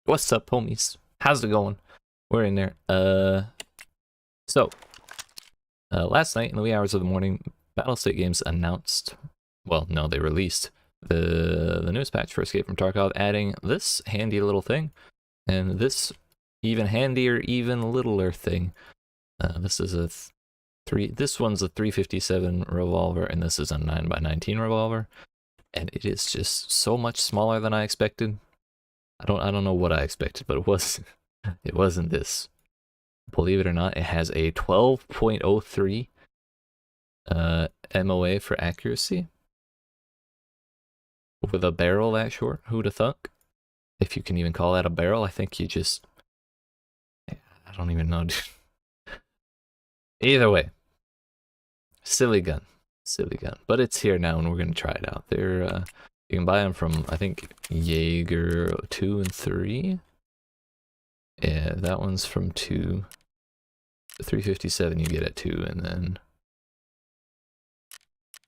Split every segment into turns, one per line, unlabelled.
What's up, homies? How's it going? We're in there. Last night in the wee hours of the morning, Battlestate Games announced, well, no, they released the newest patch for Escape from Tarkov, adding this handy little thing, and this even handier, even littler thing. This is this one's a 357 revolver, and this is a 9x19 revolver, and it is just so much smaller than I expected. I don't know what I expected, but it wasn't this. Believe it or not, it has a 12.03 MOA for accuracy with a barrel that short. Who'da thunk? If you can even call that a barrel, I think you just, I don't even know, dude. Either way, silly gun, but it's here now, and we're gonna try it out. You can buy them from, I think, Jaeger 2 and 3. Yeah, that one's from 2. The 357 you get at 2, and then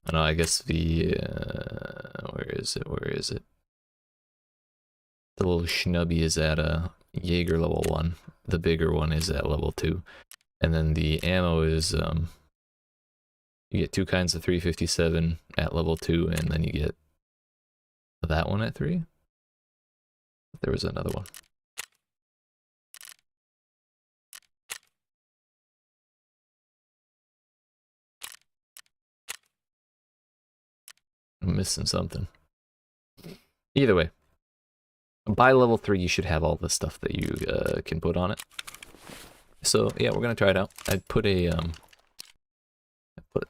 I don't know, I guess the where is it? The little schnubby is at a Jaeger level 1. The bigger one is at level 2. And then the ammo is you get 2 kinds of 357 at level 2, and then you get that one at 3. There was another one. I'm missing something. Either way, by level 3 you should have all the stuff that you can put on it. So yeah, we're gonna try it out. I put a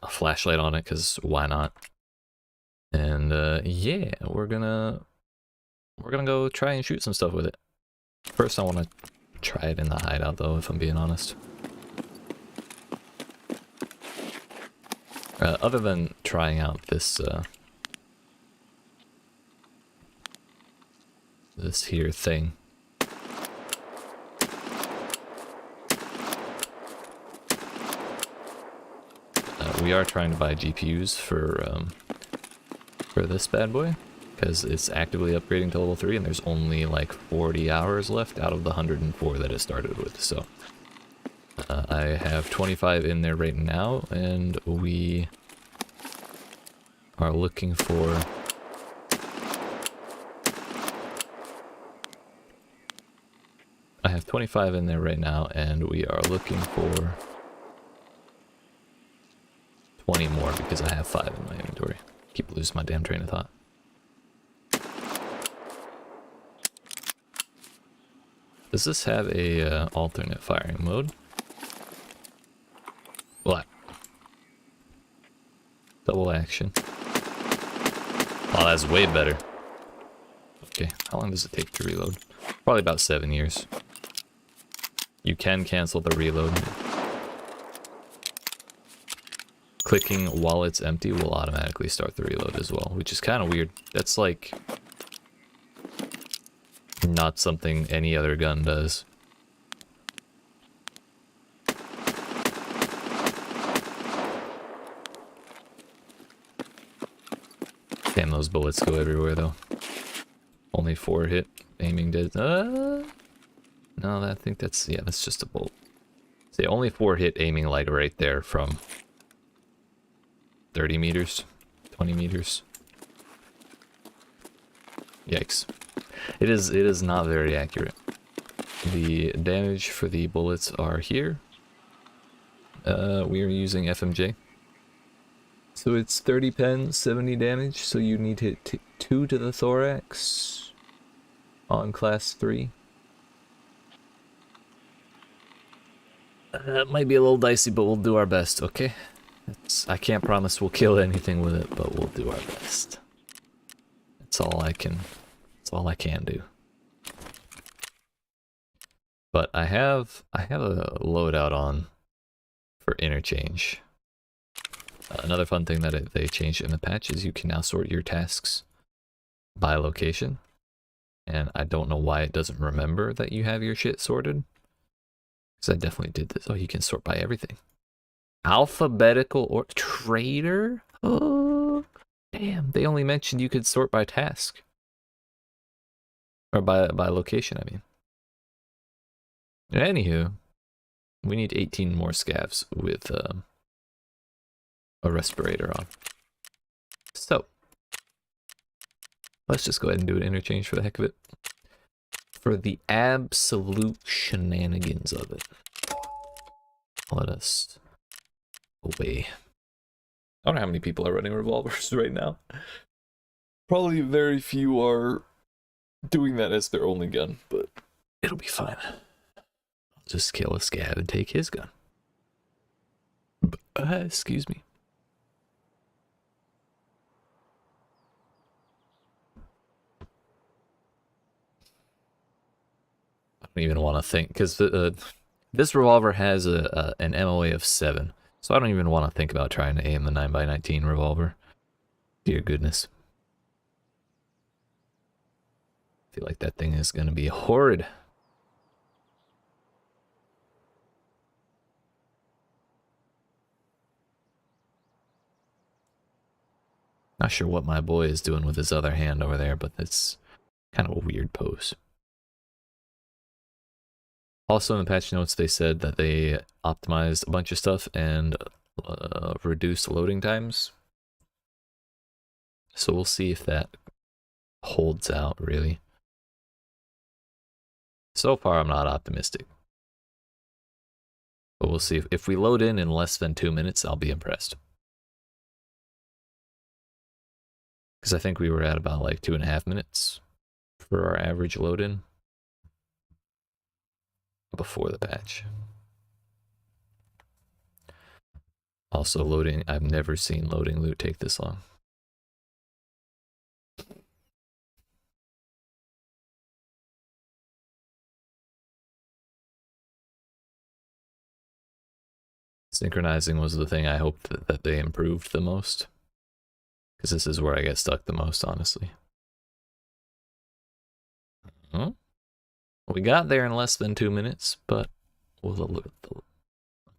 flashlight on it because why not? And yeah, we're gonna go try and shoot some stuff with it. First, I want to try it in the hideout, though, if I'm being honest. Other than trying out this this here thing. We are trying to buy GPUs for this bad boy, because it's actively upgrading to level 3, and there's only like 40 hours left out of the 104 that it started with. So I have 25 in there right now, and we are looking for I have 25 in there right now, and we are looking for 20 more because I have 5 in my inventory. Keep losing my damn train of thought. Does this have a alternate firing mode? What? Double action. Oh, that's way better. Okay, how long does it take to reload? Probably about 7 years. You can cancel the reload. Clicking while it's empty will automatically start the reload as well, which is kind of weird. That's like not something any other gun does. Damn, those bullets go everywhere though. Only 4 hit aiming did. No, I think that's, yeah, that's just a bolt. See, only 4 hit aiming like right there from 30 meters, 20 meters. Yikes. It is not very accurate. The damage for the bullets are here. We are using FMJ. So it's 30 pen, 70 damage, so you need to hit 2 to the thorax on class 3. That might be a little dicey, but we'll do our best, okay? I can't promise we'll kill anything with it, but we'll do our best. That's all I can do. But I have a loadout on for interchange. Another fun thing that they changed in the patch is you can now sort your tasks by location. And I don't know why it doesn't remember that you have your shit sorted. Because I definitely did this. Oh, you can sort by everything. Alphabetical or trader? Oh, damn. They only mentioned you could sort by task. Or by location, I mean. Anywho, we need 18 more scavs with a respirator on. So, let's just go ahead and do an interchange for the heck of it. For the absolute shenanigans of it. Let us away. I don't know how many people are running revolvers right now. Probably very few are doing that as their only gun, but it'll be fine. I'll just kill a scav and take his gun. Excuse me. I don't even want to think, because this revolver has an MOA of 7, so I don't even want to think about trying to aim the 9x19 revolver. Dear goodness. I feel like that thing is going to be horrid. Not sure what my boy is doing with his other hand over there, but it's kind of a weird pose. Also in the patch notes, they said that they optimized a bunch of stuff and reduced loading times. So we'll see if that holds out, really. So far, I'm not optimistic. But we'll see. If we load in less than 2 minutes, I'll be impressed. Because I think we were at about like 2.5 minutes for our average load in before the patch. Also loading, I've never seen loading loot take this long. Synchronizing was the thing I hoped that they improved the most. Because this is where I get stuck the most, honestly. Huh? We got there in less than 2 minutes, but we'll look at the...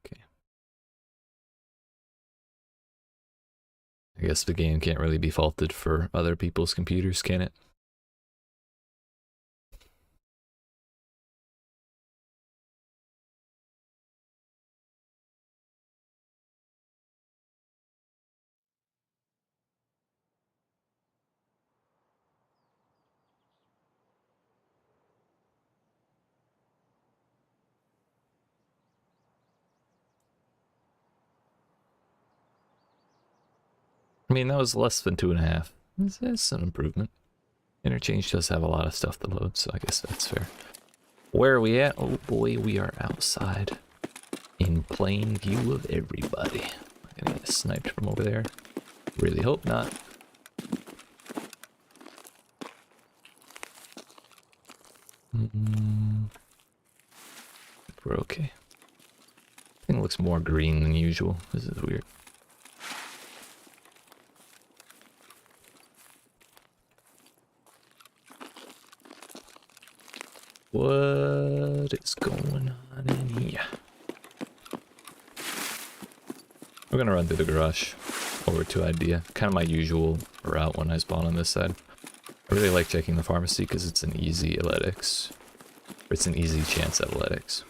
Okay. I guess the game can't really be faulted for other people's computers, can it? I mean, that was less than 2.5. It's an improvement. Interchange does have a lot of stuff to load, so I guess that's fair. Where are we at? Oh boy, we are outside. In plain view of everybody. I'm gonna get sniped from over there. Really hope not. We're okay. Thing looks more green than usual. This is weird. What is going on in here? We're gonna run through the garage over to Idea. Kind of my usual route when I spawn on this side. I really like checking the pharmacy because it's an easy athletics. It's an easy chance athletics.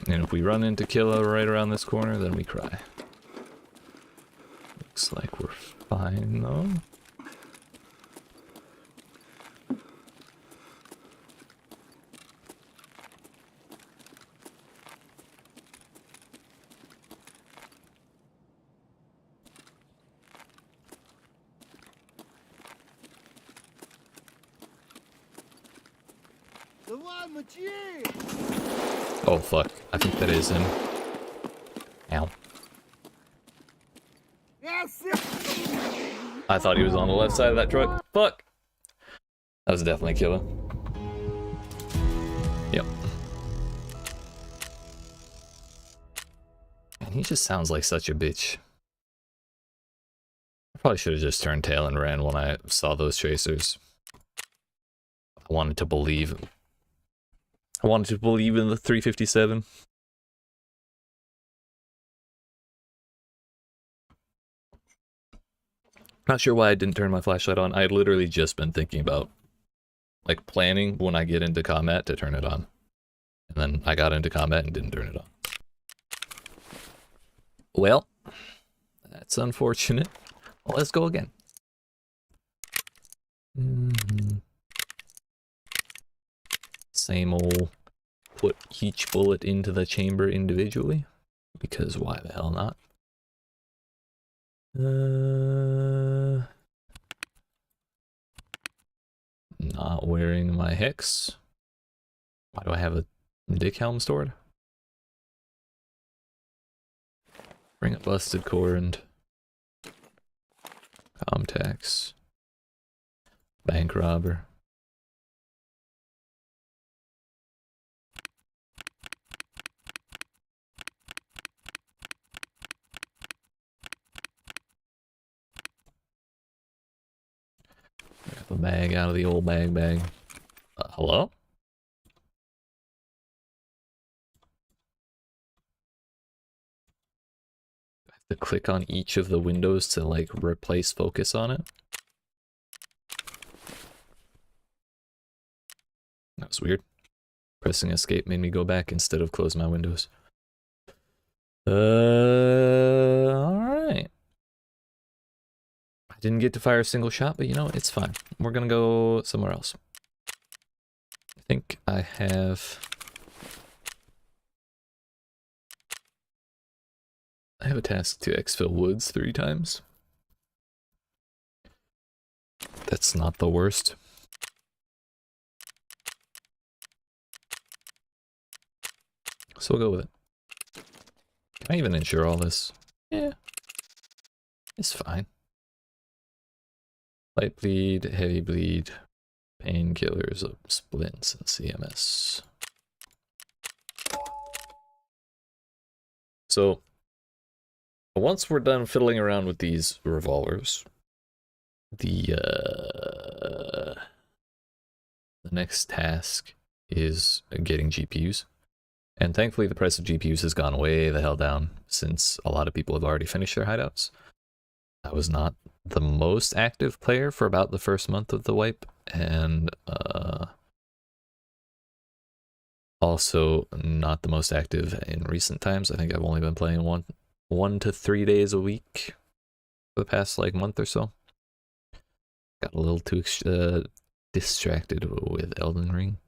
And if we run into Killa right around this corner, then we cry. Looks like we're fine though. Oh fuck, I think that is him. Ow. I thought he was on the left side of that truck. Fuck! That was definitely Killa. Yep. And he just sounds like such a bitch. I probably should have just turned tail and ran when I saw those tracers. I wanted to believe. I wanted to believe in the 357. Not sure why I didn't turn my flashlight on. I had literally just been thinking about, like, planning when I get into combat to turn it on. And then I got into combat and didn't turn it on. Well, that's unfortunate. Well, let's go again. Same old, put each bullet into the chamber individually, because why the hell not? Not wearing my hex. Why do I have a dick helm stored? Bring a busted core and Comtax. Bank robber. Grab a bag out of the old bag. Hello? I have to click on each of the windows to, like, replace focus on it. That was weird. Pressing escape made me go back instead of close my windows. Alright. I didn't get to fire a single shot, but you know, it's fine. We're gonna go somewhere else. I think I have a task to exfil woods 3 times. That's not the worst. So we'll go with it. Can I even insure all this? Yeah. It's fine. Light bleed, heavy bleed, painkillers, splints, and CMS. So, once we're done fiddling around with these revolvers, the next task is getting GPUs. And thankfully the price of GPUs has gone way the hell down since a lot of people have already finished their hideouts. I was not the most active player for about the first month of the wipe, and also not the most active in recent times. I think I've only been playing one to 3 days a week for the past, like, month or so. Got a little too distracted with Elden Ring.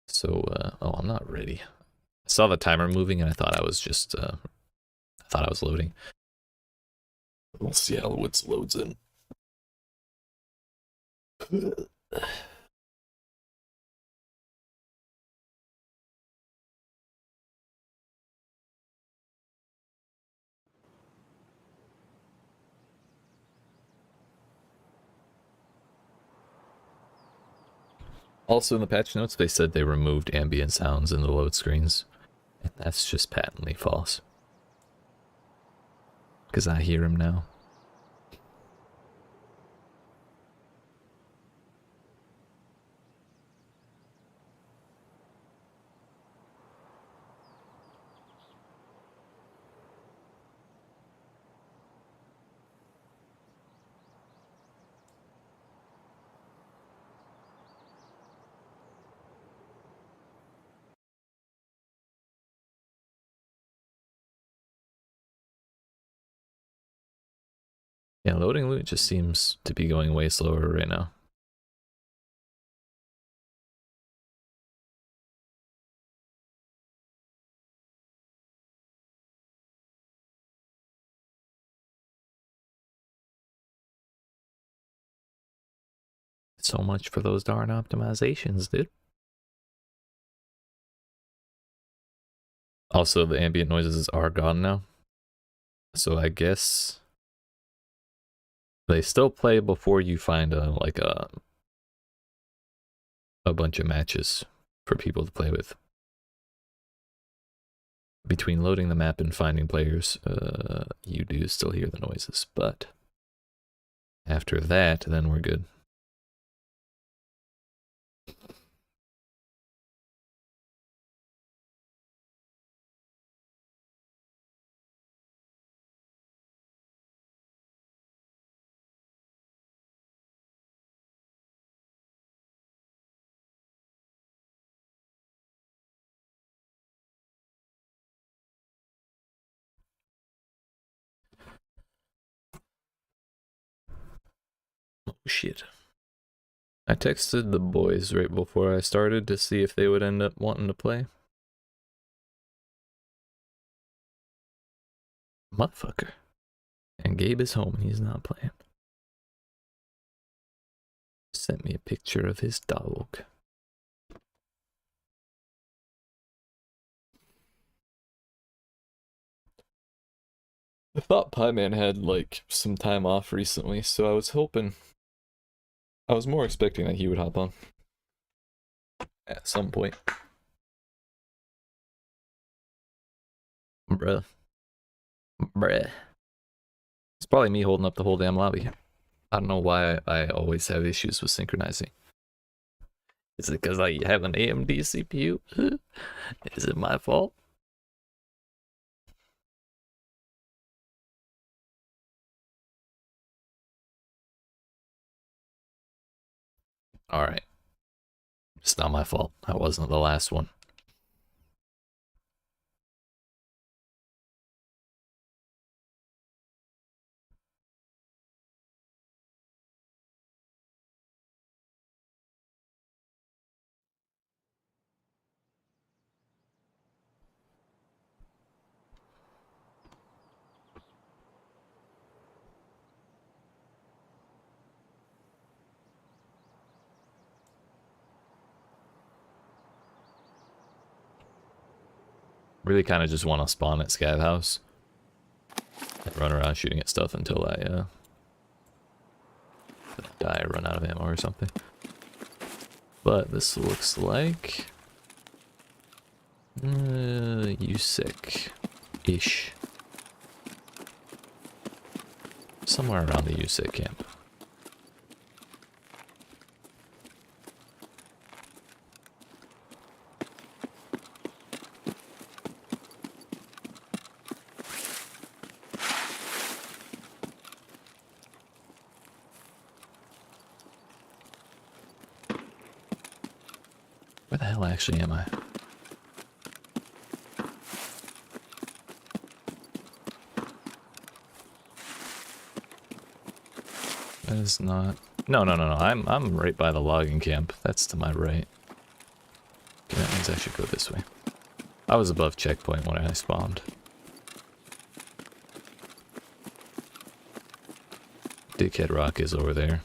So, oh, I'm not ready. I saw the timer moving and I thought I was just, I thought I was loading. We'll see how it loads in. Also in the patch notes, they said they removed ambient sounds in the load screens. And that's just patently false. Because I hear them now. Yeah, loading loot just seems to be going way slower right now. So much for those darn optimizations, dude. Also, the ambient noises are gone now. So I guess they still play before you find a bunch of matches for people to play with. Between loading the map and finding players, you do still hear the noises, but after that, then we're good. Shit. I texted the boys right before I started to see if they would end up wanting to play. Motherfucker. And Gabe is home and he's not playing. Sent me a picture of his dog. I thought Pie Man had like some time off recently, so I was more expecting that he would hop on at some point. Bruh. It's probably me holding up the whole damn lobby. I don't know why I always have issues with synchronizing. Is it because I have an AMD CPU? Is it my fault? Alright. It's not my fault. I wasn't the last one. Really kind of just want to spawn at Scav House and run around shooting at stuff until I die or run out of ammo or something. But this looks like USIC-ish. Somewhere around the USIC camp. Where the hell actually am I? That is not... No. I'm right by the logging camp. That's to my right. Okay, that means I should go this way. I was above checkpoint when I spawned. Dickhead Rock is over there.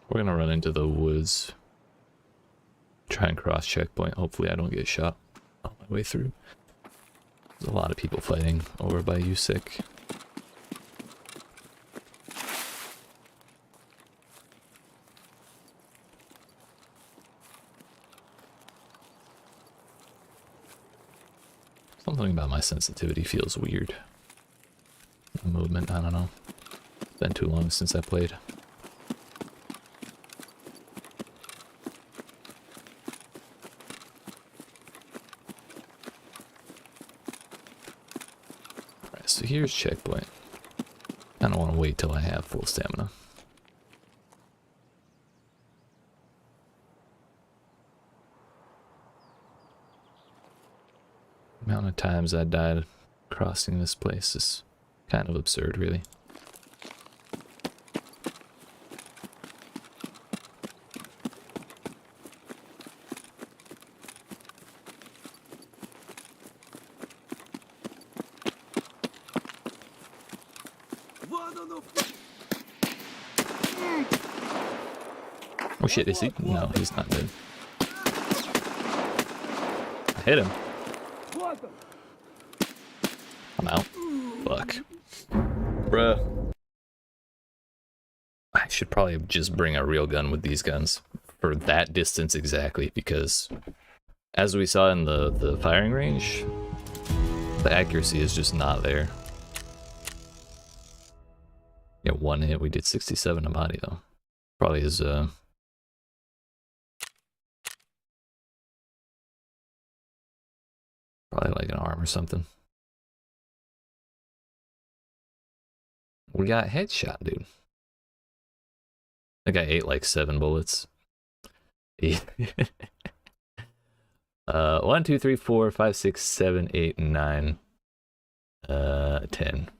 We're gonna run into the woods. Try and cross checkpoint. Hopefully I don't get shot on my way through. There's a lot of people fighting over by USIC. Something about my sensitivity feels weird. The movement, I don't know. It's been too long since I played. So here's checkpoint. I don't want to wait till I have full stamina. The amount of times I died crossing this place is kind of absurd, really. Oh shit, is he? No, he's not dead. I hit him. I'm out. Fuck. Bruh. I should probably just bring a real gun with these guns for that distance exactly, because as we saw in the firing range, the accuracy is just not there. Yeah, one hit. We did 67 a body though. Probably is probably like an arm or something. We got headshot, dude. That guy ate like 7 bullets. 1, 2, 3, 4, 5, 6, 7, 8, 9, 10.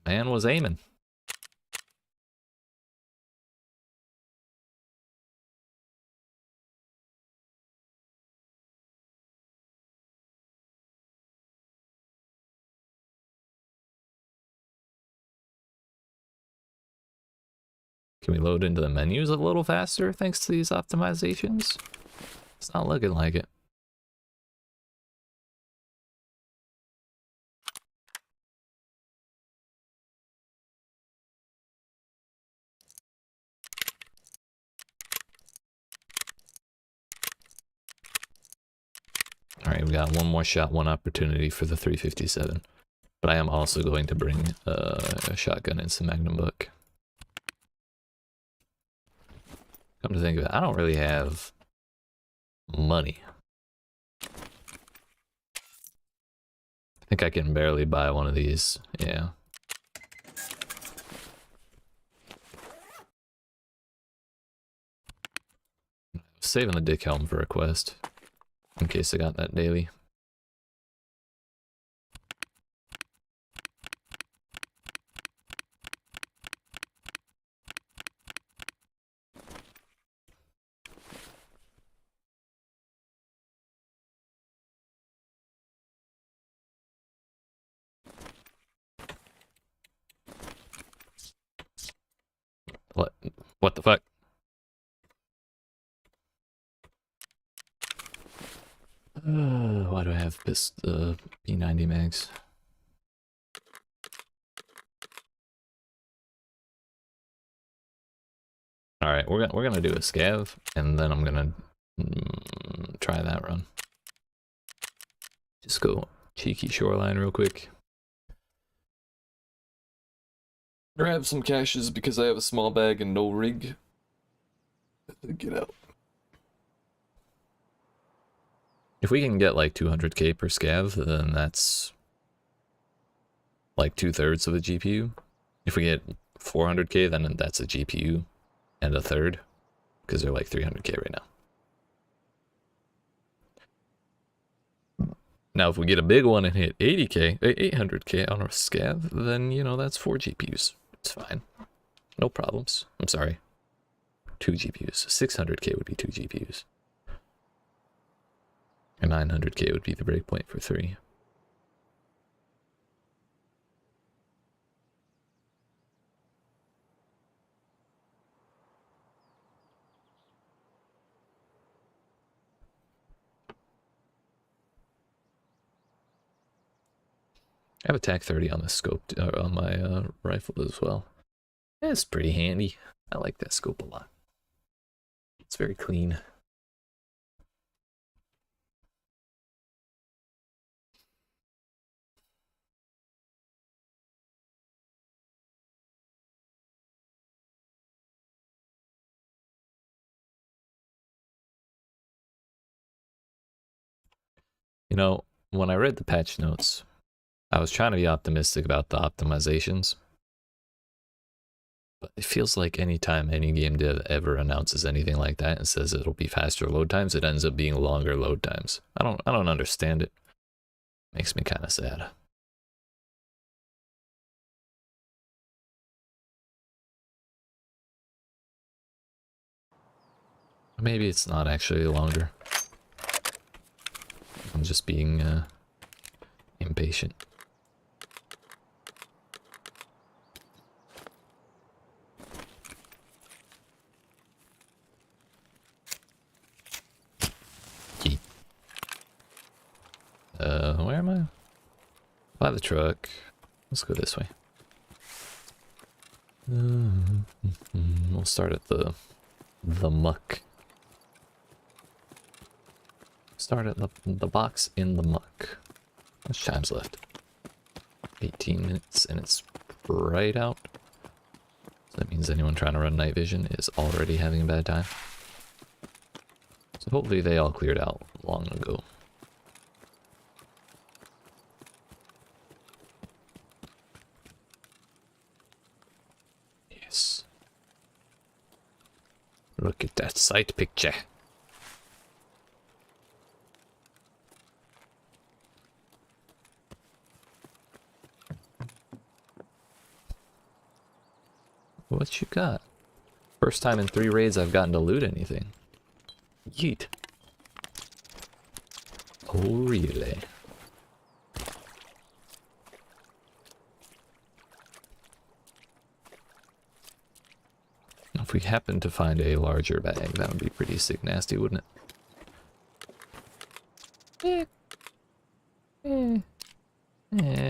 Man was aiming. Can we load into the menus a little faster thanks to these optimizations? It's not looking like it. Alright, we got one more shot, one opportunity for the 357. But I am also going to bring a shotgun and some Magnum Book. Come to think of it, I don't really have money. I think I can barely buy one of these, yeah. Saving the dick helm for a quest, in case I got that daily. What the fuck? Why do I have P90 mags? All right, we're gonna do a scav, and then I'm gonna try that run. Just go cheeky shoreline real quick. Grab some caches because I have a small bag and no rig. Get out. If we can get like 200k per scav, then that's like 2/3 of a GPU. If we get 400k, then that's a GPU and a third, because they're like 300k right now. Now, if we get a big one and hit 80k, 800k on our scav, then, you know, that's 4 GPUs. It's fine. No problems. I'm sorry. 2 GPUs. 600k would be 2 GPUs. And 900k would be the breakpoint for 3. I have a TAC 30 on the scope, on my rifle as well. It's pretty handy. I like that scope a lot. It's very clean. You know, when I read the patch notes, I was trying to be optimistic about the optimizations. But it feels like anytime any game dev ever announces anything like that and says it'll be faster load times, it ends up being longer load times. I don't understand it. Makes me kind of sad. Maybe it's not actually longer. I'm just being impatient. Yeet. Where am I? By the truck. Let's go this way. We'll start at the muck. Start at the box in the muck. How much time's left? 18 minutes, and it's bright out. So that means anyone trying to run night vision is already having a bad time. So hopefully they all cleared out long ago. Yes. Look at that sight picture. What you got? First time in 3 raids I've gotten to loot anything. Yeet. Oh, really? If we happen to find a larger bag, that would be pretty sick nasty, wouldn't it? Eh.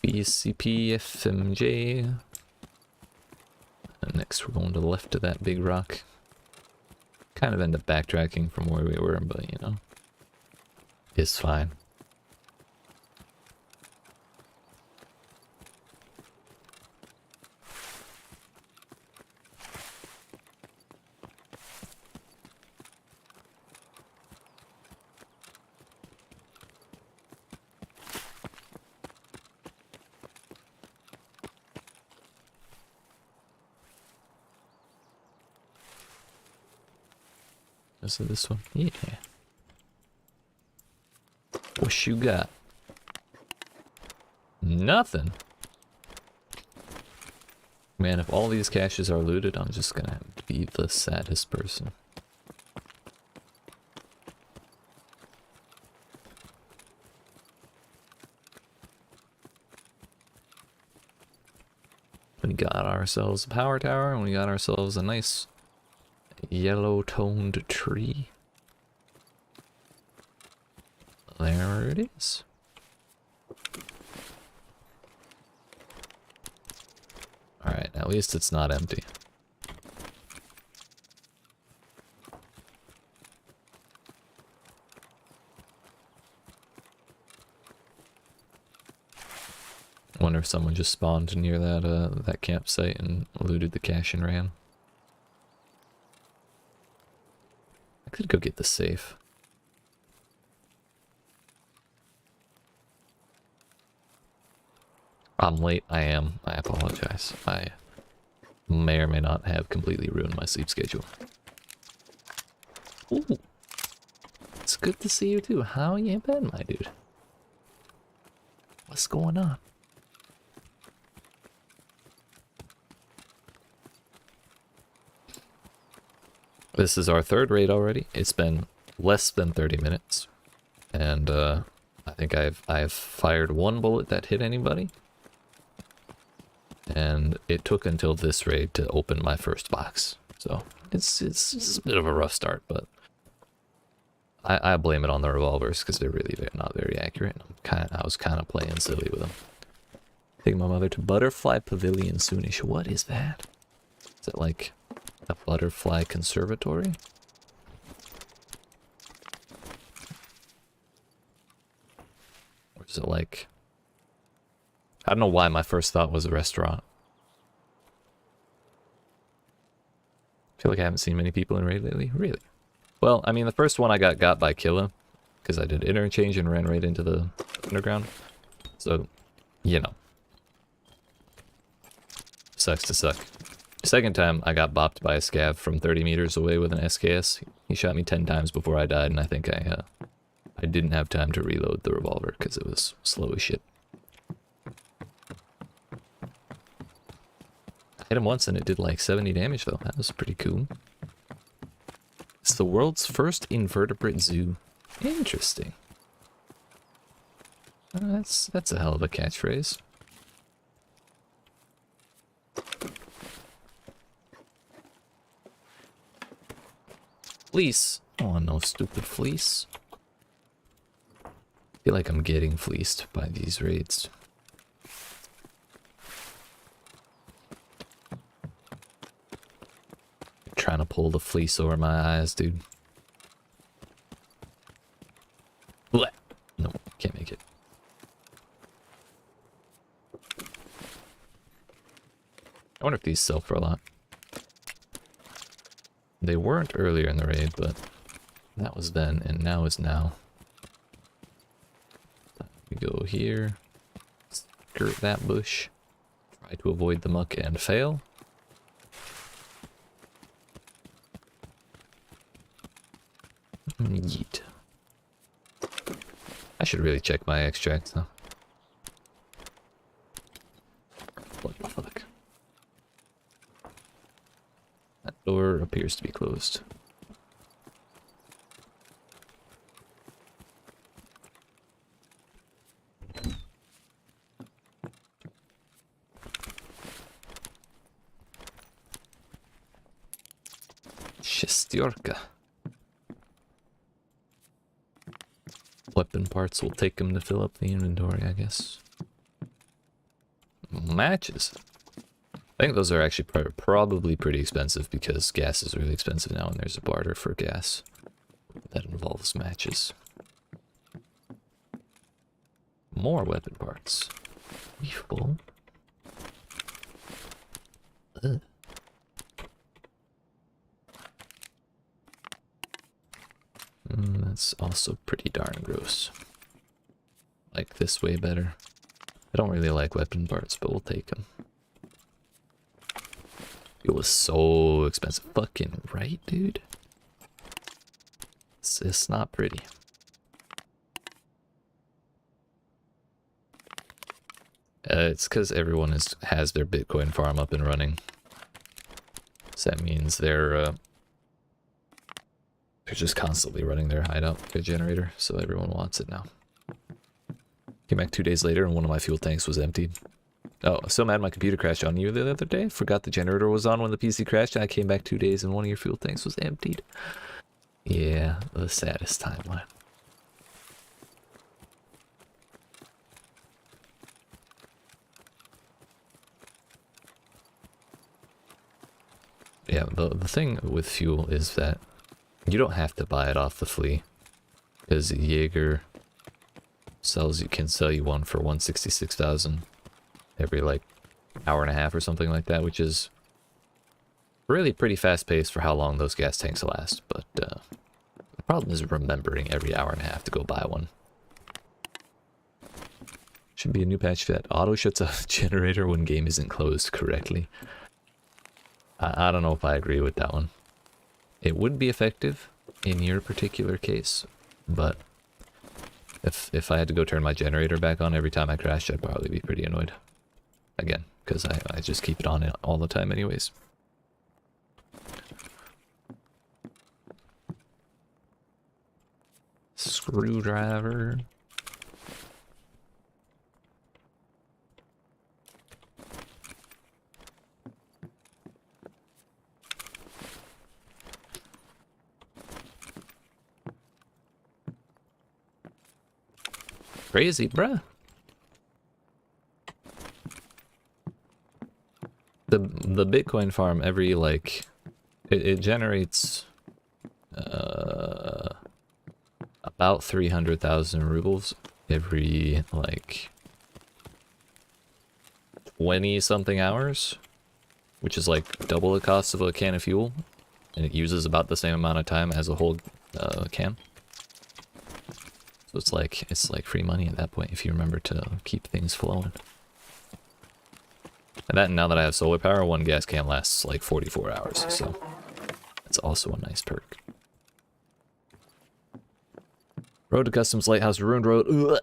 BCP FMJ. And next we're going to the left of that big rock. Kind of end up backtracking from where we were, but you know, it's fine. Is it this one? Yeah. What you got? Nothing. Man, if all these caches are looted, I'm just gonna be the saddest person. We got ourselves a power tower, and we got ourselves a nice yellow-toned tree. There it is. Alright, at least it's not empty. Wonder if someone just spawned near that campsite and looted the cache and ran. I could go get the safe. I'm late. I am. I apologize. I may or may not have completely ruined my sleep schedule. Ooh. It's good to see you too. How you been, my dude? What's going on? This is our 3rd raid already. It's been less than 30 minutes. And I think I've fired 1 bullet that hit anybody. And it took until this raid to open my first box. So it's a bit of a rough start, but I blame it on the revolvers because they're not very accurate. I was kind of playing silly with them. Take my mother to Butterfly Pavilion soonish. What is that? Is it like a butterfly conservatory? Or is it like... I don't know why my first thought was a restaurant. I feel like I haven't seen many people in raid lately. Really? Well, I mean, the first one I got by Killa, because I did interchange and ran right into the underground. So, you know. Sucks to suck. Second time, I got bopped by a scav from 30 meters away with an SKS. He shot me 10 times before I died, and I think I didn't have time to reload the revolver because it was slow as shit. I hit him once and it did like 70 damage though. That was pretty cool. It's the world's first invertebrate zoo. Interesting. That's a hell of a catchphrase. Fleece. Oh no, stupid fleece. I feel like I'm getting fleeced by these raids. Trying to pull the fleece over my eyes, dude. Blech. No, can't make it. wonder if these sell for a lot. They weren't earlier in the raid, but that was then, and now is now. We go here, skirt that bush, try to avoid the muck and fail. Yeet. I should really check my extracts though. What the fuck? That door appears to be closed. Shestiorka. Weapon parts will take them to fill up the inventory, I guess. Matches. I think those are actually probably pretty expensive because gas is really expensive now and there's a barter for gas. That involves matches. More weapon parts. Are you full? Ugh. That's also pretty darn gross. Like this way better. I don't really like weapon parts, but we'll take them. It was so expensive. Fucking right, dude? It's not pretty. It's because everyone has their Bitcoin farm up and running. So that means they're just constantly running their hideout, their generator, so everyone wants it now. Came back 2 days later and one of my fuel tanks was emptied. Oh, so mad my computer crashed on you the other day. Forgot the generator was on when the PC crashed and I came back 2 days and one of your fuel tanks was emptied. Yeah, the saddest timeline. Yeah, the thing with fuel is that you don't have to buy it off the flea, because Jaeger can sell you one for 166,000 every like hour and a half or something like that, which is really pretty fast paced for how long those gas tanks last. But the problem is remembering every hour and a half to go buy one. Should be a new patch that auto shuts off generator when game isn't closed correctly. I don't know if I agree with that one. It would be effective in your particular case, but if I had to go turn my generator back on every time I crashed, I'd probably be pretty annoyed. Again, because I just keep it on all the time anyways. Screwdriver. Crazy, bruh. The Bitcoin farm every like it generates about 300,000 rubles every like 20 something hours, which is like double the cost of a can of fuel, and it uses about the same amount of time as a whole can. So it's like free money at that point if you remember to keep things flowing. And now that I have solar power, one gas can lasts like 44 hours, so that's also a nice perk. Road to Customs Lighthouse, ruined road. Ugh.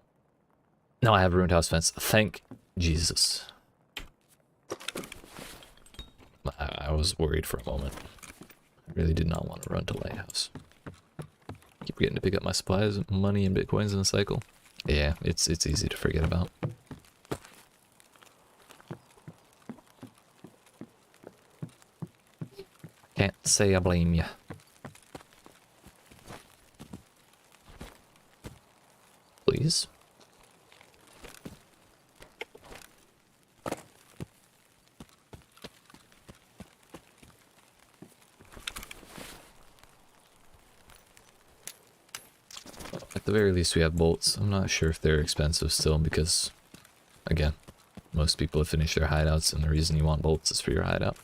Now I have ruined house fence. Thank Jesus. I was worried for a moment. I really did not want to run to Lighthouse. Keep getting to pick up my supplies, money, and bitcoins in a cycle. Yeah, it's easy to forget about. Can't say I blame you. Please. At the very least we have bolts. I'm not sure if they're expensive still because, again, Most people have finished their hideouts, and the reason you want bolts is for your hideout.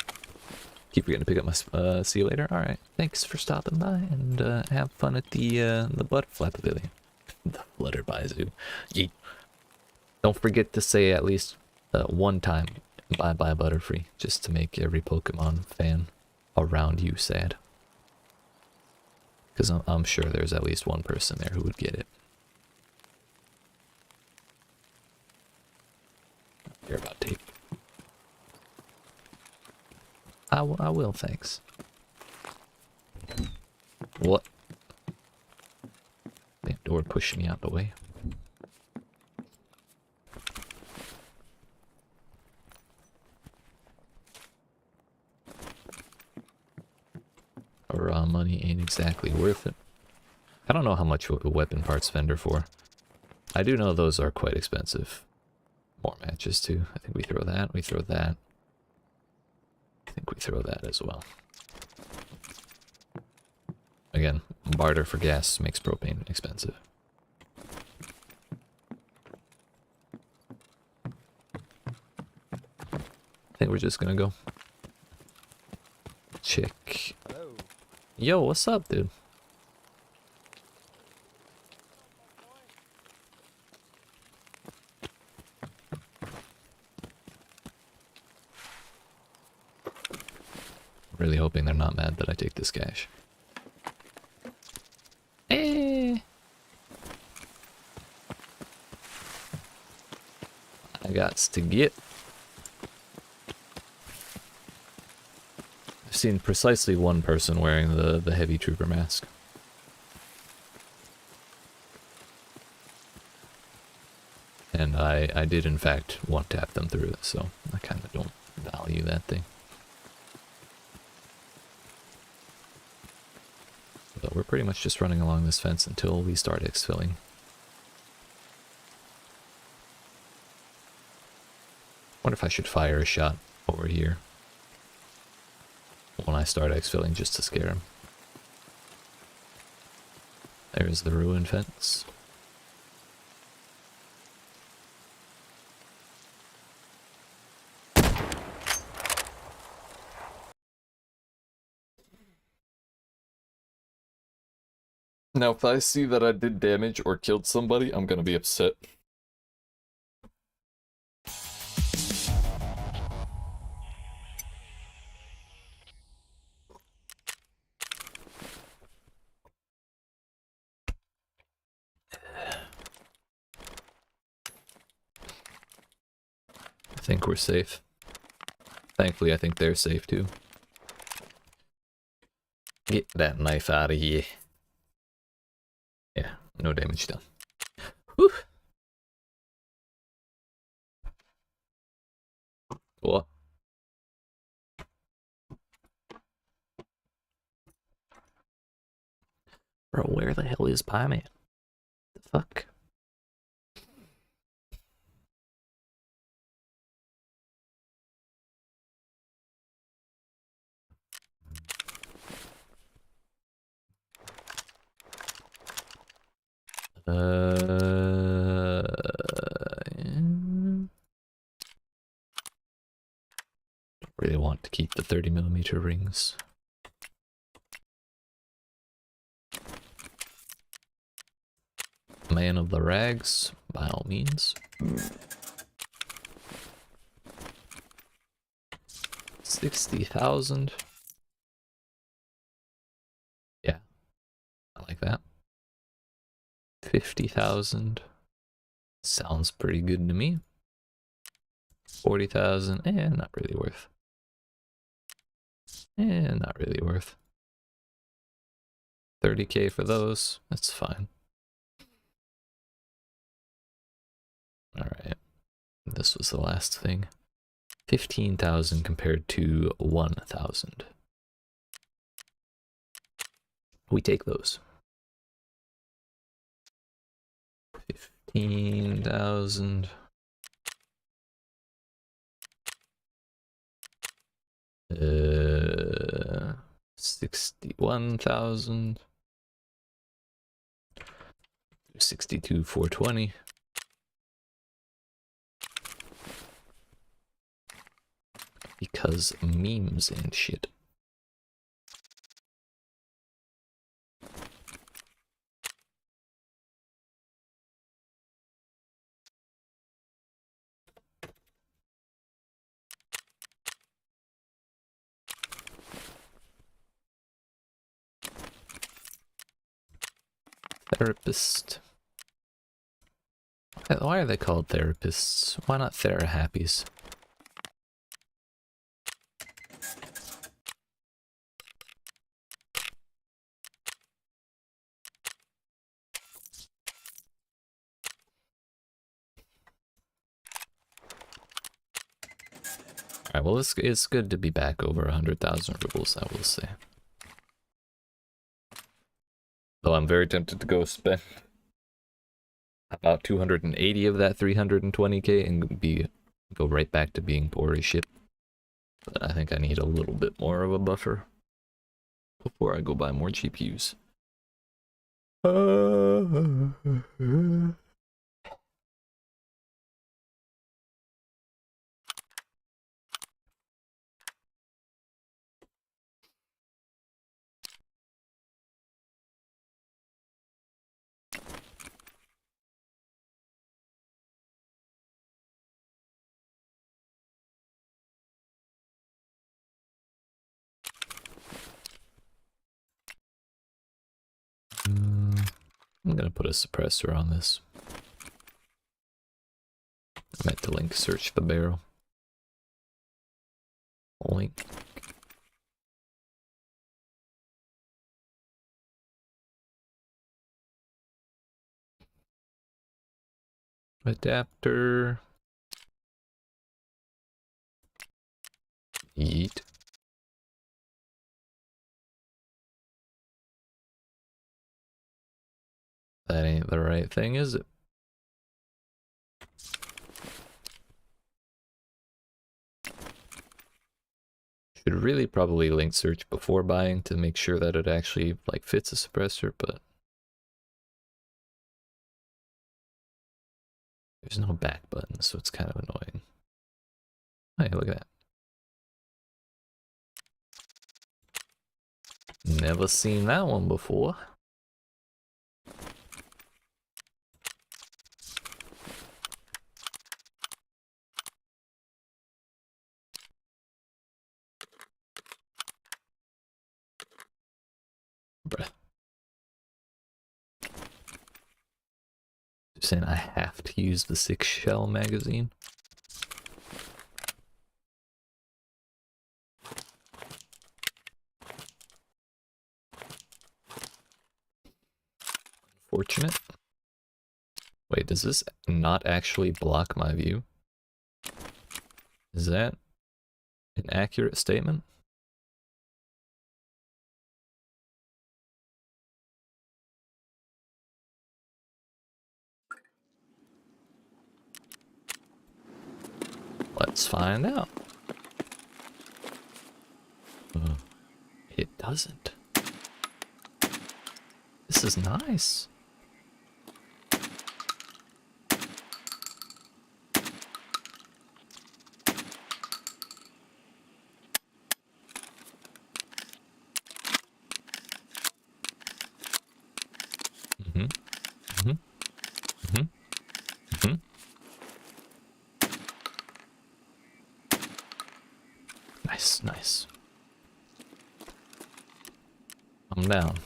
Keep forgetting to pick up my, see you later. Alright, thanks for stopping by, and have fun at the butterfly pavilion. The Flutterby Zoo. Yeet. Don't forget to say at least one time, bye-bye Butterfree, just to make every Pokemon fan around you sad. Because I'm sure there's at least one person there who would get it. I don't care about tape. I will, thanks. What? Damn door pushing me out the way. Raw money ain't exactly worth it. I don't know how much a weapon parts vendor for. I do know those are quite expensive. More matches too. I think we throw that, we throw that. I think we throw that as well. Again, barter for gas makes propane expensive. I think we're just gonna go. Check.
Hello.
Yo, what's up, dude? Really hoping they're not mad that I take this cash. Eh. I gots to get. I've seen precisely one person wearing the heavy trooper mask. And I did in fact one tap them through it, so I kind of don't value that thing. But we're pretty much just running along this fence until we start exfilling. Wonder if I should fire a shot over here when I start exfilling just to scare him. There's the ruined fence. Now, if I see that I did damage or killed somebody, I'm gonna be upset. I think we're safe. Thankfully, I think they're safe too. Get that knife out of here. Yeah, no damage done. Whew. What? Bro, where the hell is Pie Man? The fuck? Really want to keep the 30mm rings. Man of the rags, by all means. 60,000. Yeah, I like that. 50,000. Sounds pretty good to me. 40,000. Not really worth. Not really worth. 30k for those. That's fine. Alright. This was the last thing. 15,000 compared to 1,000. We take those. 15,000. 61,000. 62,420. Because memes and shit. Therapist. Why are they called therapists? Why not therahappies? Alright, well, it's good to be back over 100,000 rubles, I will say. Though I'm very tempted to go spend about 280 of that 320k and go right back to being poor as shit. But I think I need a little bit more of a buffer before I go buy more GPUs. I'm gonna put a suppressor on this. I meant to link search the barrel. Link. Adapter. YEET. That ain't the right thing, is it? Should really probably link search before buying to make sure that it actually like fits a suppressor, but there's no back button, so it's kind of annoying. Hey, look at that. Never seen that one before. Bruh. You're saying I have to use the 6-shell magazine? Unfortunate. Wait, does this not actually block my view? Is that an accurate statement? Let's find out. It doesn't. This is nice. Nice, nice. I'm down.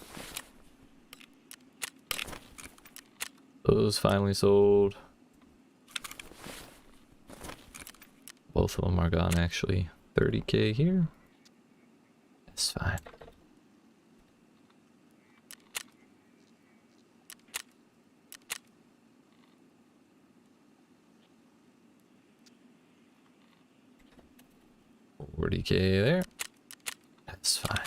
Those finally sold. Both of them are gone, actually. 30k here. That's fine. $40k there. That's fine.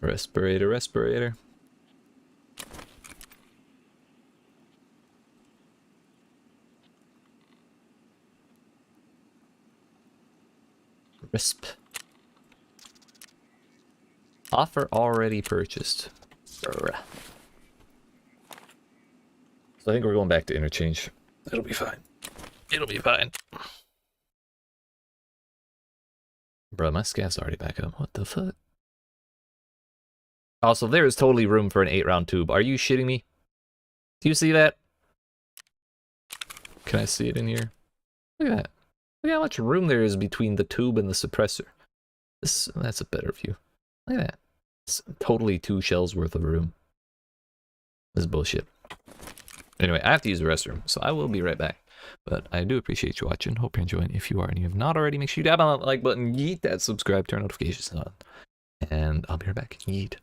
Respirator, respirator. Risp. Offer already purchased. Brr. So I think we're going back to interchange. It'll be fine. It'll be fine. Bro, my scav's already back up. What the fuck? Also, there is totally room for an 8-round tube. Are you shitting me? Do you see that? Can I see it in here? Look at that. Look how much room there is between the tube and the suppressor. That's a better view. Look at that. It's totally 2 shells worth of room. This is bullshit. Anyway, I have to use the restroom, so I will be right back. But I do appreciate you watching. Hope you're enjoying. If you are and you have not already, make sure you tap on that like button, yeet that subscribe, turn notifications on. And I'll be right back. Yeet.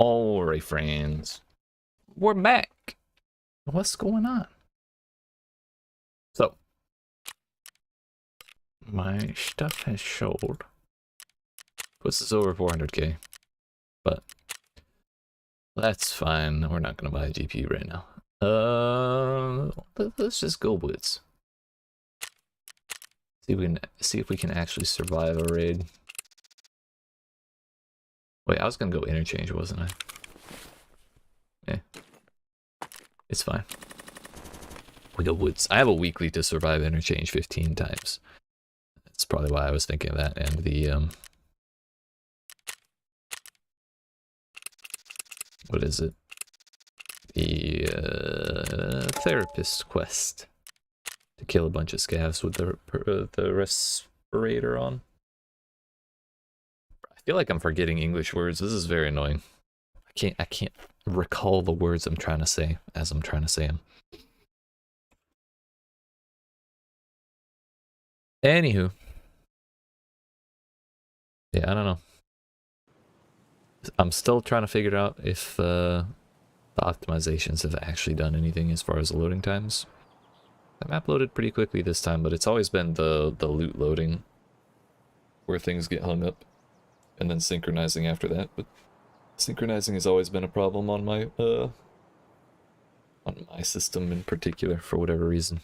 Alright, friends. We're back. What's going on? So, my stuff has sold. Puts us over 400k. But that's fine. We're not going to buy a GPU right now. Let's just go woods. See if we can actually survive a raid. Wait, I was gonna go interchange, wasn't I? Yeah. It's fine. We go woods. I have a weekly to survive interchange 15 times. That's probably why I was thinking of that. And the what is it? The therapist quest to kill a bunch of scavs with the respirator on. I feel like I'm forgetting English words. This is very annoying. I can't recall the words I'm trying to say as I'm trying to say them. Anywho. Yeah, I don't know. I'm still trying to figure out if the optimizations have actually done anything as far as the loading times. The map loaded pretty quickly this time, but it's always been the loot loading where things get hung up and then synchronizing after that. But synchronizing has always been a problem on my system in particular for whatever reason.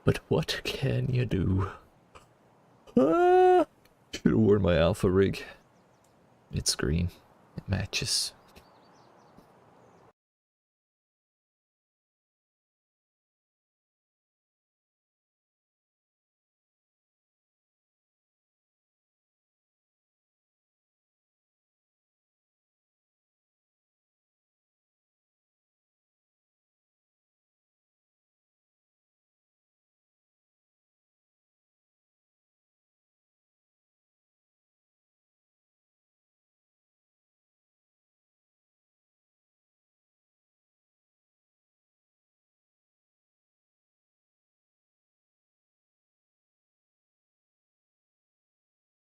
But what can you do? Should have worn my alpha rig. It's green. It matches.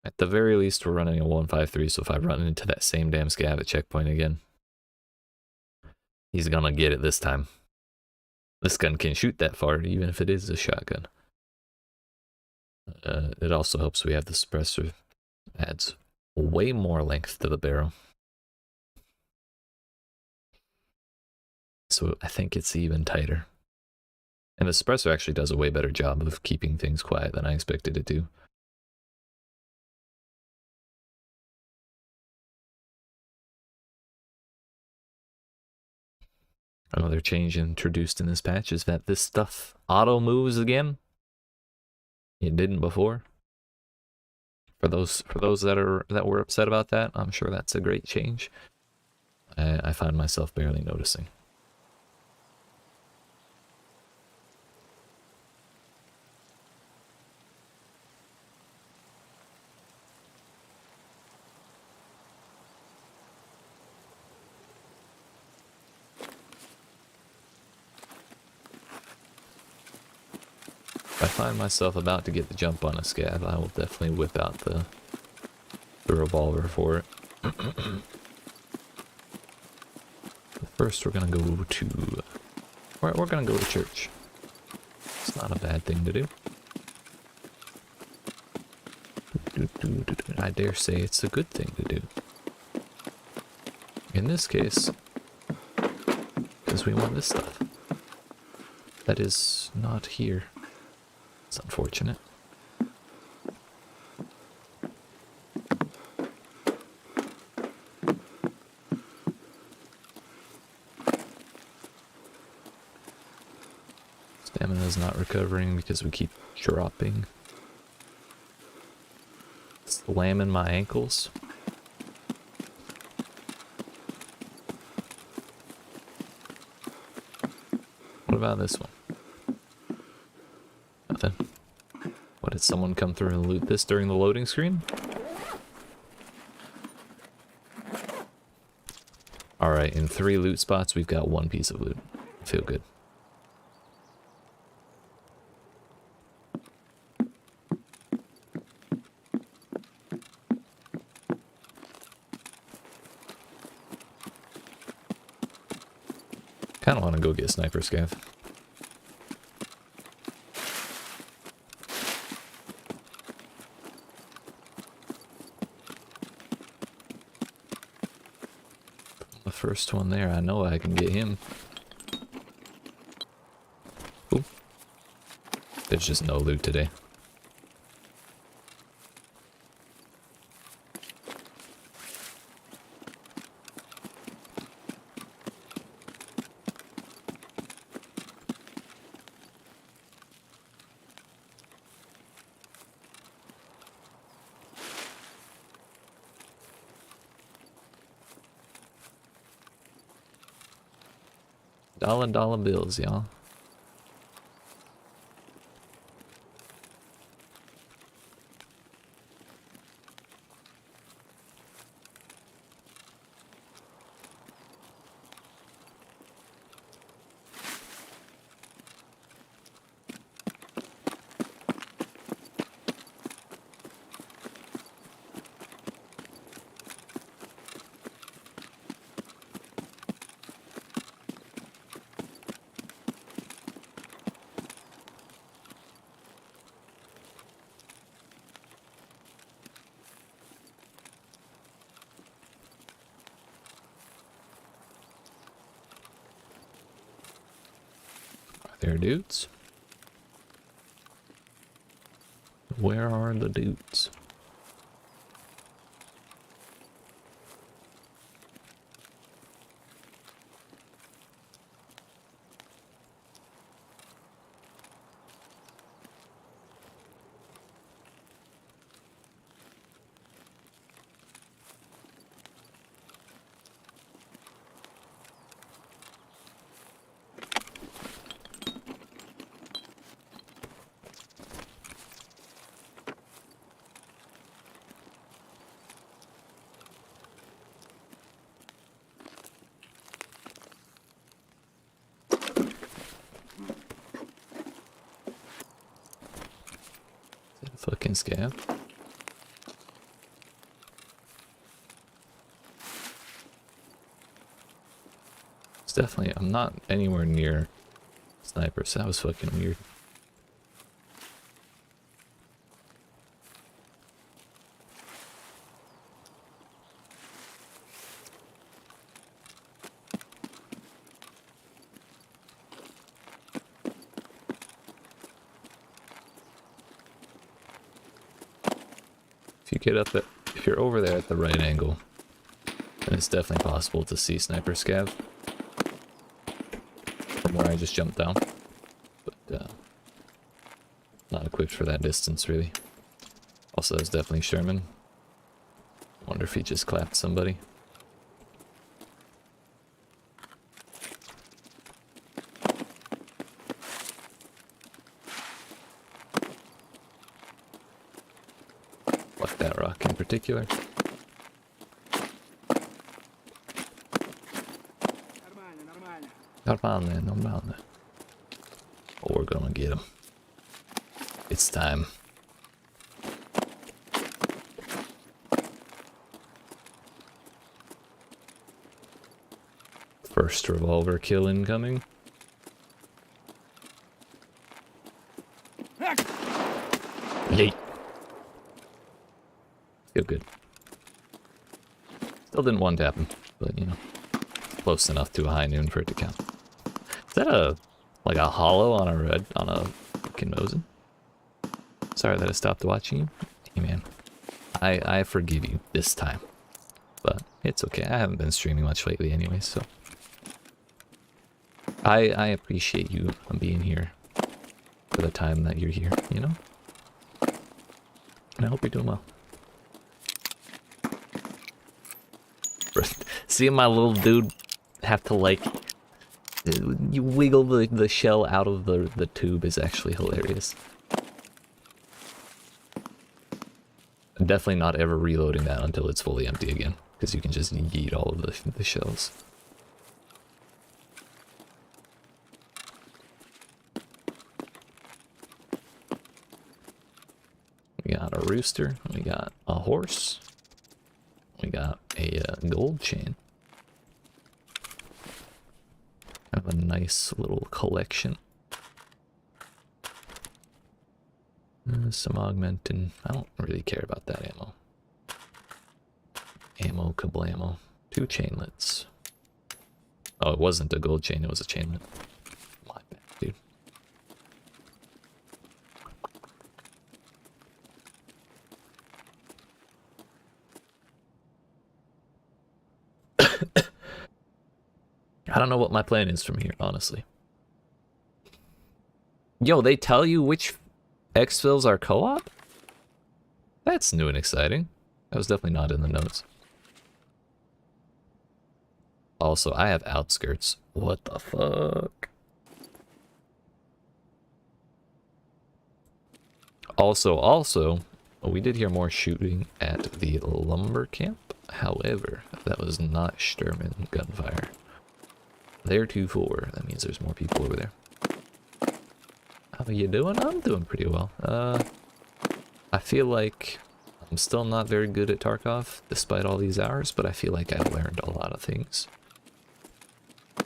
At the very least, we're running a 153, so if I run into that same damn scav at checkpoint again, he's gonna get it this time. This gun can shoot that far, even if it is a shotgun. It also helps we have the suppressor. Adds way more length to the barrel. So I think it's even tighter. And the suppressor actually does a way better job of keeping things quiet than I expected it to. Another change introduced in this patch is that this stuff auto moves again. It didn't before. For those that were upset about that, I'm sure that's a great change. I find myself barely noticing. If I find myself about to get the jump on a scav, I will definitely whip out the revolver for it. First, we're gonna go to we're gonna go to church. It's not a bad thing to do. I dare say it's a good thing to do. In this case, because we want this stuff. That is not here. It's unfortunate. Stamina's not recovering because we keep dropping. Slamming my ankles. What about this one? Nothing. What, did someone come through and loot this during the loading screen? Alright, in 3 loot spots, we've got 1 piece of loot. I feel good. gonna go get sniper scav. The first one there, I know I can get him. Ooh. There's just no loot today. Dollar bills, y'all. There, dudes. Where are the dudes? Fucking scav. It's definitely, I'm not anywhere near snipers. That was fucking weird. If you get up at, if you're over there at the right angle, then it's definitely possible to see sniper scav from where I just jumped down. But not equipped for that distance, really. Also, that's definitely Sherman. Wonder if he just clapped somebody. Like that rock in particular. Нормально. Oh, we're gonna get him. It's time. First revolver kill incoming. Yeet. Feel good. Still didn't one tap him, but you know, close enough to a high noon for it to count. Is that a like a hollow on a fucking Mosin? Sorry that I stopped watching you. Hey man, I forgive you this time, but it's okay. I haven't been streaming much lately anyway, so I appreciate you being here for the time that you're here. You know, and I hope you're doing well. Seeing my little dude have to like you wiggle the shell out of the tube is actually hilarious. I'm definitely not ever reloading that until it's fully empty again, because you can just yeet all of the shells. We got a rooster, we got a horse, we got a gold chain. a nice little collection. Some augmentin. I don't really care about that ammo. Ammo kablamo. 2 chainlets. Oh, it wasn't a gold chain, it was a chainlet. My bad, dude. I don't know what my plan is from here, honestly. Yo, they tell you which exfils are co-op? That's new and exciting. That was definitely not in the notes. Also, I have outskirts. What the fuck? Also, we did hear more shooting at the lumber camp. However, that was not Sturman gunfire. They're 2-4. That means there's more people over there. How are you doing? I'm doing pretty well. I feel like I'm still not very good at Tarkov, despite all these hours, but I feel like I learned a lot of things,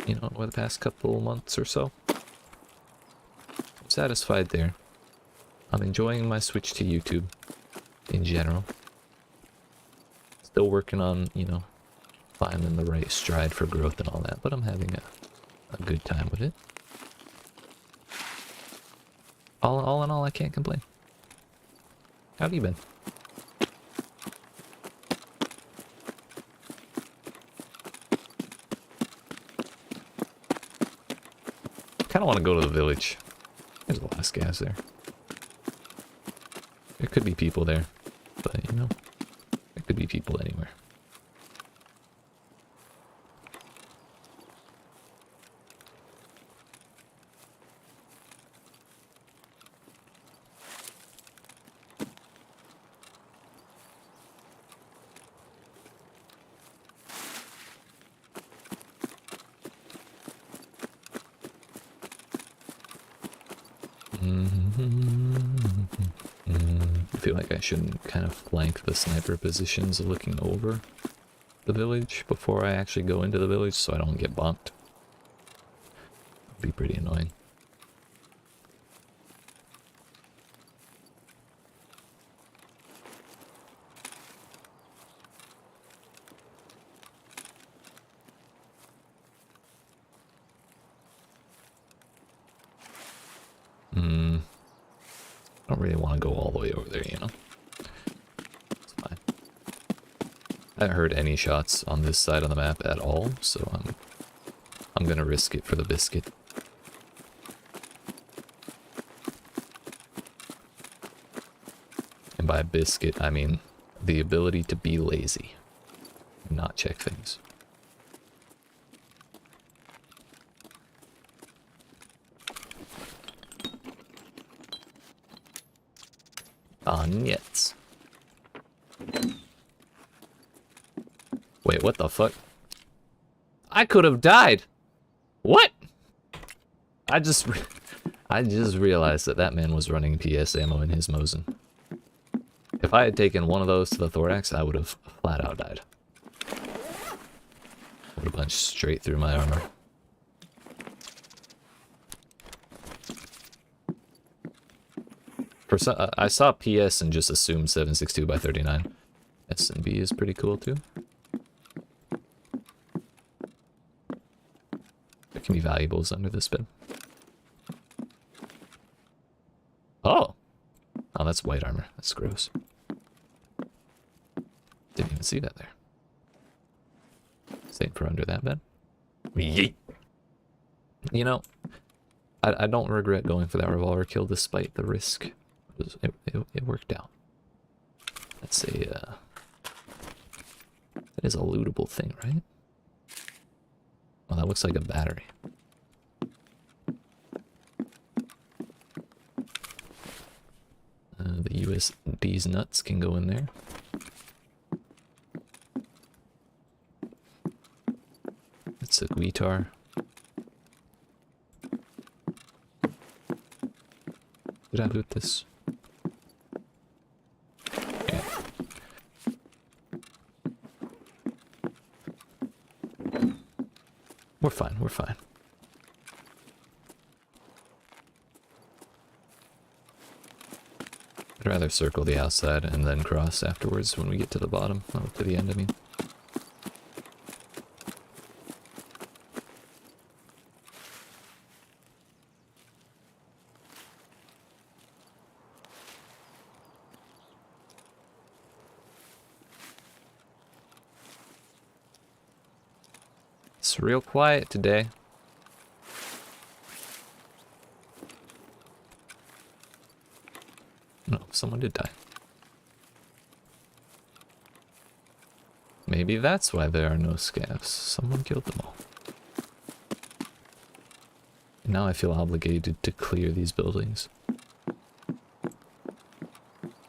you know, over the past couple months or so. I'm satisfied there. I'm enjoying my switch to YouTube in general. Still working on, you know, finding the right stride for growth and all that, but I'm having a good time with it. All in all, I can't complain. How have you been? I kind of want to go to the village. There's a lot of scavs there. There could be people there, but you know, there could be people anywhere. I feel like I shouldn't kind of flank the sniper positions looking over the village before I actually go into the village so I don't get bonked. It'd be pretty annoying. I don't really want to go all the way over there, you know? It's fine. I haven't heard any shots on this side of the map at all, so I'm gonna risk it for the biscuit. And by biscuit, I mean the ability to be lazy and not check things. Ah, nits. Wait, what the fuck? I could have died. What? I just realized that that man was running PS ammo in his Mosin. If I had taken one of those to the thorax, I would have flat out died. Would have punched straight through my armor. For some, I saw PS and just assumed 7.62 by 39. S&B is pretty cool too. There can be valuables under this bed. Oh! Oh, that's white armor. That's gross. Didn't even see that there. Same for under that bed. Yeet! You know, I don't regret going for that revolver kill despite the risk. It worked out. That's a, that is a lootable thing, right? Oh, that looks like a battery. The USD's nuts can go in there. It's a guitar. Did I loot this? Yeah. We're fine, we're fine. I'd rather circle the outside and then cross afterwards when we get to the bottom. Oh, to the end, I mean. It's real quiet today. No, someone did die. Maybe that's why there are no scavs. Someone killed them all. And now I feel obligated to clear these buildings.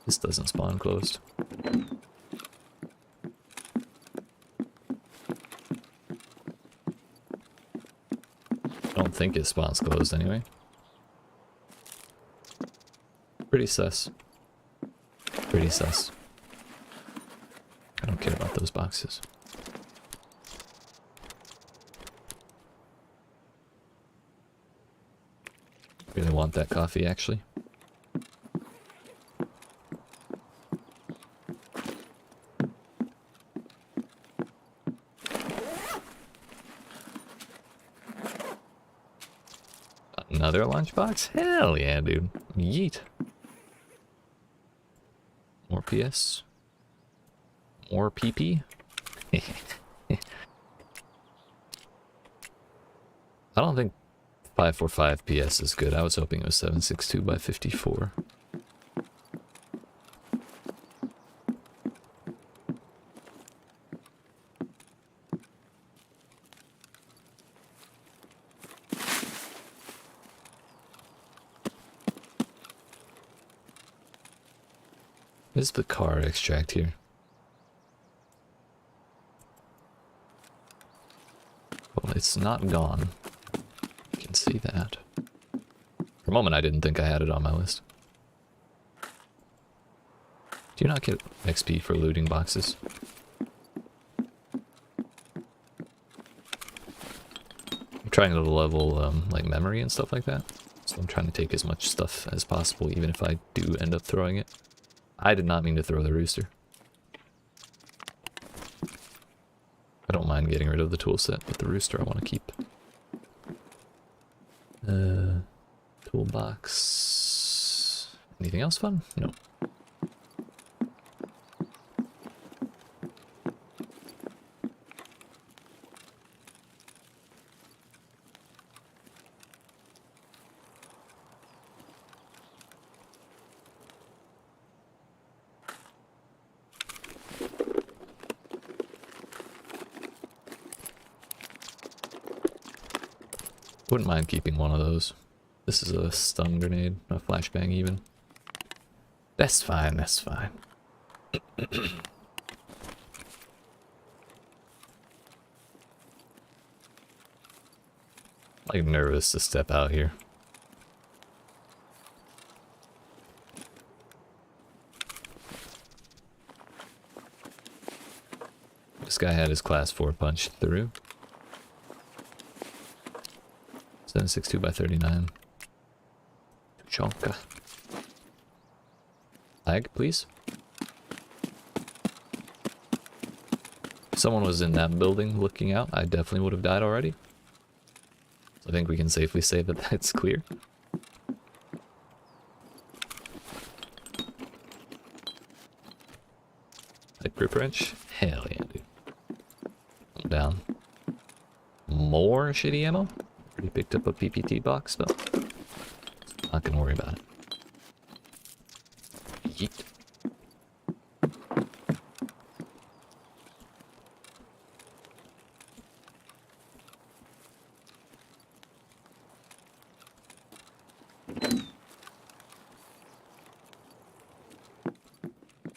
This doesn't spawn closed. I don't think it spawns closed anyway. Pretty sus. Pretty sus. I don't care about those boxes. Really want that coffee, actually. Another lunchbox? Hell yeah, dude. Yeet. More PS. More PP. I don't think 545 PS is good. I was hoping it was 762 by 54. Is the car extract here? Well, it's not gone. You can see that. For a moment, I didn't think I had it on my list. Do you not get XP for looting boxes? I'm trying to level, like, memory and stuff like that. So I'm trying to take as much stuff as possible, even if I do end up throwing it. I did not mean to throw the rooster. I don't mind getting rid of the tool set, but the rooster I want to keep. Toolbox. Anything else fun? No. Wouldn't mind keeping one of those. This is a stun grenade, a flashbang even. That's fine, that's fine. Like nervous to step out here. This guy had his class 4 punched through. 762 by 39. Chonka. Lag, please. If someone was in that building looking out, I definitely would have died already. So I think we can safely say that that's clear. Like grip wrench? Hell yeah, dude. I'm down. More shitty ammo? Already picked up a PPT box, but not gonna worry about it. Yeet.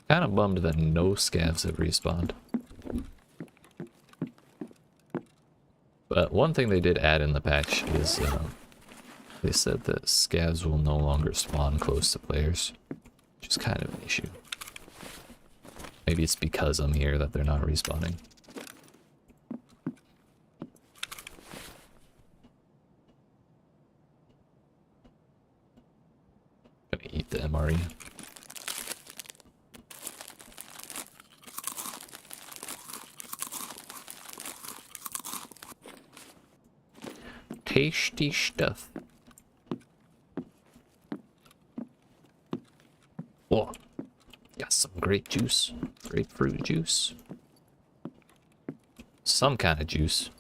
Kind of bummed that no scavs have respawned. But one thing they did add in the patch is they said that scavs will no longer spawn close to players, which is kind of an issue. Maybe it's because I'm here that they're not respawning. Gonna eat the MRE. tasty stuff. Oh, got some grape juice, grapefruit juice, some kind of juice.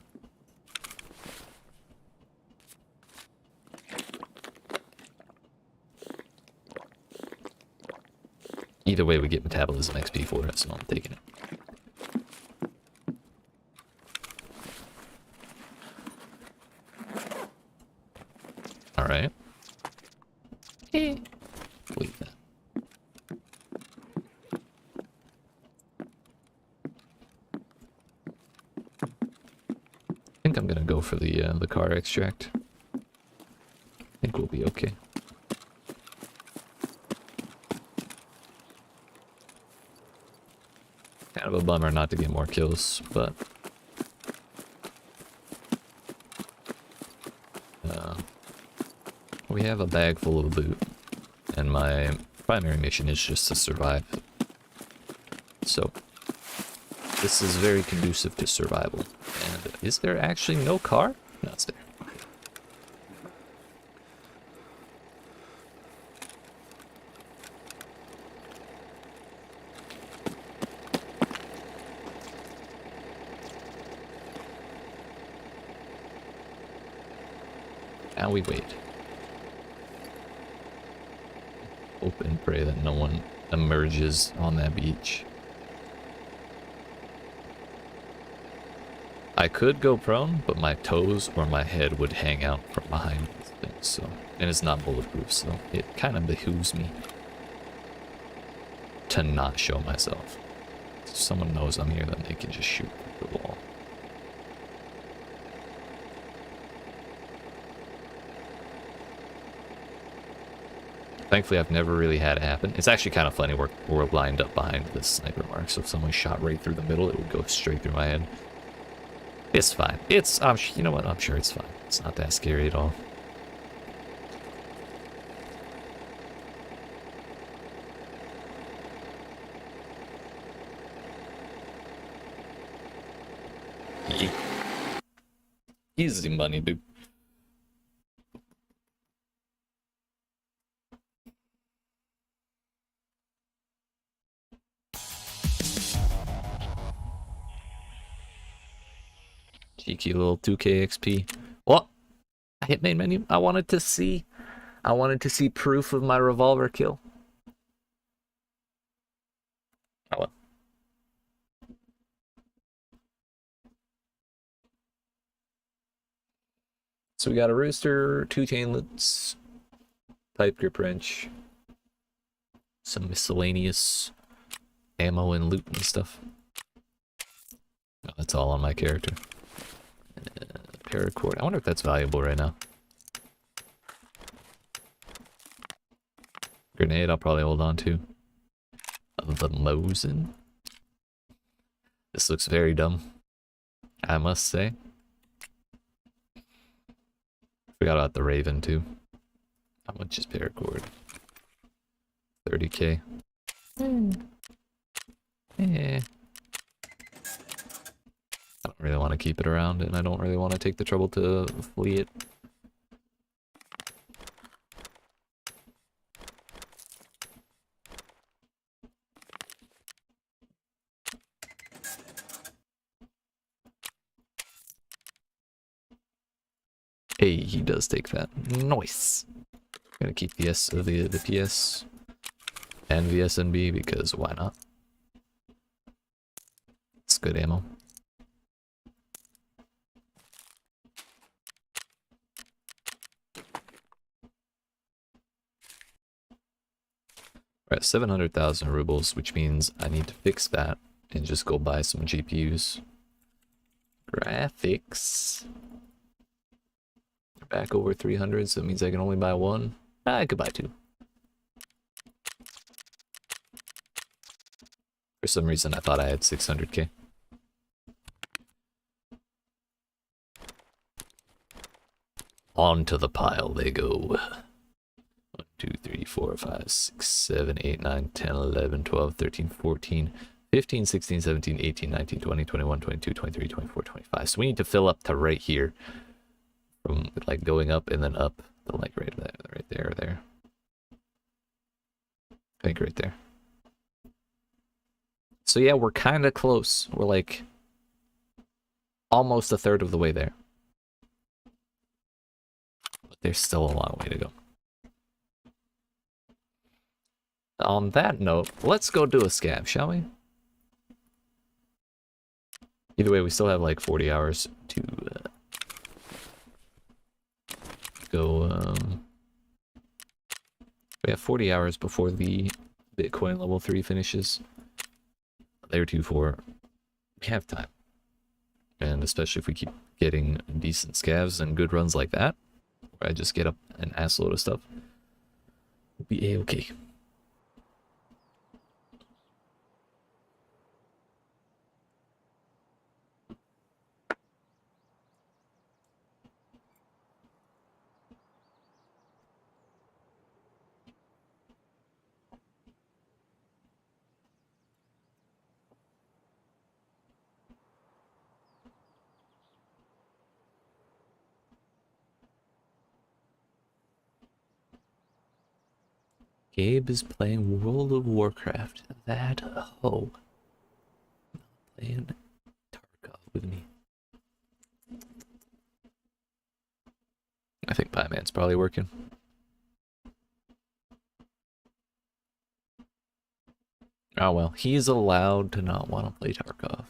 Either way, we get metabolism XP for it, so I'm taking it. Alright. Leave that. I think I'm gonna go for the car extract. I think we'll be okay. Kind of a bummer not to get more kills, but we have a bag full of loot, and my primary mission is just to survive. So this is very conducive to survival. And is there actually no car? No, it's there. Now we wait. Hope and pray that no one emerges on that beach. I could go prone, but my toes or my head would hang out from behind these things, so, and it's not bulletproof, so it kind of behooves me to not show myself. If someone knows I'm here, then they can just shoot through the wall. Thankfully, I've never really had it happen. It's actually kind of funny, we're lined up behind this sniper mark, so if someone shot right through the middle, it would go straight through my head. It's fine. It's, you know what, I'm sure it's fine. It's not that scary at all. Easy money, dude. Cheeky little 2k XP. What? I hit main menu. I wanted to see proof of my revolver kill. Oh well. So we got a rooster, 2 chainlets, pipe grip wrench, some miscellaneous ammo and loot and stuff. Oh, that's all on my character. Paracord. I wonder if that's valuable right now. Grenade, I'll probably hold on to. The Mosin. This looks very dumb, I must say. Forgot about the Raven too. How much is paracord? 30k. Eh. I don't really want to keep it around, and I don't really want to take the trouble to flee it. Hey, he does take that. Nice. Gonna keep the PS and the SNB because why not? It's good ammo. We're at 700,000 rubles, which means I need to fix that and just go buy some GPUs. Graphics. They're back over 300, so it means I can only buy one. I could buy two. For some reason, I thought I had 600k. Onto the pile they go. 1, 2, 3, 4, 5, 6, 7, 8, 9, 10, 11, 12, 13, 14, 15, 16, 17, 18, 19, 20, 21, 22, 23, 24, 25. So we need to fill up to right here From like going up and then up, but like right there, there. I think right there. So yeah, we're kind of close. We're like almost a third of the way there. But there's still a long way to go. On that note, let's go do a scab, shall we? Either way, we still have like 40 hours to go. We have 40 hours before the Bitcoin level 3 finishes. Layer 2, 4. We have time. And especially if we keep getting decent scavs and good runs like that, where I just get up an assload of stuff, we'll be a-okay. Gabe is playing World of Warcraft. That hoe. Playing Tarkov with me. I think Pieman's probably working. Oh well, he's allowed to not want to play Tarkov.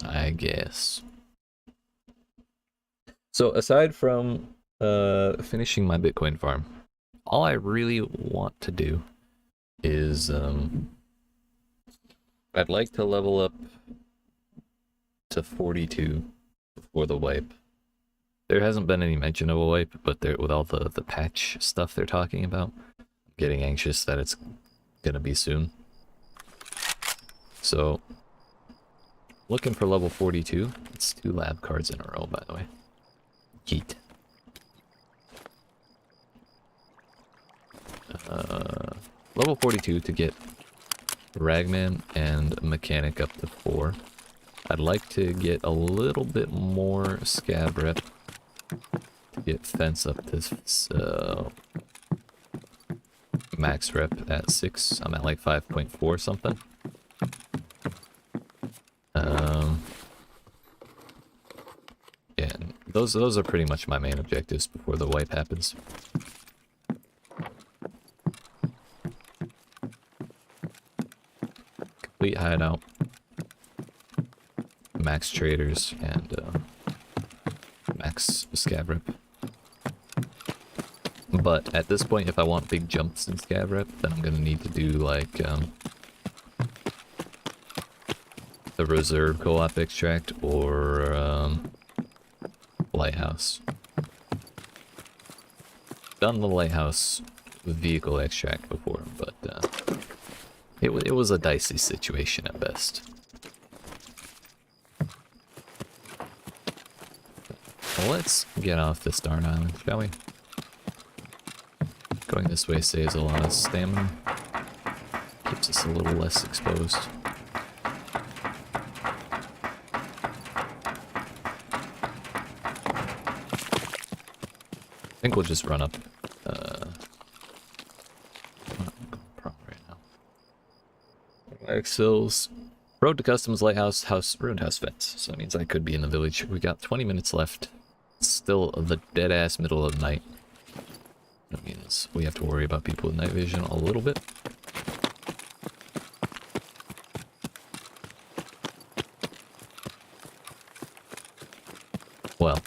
I guess. So aside from finishing my Bitcoin farm, all I really want to do is I'd like to level up to 42 before the wipe. There hasn't been any mention of a wipe, but there, with all the patch stuff they're talking about, I'm getting anxious that it's gonna be soon. So looking for level 42. It's 2 lab cards in a row, by the way. YEET. Level 42 to get Ragman and Mechanic up to 4. I'd like to get a little bit more Scab rep to get Fence up to max rep at 6. I'm at like 5.4 something. Yeah, those are pretty much my main objectives before the wipe happens. Complete hideout, max traders, and max Scab rep. But at this point, if I want big jumps in Scab rep, then I'm gonna need to do like the reserve co-op extract or lighthouse. Done the lighthouse vehicle extract before, but it was a dicey situation at best. Well, let's get off this darn island, shall we? Going this way saves a lot of stamina. Keeps us a little less exposed. I think we'll just run up. Right now. Exils. Road to Customs, Lighthouse, House, Ruined House Fence. So that means I could be in the village. We got 20 minutes left. It's still the dead-ass middle of the night. That means we have to worry about people with night vision a little bit. Well,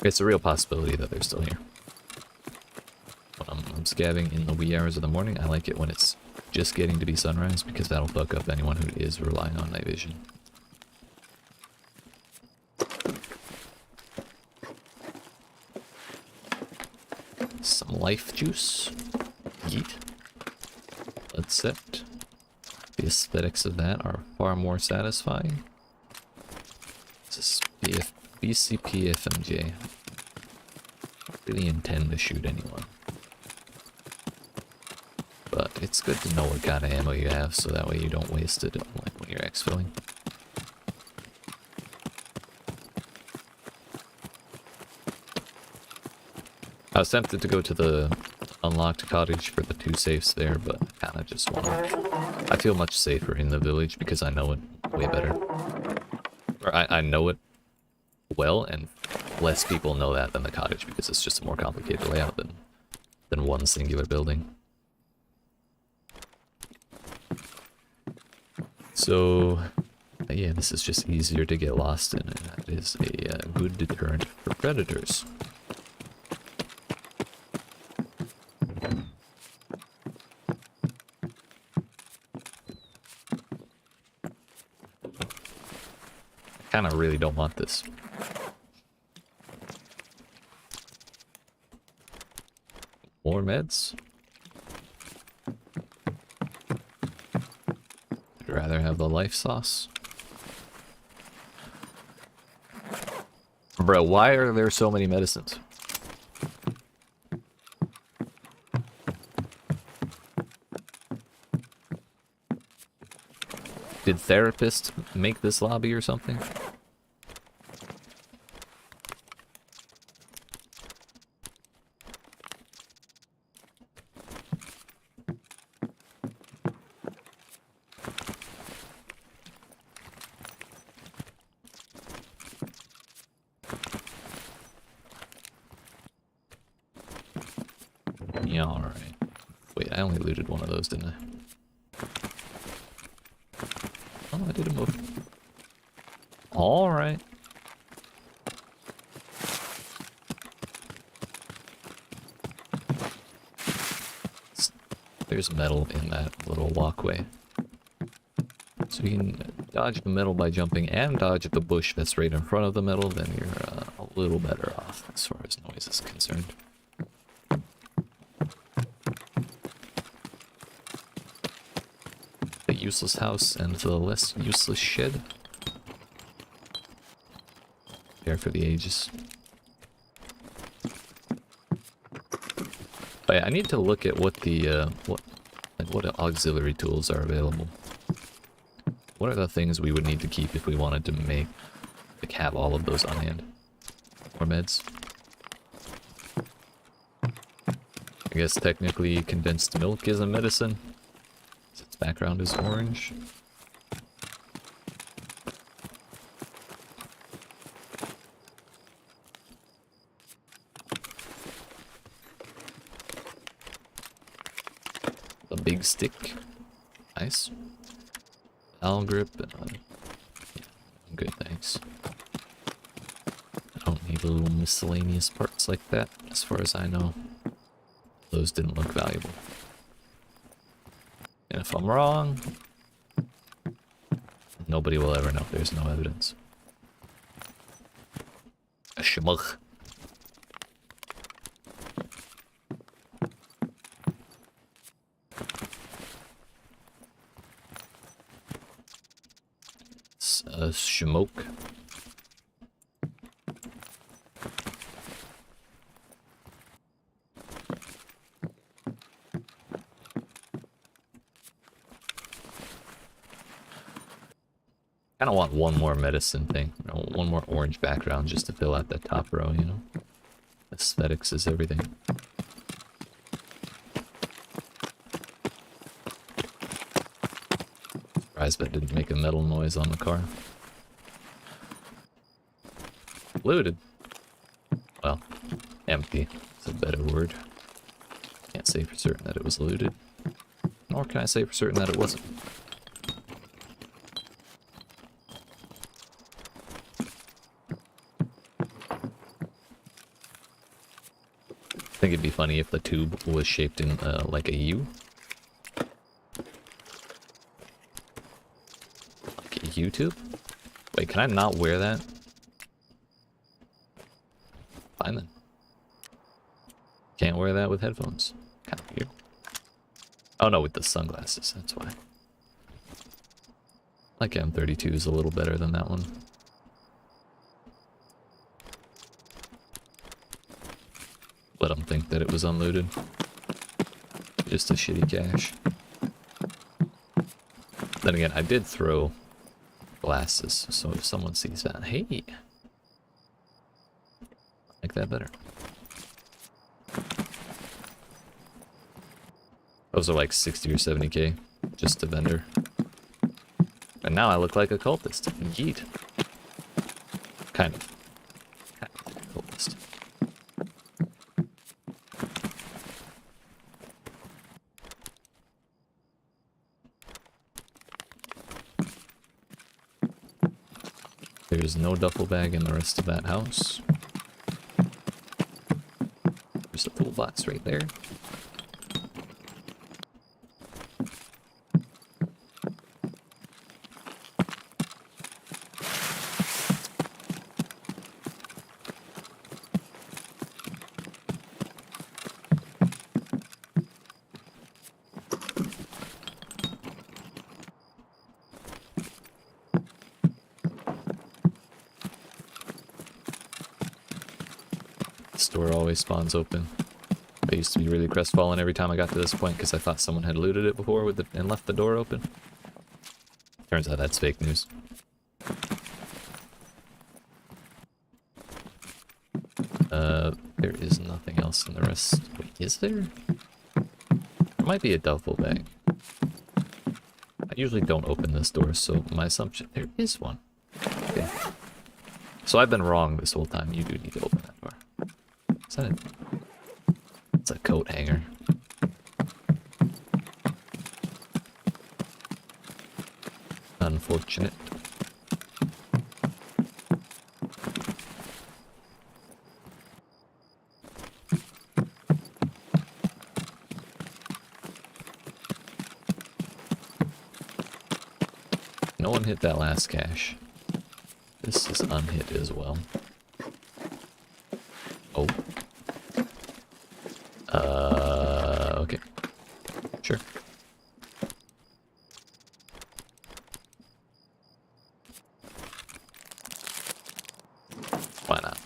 it's a real possibility that they're still here. I'm scabbing in the wee hours of the morning. I like it when it's just getting to be sunrise because that'll fuck up anyone who is relying on night vision. Some life juice. Yeet. Let's set. The aesthetics of that are far more satisfying. This is BCP FMJ. I don't really intend to shoot anyone. But it's good to know what kind of ammo you have, so that way you don't waste it like when you're exfilling. I was tempted to go to the unlocked cottage for the 2 safes there, but I kind of just want to... I feel much safer in the village because I know it way better. Or I know it well, and less people know that than the cottage because it's just a more complicated layout than one singular building. So, yeah, this is just easier to get lost in, and that is a good deterrent for predators. I kind of really don't want this. More meds? I'd rather have the life sauce. Bro, why are there so many medicines? Did therapists make this lobby or something? Yeah, alright. Wait, I only looted one of those, didn't I? Oh, I did a move. Alright. There's metal in that little walkway. So you can dodge the metal by jumping and dodge the bush that's right in front of the metal, then you're a little better off as far as noise is concerned. The useless house and the less useless shed. There for the ages. But yeah, I need to look at what the what auxiliary tools are available. What are the things we would need to keep if we wanted to make have all of those on hand? More meds. I guess technically condensed milk is a medicine. Its background is orange. A big stick. Nice. Owl grip. Yeah, I'm good, thanks. I don't need little miscellaneous parts like that, as far as I know. Those didn't look valuable. And if I'm wrong, nobody will ever know. There's no evidence. A shmugh. Smoke. Kind of want one more medicine thing, you know, one more orange background just to fill out that top row, you know? Aesthetics is everything. Surprised that didn't make a metal noise on the car. Looted. Well, empty is a better word. Can't say for certain that it was looted. Nor can I say for certain that it wasn't. I think it'd be funny if the tube was shaped in like a U. Like a U tube? Wait, can I not wear that? Fine then. Can't wear that with headphones. Kind of weird. Oh no, with the sunglasses, that's why. Like M32 is a little better than that one. Let them think that it was unlooted. Just a shitty cache. Then again, I did throw glasses, so if someone sees that, hey, I like that better. Those are like 60 or 70k, just a vendor. And now I look like a cultist. Yeet. Kind of. Kind of like a cultist. There's no duffel bag in the rest of that house. There's a toolbox right there. This door always spawns open. I used to be really crestfallen every time I got to this point because I thought someone had looted it before with and left the door open. Turns out that's fake news. There is nothing else in the rest. Wait, is there? There might be a duffel bag. I usually don't open this door, so my assumption... There is one. Okay. So I've been wrong this whole time. You do need to open that door. Is that it? It's a coat hanger. Unfortunate. No one hit that last cache. This is unhit as well. Oh. Okay. Sure. Why not?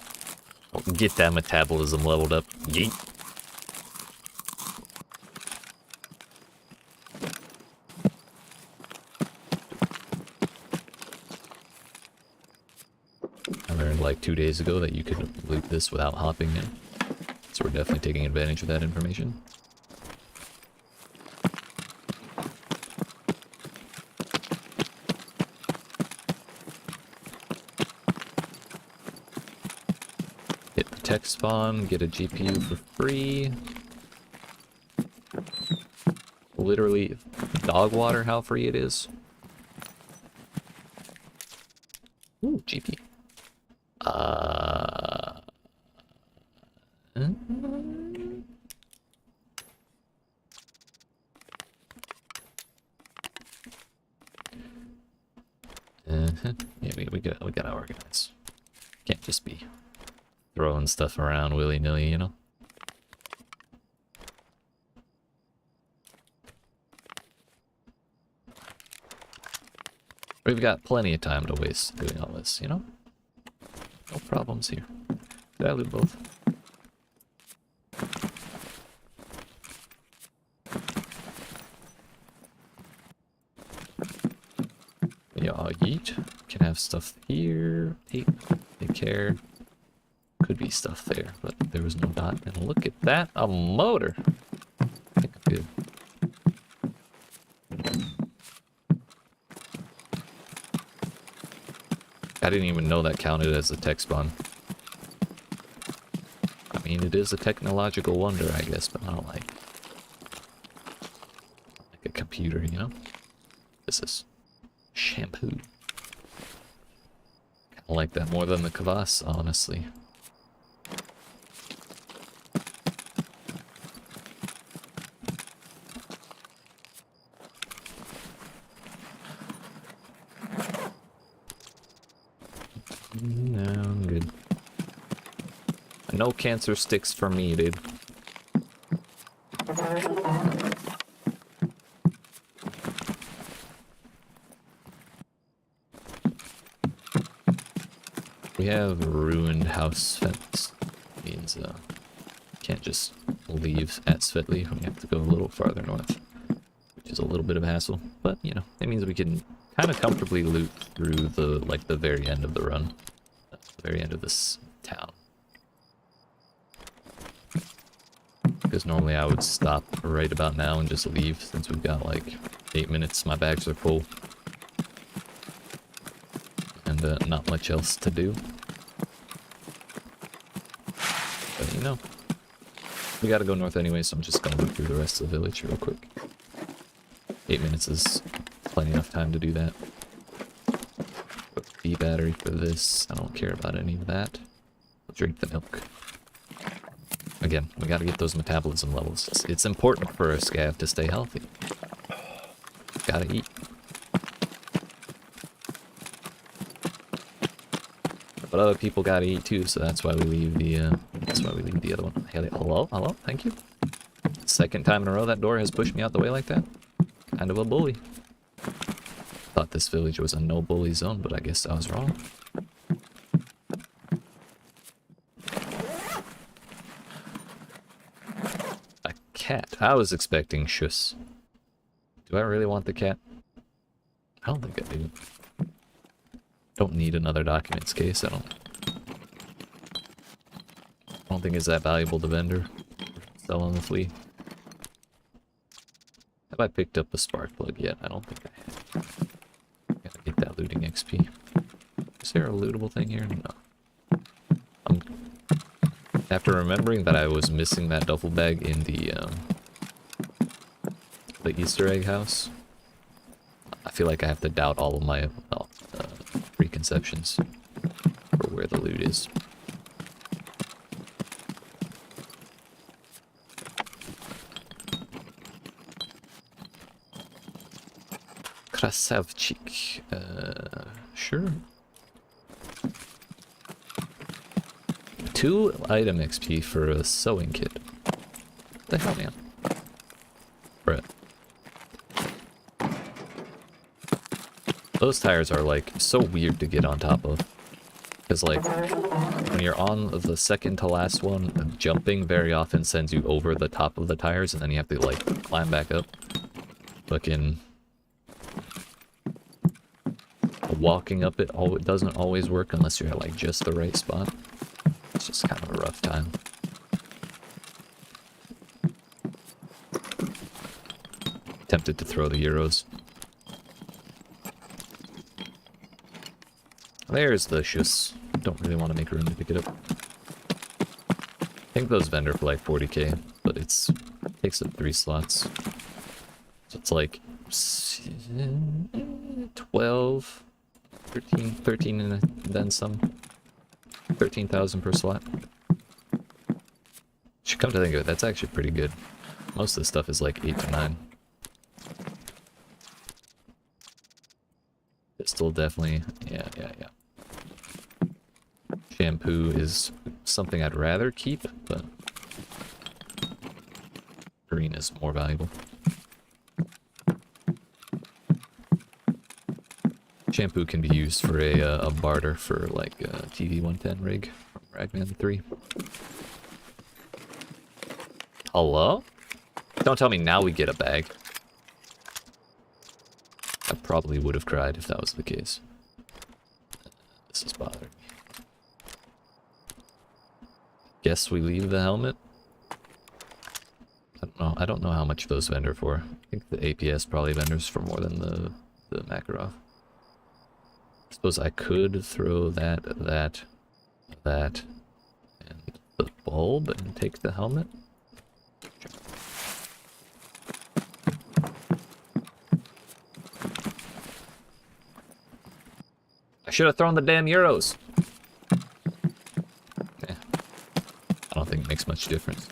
Get that metabolism leveled up. Yeet. I learned like 2 days ago that you could loot this without hopping in. So we're definitely taking advantage of that information. Hit the tech spawn, get a GPU for free. Literally, dog water, how free it is. Ooh, GPU. Yeah, we gotta organize. Can't just be throwing stuff around willy-nilly, you know? We've got plenty of time to waste doing all this, you know? No problems here. Did I loot both? Yeah, yeet. Can have stuff here. Take care. Could be stuff there, but there was no dot. And look at that, a motor. I think I'm good. I didn't even know that counted as a tech spawn. I mean, it is a technological wonder, I guess, but not like a computer, you know? This is shampoo. Kinda like that more than the kvass, honestly. No, I'm good. No cancer sticks for me, dude. We have ruined house fence. Means Can't just leave at Svetli. We have to go a little farther north, which is a little bit of a hassle. But, you know, it means we can kind of comfortably loot through the, like, the very end of the run. The very end of this town. Because normally I would stop right about now and just leave, since we've got, like, 8 minutes. My bags are full. And not much else to do. But, you know, we gotta go north anyway, so I'm just gonna look through the rest of the village real quick. 8 minutes is plenty enough time to do that. B battery for this. I don't care about any of that. I'll drink the milk. Again, we gotta get those metabolism levels. It's important for a scav to stay healthy. Gotta eat. But other people gotta eat too, so that's why we leave the other one. Hello? Hello? Thank you. Second time in a row that door has pushed me out the way like that. Kind of a bully. Thought this village was a no bully zone, but I guess I was wrong. A cat. I was expecting Shuss. Do I really want the cat? I don't think I do. Don't need another documents case. I don't think it's that valuable to vendor. Sell on the flea. Have I picked up a spark plug yet? I don't think I have. Gotta get that looting XP. Is there a lootable thing here? No. After remembering that I was missing that duffel bag in the Easter egg house, I feel like I have to doubt all of my preconceptions for where the loot is. Krasavchik. Sure. 2 item XP for a sewing kit. What the hell, man? Brett. Those tires are, like, so weird to get on top of. Because, like, when you're on the second to last one, jumping very often sends you over the top of the tires, and then you have to, like, climb back up. Fucking walking up it doesn't always work unless you're at, like, just the right spot. It's just kind of a rough time. Tempted to throw the euros. There's the Shuss. Don't really want to make room to pick it up. I think those vendor for like 40k, but it takes up 3 slots. So it's like 12, 13 and then some. 13,000 per slot. Should come to think of it, that's actually pretty good. Most of the stuff is like 8 to 9. Pistol definitely, yeah. Shampoo is something I'd rather keep, but green is more valuable. Shampoo can be used for a barter for like a TV-110 rig from Ragman 3. Hello? Don't tell me now we get a bag. I probably would have cried if that was the case. This is bothering me. Guess we leave the helmet? I don't know how much those vendor for. I think the APS probably vendors for more than the Makarov. I suppose I could throw that, and the bulb and take the helmet. I should have thrown the damn euros. Yeah. I don't think it makes much difference.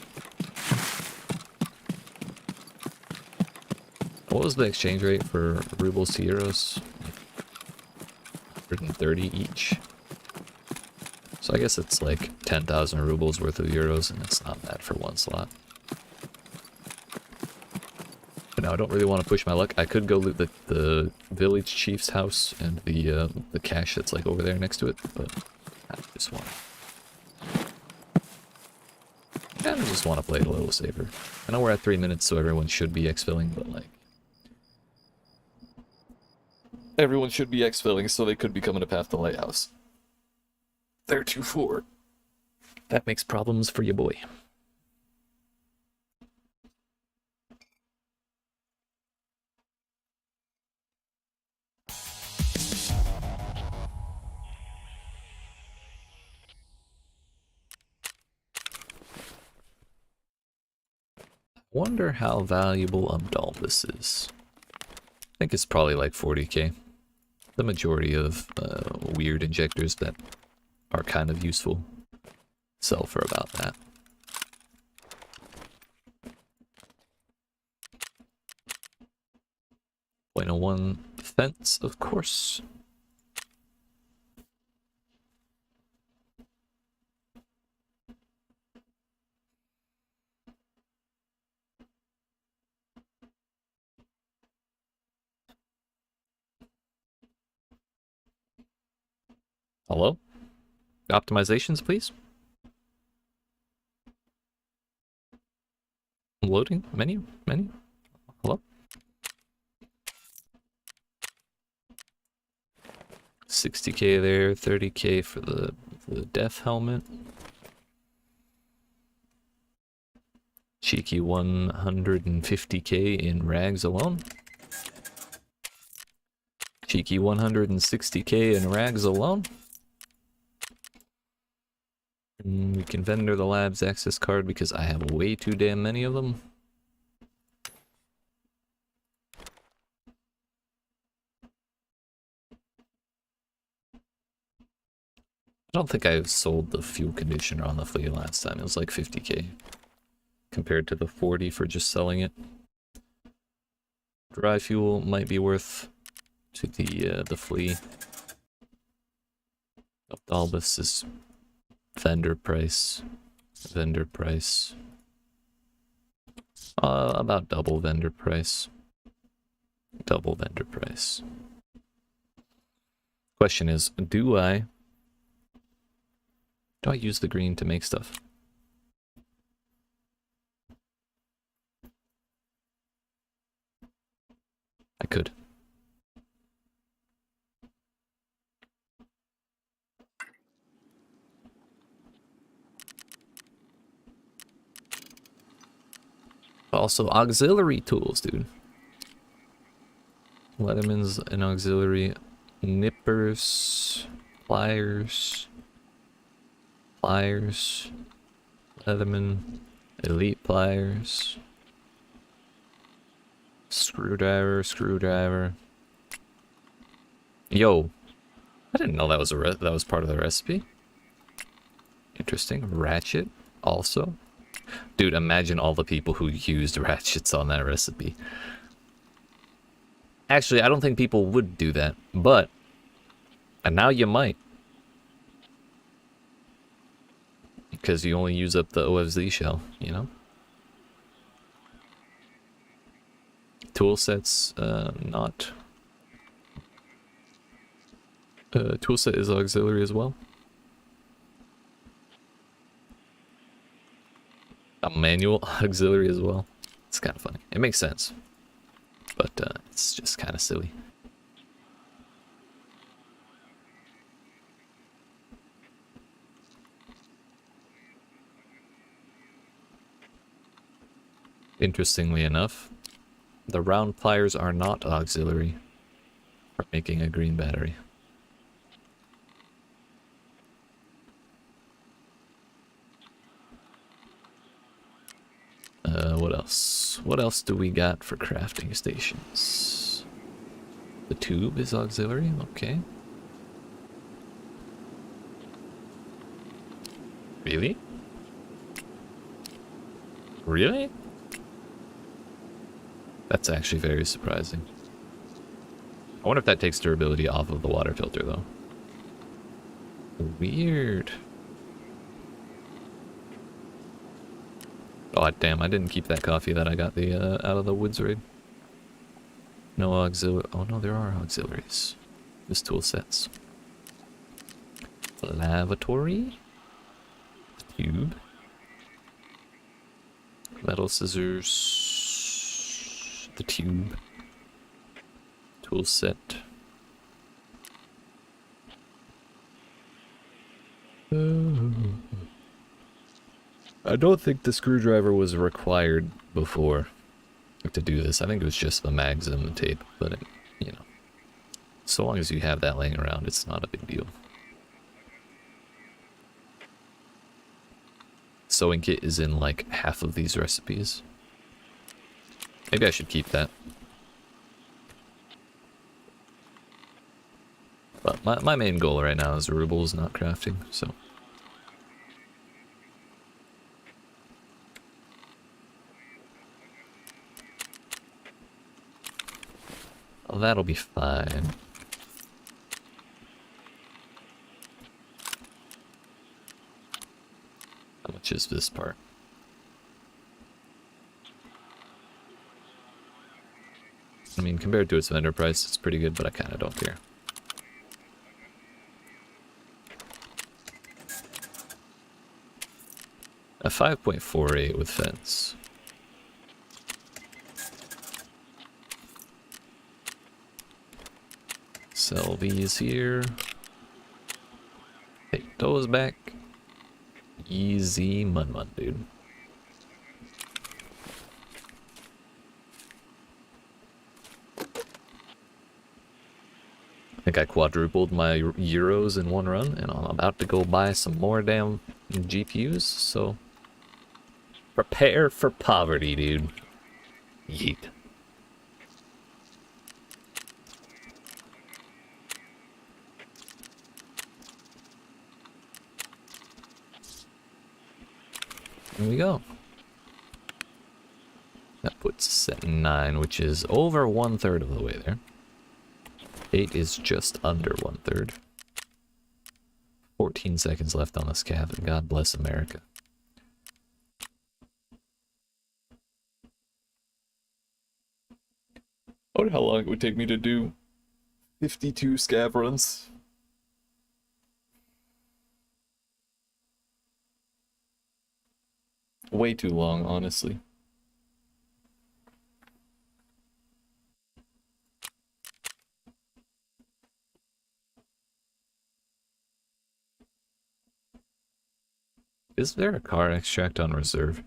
What was the exchange rate for rubles to euros? 130 each. So I guess it's like 10,000 rubles worth of euros, and it's not bad for 1 slot. But now I don't really want to push my luck. I could go loot the village chief's house and the cache that's like over there next to it, but I just want. I kind of just want to play it a little safer. I know we're at 3 minutes, so everyone should be exfilling, but like... Everyone should be exfilling, so they could be coming to Path to Lighthouse. They're 2-4. That makes problems for your boy. Wonder how valuable Abdalbus is. I think it's probably like 40k. The majority of weird injectors that are kind of useful sell for about that. .01 fence, of course. Hello? Optimizations, please. Loading menu. Hello? 60k there, 30k for the death helmet. Cheeky 150k in rags alone. Cheeky 160k in rags alone. And we can vendor the lab's access card because I have way too damn many of them. I don't think I sold the fuel conditioner on the fleet last time. It was like 50k compared to the 40 for just selling it. Dry fuel might be worth to the flea. Abdalbus is vendor price. About double vendor price. Question is, do I use the green to make stuff? I could. Also, auxiliary tools, dude. Leatherman's an auxiliary. Nippers, pliers, Leatherman, elite pliers, screwdriver. Yo, I didn't know that was that was part of the recipe. Interesting. Ratchet also. Dude, imagine all the people who used ratchets on that recipe. Actually, I don't think people would do that, but and now you might. Because you only use up the OFZ shell, you know? Tool sets, not. Tool set is auxiliary as well. A manual auxiliary as well. It's kind of funny. It makes sense. But it's just kind of silly. Interestingly enough, the round pliers are not auxiliary for making a green battery. What else? What else do we got for crafting stations? The tube is auxiliary, okay. Really? Really? That's actually very surprising. I wonder if that takes durability off of the water filter, though. Weird. Oh, damn, I didn't keep that coffee that I got the out of the woods raid. No auxiliary. Oh, no, there are auxiliaries. This tool sets. Lavatory. Tube. Metal scissors. The tube. Tool set. I don't think the screwdriver was required before to do this. I think it was just the mags and the tape, but it, you know, so long as you have that laying around, it's not a big deal. Sewing kit is in like half of these recipes. Maybe I should keep that. But my main goal right now is rubles, not crafting, so. Well, that'll be fine. How much is this part? I mean, compared to its vendor price, it's pretty good, but I kind of don't care. A 5.48 with fence. Sell these here. Take those back. Easy mun, dude. I think I quadrupled my euros in one run, and I'm about to go buy some more damn GPUs, so prepare for poverty, dude. Yeet. There we go. That puts us at 9, which is over 1/3 of the way there. 8 is just under 1/3. 14 seconds left on this calf, and God bless America. I wonder how long it would take me to do 52 scav runs. Way too long, honestly. Is there a car extract on reserve?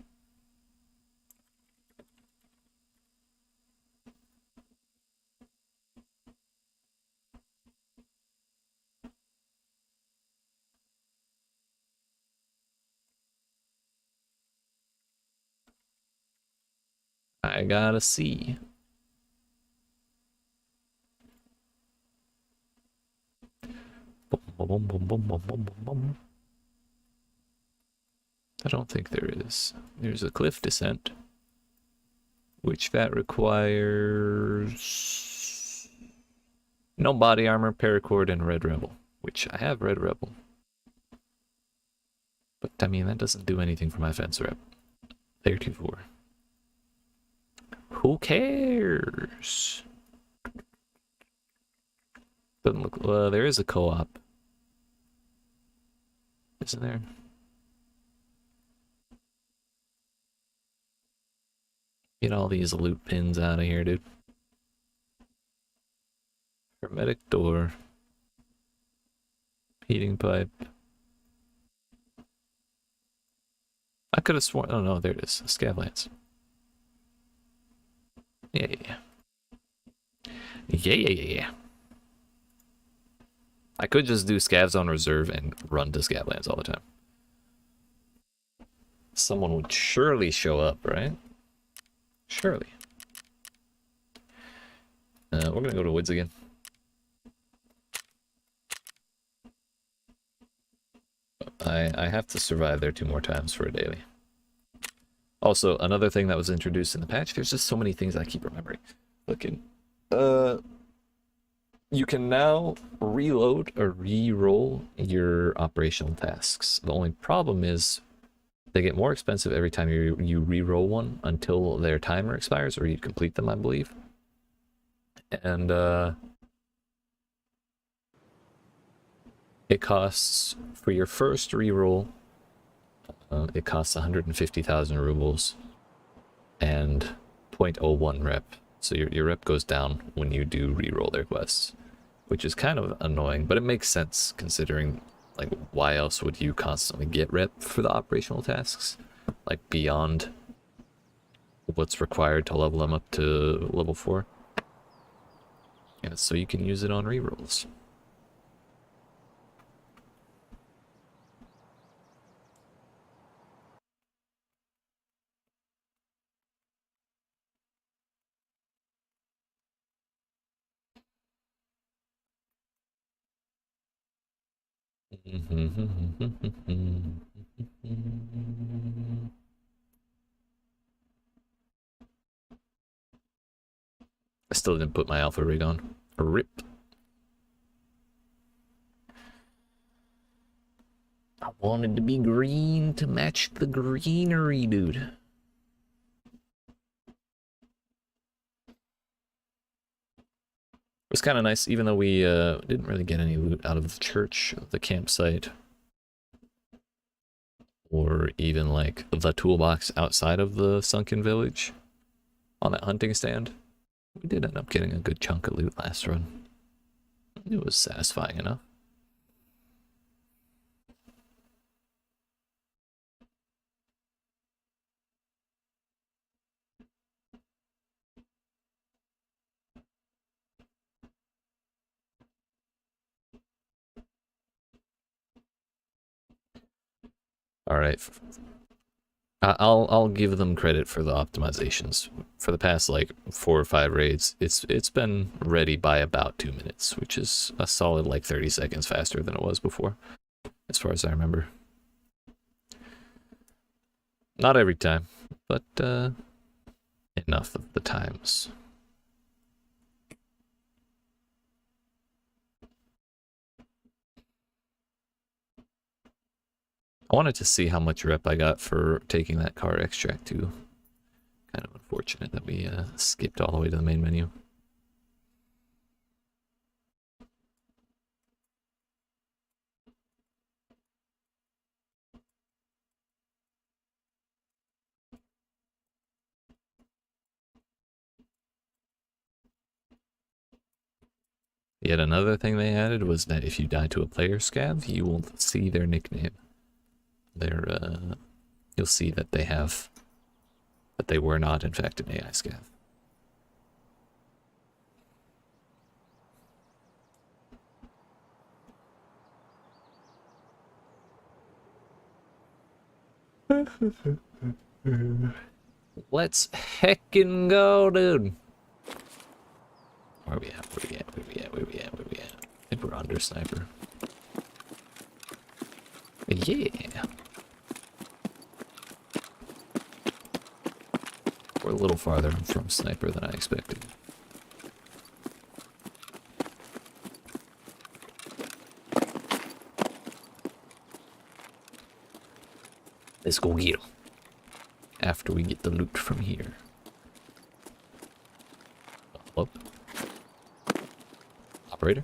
I gotta see. I don't think there is. There's a cliff descent, which that requires no body armor, paracord, and red rebel, which I have red rebel. But I mean, that doesn't do anything for my fence rep. 34. Who cares? Doesn't look. Well, there is a co-op, isn't there? Get all these loot pins out of here, dude. Hermetic door. Heating pipe. I could have sworn. Oh no, there it is. Scav lance. Yeah. I could just do scavs on reserve and run to scav lands all the time. Someone would surely show up, right? Surely. We're gonna go to woods again. I have to survive there 2 more times for a daily. Also, another thing that was introduced in the patch, there's just so many things I keep remembering. Looking. You can now reload or re-roll your operational tasks. The only problem is they get more expensive every time you re-roll one until their timer expires, or you complete them, I believe. And it costs, for your first re-roll, it costs 150,000 rubles. and 0.01 rep. So your rep goes down when you do reroll their quests, which is kind of annoying, but it makes sense considering, like, why else would you constantly get rep for the operational tasks, like beyond what's required to level them up to level 4? Yeah, so you can use it on rerolls. I still didn't put my alpha rig on. RIP. I wanted to be green to match the greenery, dude. It was kind of nice, even though we didn't really get any loot out of the church, the campsite, or even like the toolbox outside of the sunken village on that hunting stand. We did end up getting a good chunk of loot last run. It was satisfying enough. All right. I'll give them credit for the optimizations. For the past like 4 or 5 raids, it's been ready by about 2 minutes, which is a solid like 30 seconds faster than it was before, as far as I remember. Not every time, but enough of the times. I wanted to see how much rep I got for taking that car extract too. Kind of unfortunate that we skipped all the way to the main menu. Yet another thing they added was that if you die to a player scav, you will see their nickname. You'll see that they were not in fact an AI scav. Let's heckin' go, dude. Where we at? Where we at? Where we at? Where we at? Where we at? I think we're under sniper. Yeah. We're a little farther from sniper than I expected. Let's go get him. After we get the loot from here. Up. Operator.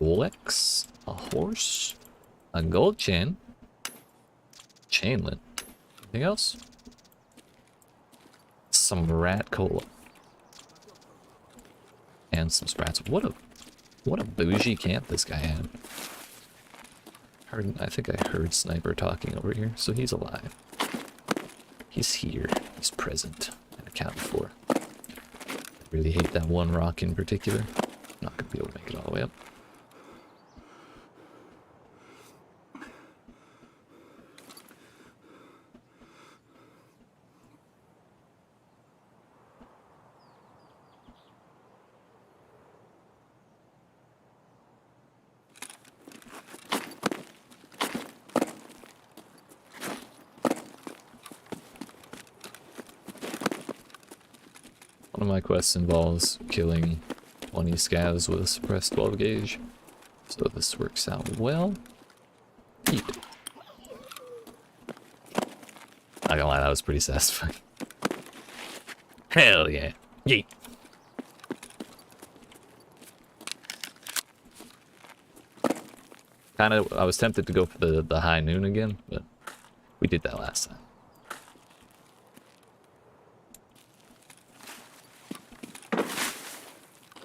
Lex, a horse, a gold chain, chainlet. Anything else? Some rat cola. And some sprats. What a bougie camp this guy had. I think I heard Sniper talking over here, so he's alive. He's here. He's present and accounted for. I really hate that one rock in particular. Not gonna be able to make it all the way up. One of my quests involves killing 20 scavs with a suppressed 12 gauge, so this works out well. Yeet. Not gonna lie, that was pretty satisfying. Hell yeah. Yeet. I was tempted to go for the high noon again, but we did that last time.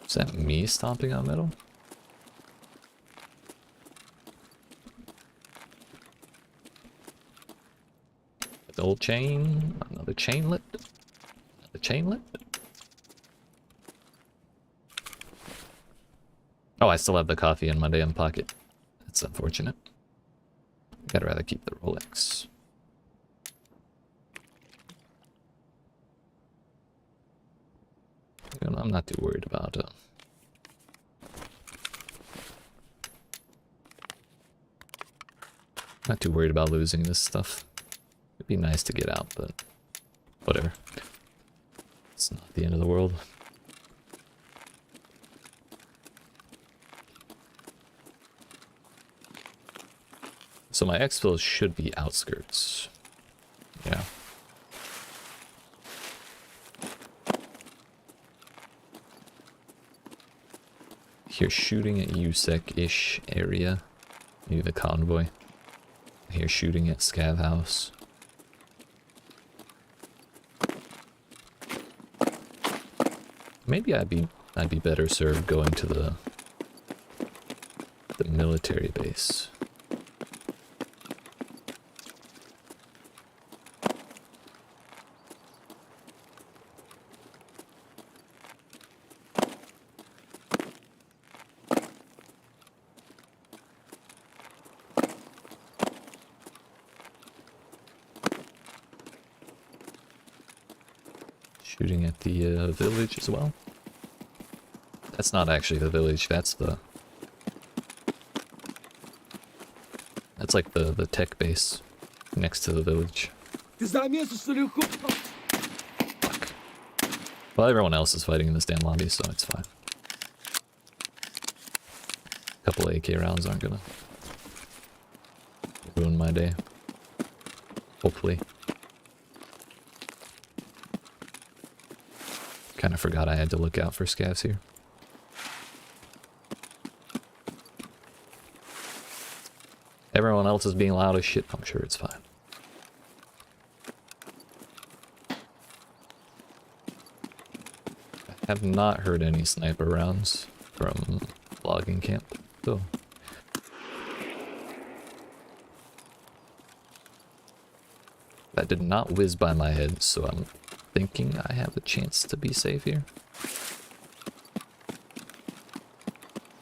Is that me stomping on metal? The old chain, another chainlet, another chainlet. Oh, I still have the coffee in my damn pocket. That's unfortunate. I'd rather keep the Rolex. You know, I'm not too worried about not too worried about losing this stuff. It'd be nice to get out, but whatever. It's not the end of the world. So my exfil should be outskirts. Yeah. Here shooting at USEC-ish area. Maybe the convoy. Here shooting at Scav House. Maybe I'd be better served going to the military base. Shooting at the village as well. That's not actually the village, that's like the tech base next to the village. Fuck. Well, everyone else is fighting in this damn lobby, so it's fine. A couple of AK rounds aren't gonna ruin my day. Hopefully. Kind of forgot I had to look out for scavs here. Everyone else is being loud as shit. I'm sure it's fine. I have not heard any sniper rounds from logging camp, though. That did not whiz by my head, so I'm thinking I have a chance to be safe here.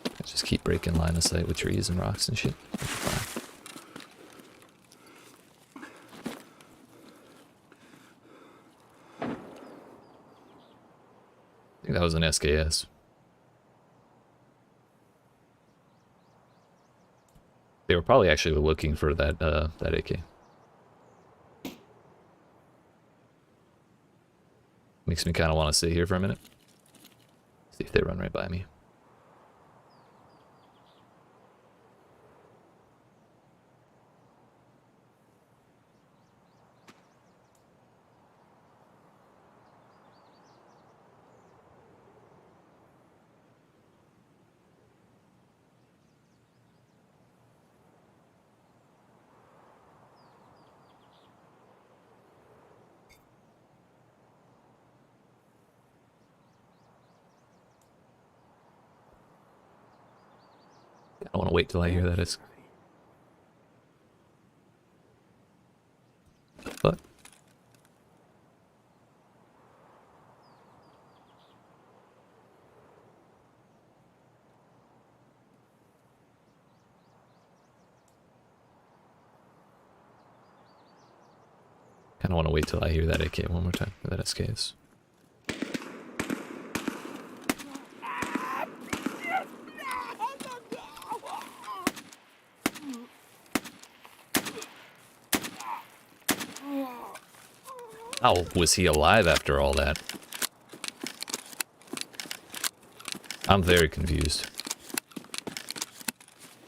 I just keep breaking line of sight with trees and rocks and shit. It'll be fine. I think that was an SKS. They were probably actually looking for that that AK. Makes me kind of want to sit here for a minute. See if they run right by me. I want to wait till I hear that is. What? Kind of want to wait till I hear that AK one more time. That SK is. How was he alive after all that? I'm very confused.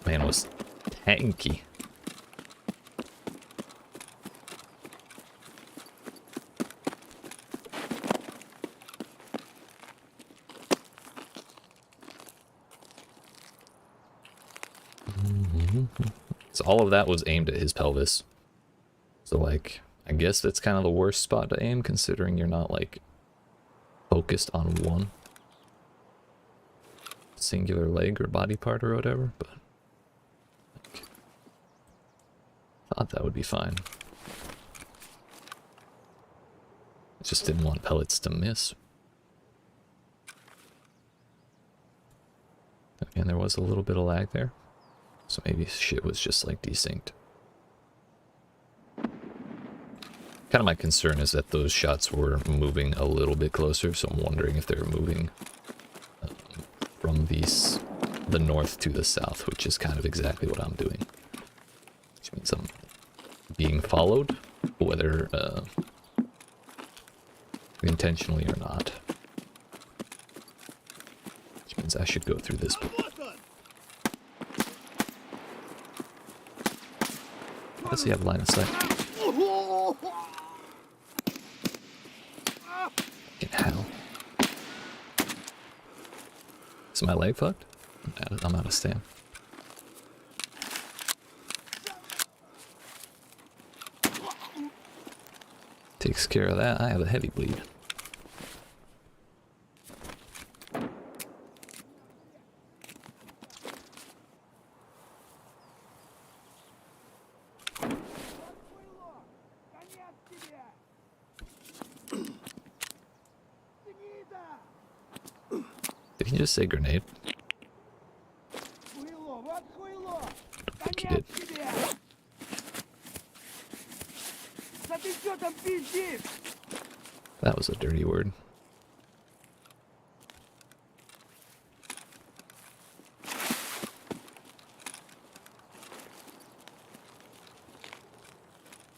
Man was tanky. all of that was aimed at his pelvis. So, like, I guess that's kind of the worst spot to aim, considering you're not, like, focused on one singular leg or body part or whatever, but like, thought that would be fine. I just didn't want pellets to miss. And there was a little bit of lag there, so maybe shit was just like desynced. Kind of my concern is that those shots were moving a little bit closer, so I'm wondering if they were moving from the north to the south, which is kind of exactly what I'm doing. Which means I'm being followed, whether intentionally or not. Which means I should go through this book. How does he have line of sight? Fucking hell. Is my leg fucked? I'm out of stamina. Takes care of that. I have a heavy bleed. Did he just say grenade? I don't think he did. That was a dirty word.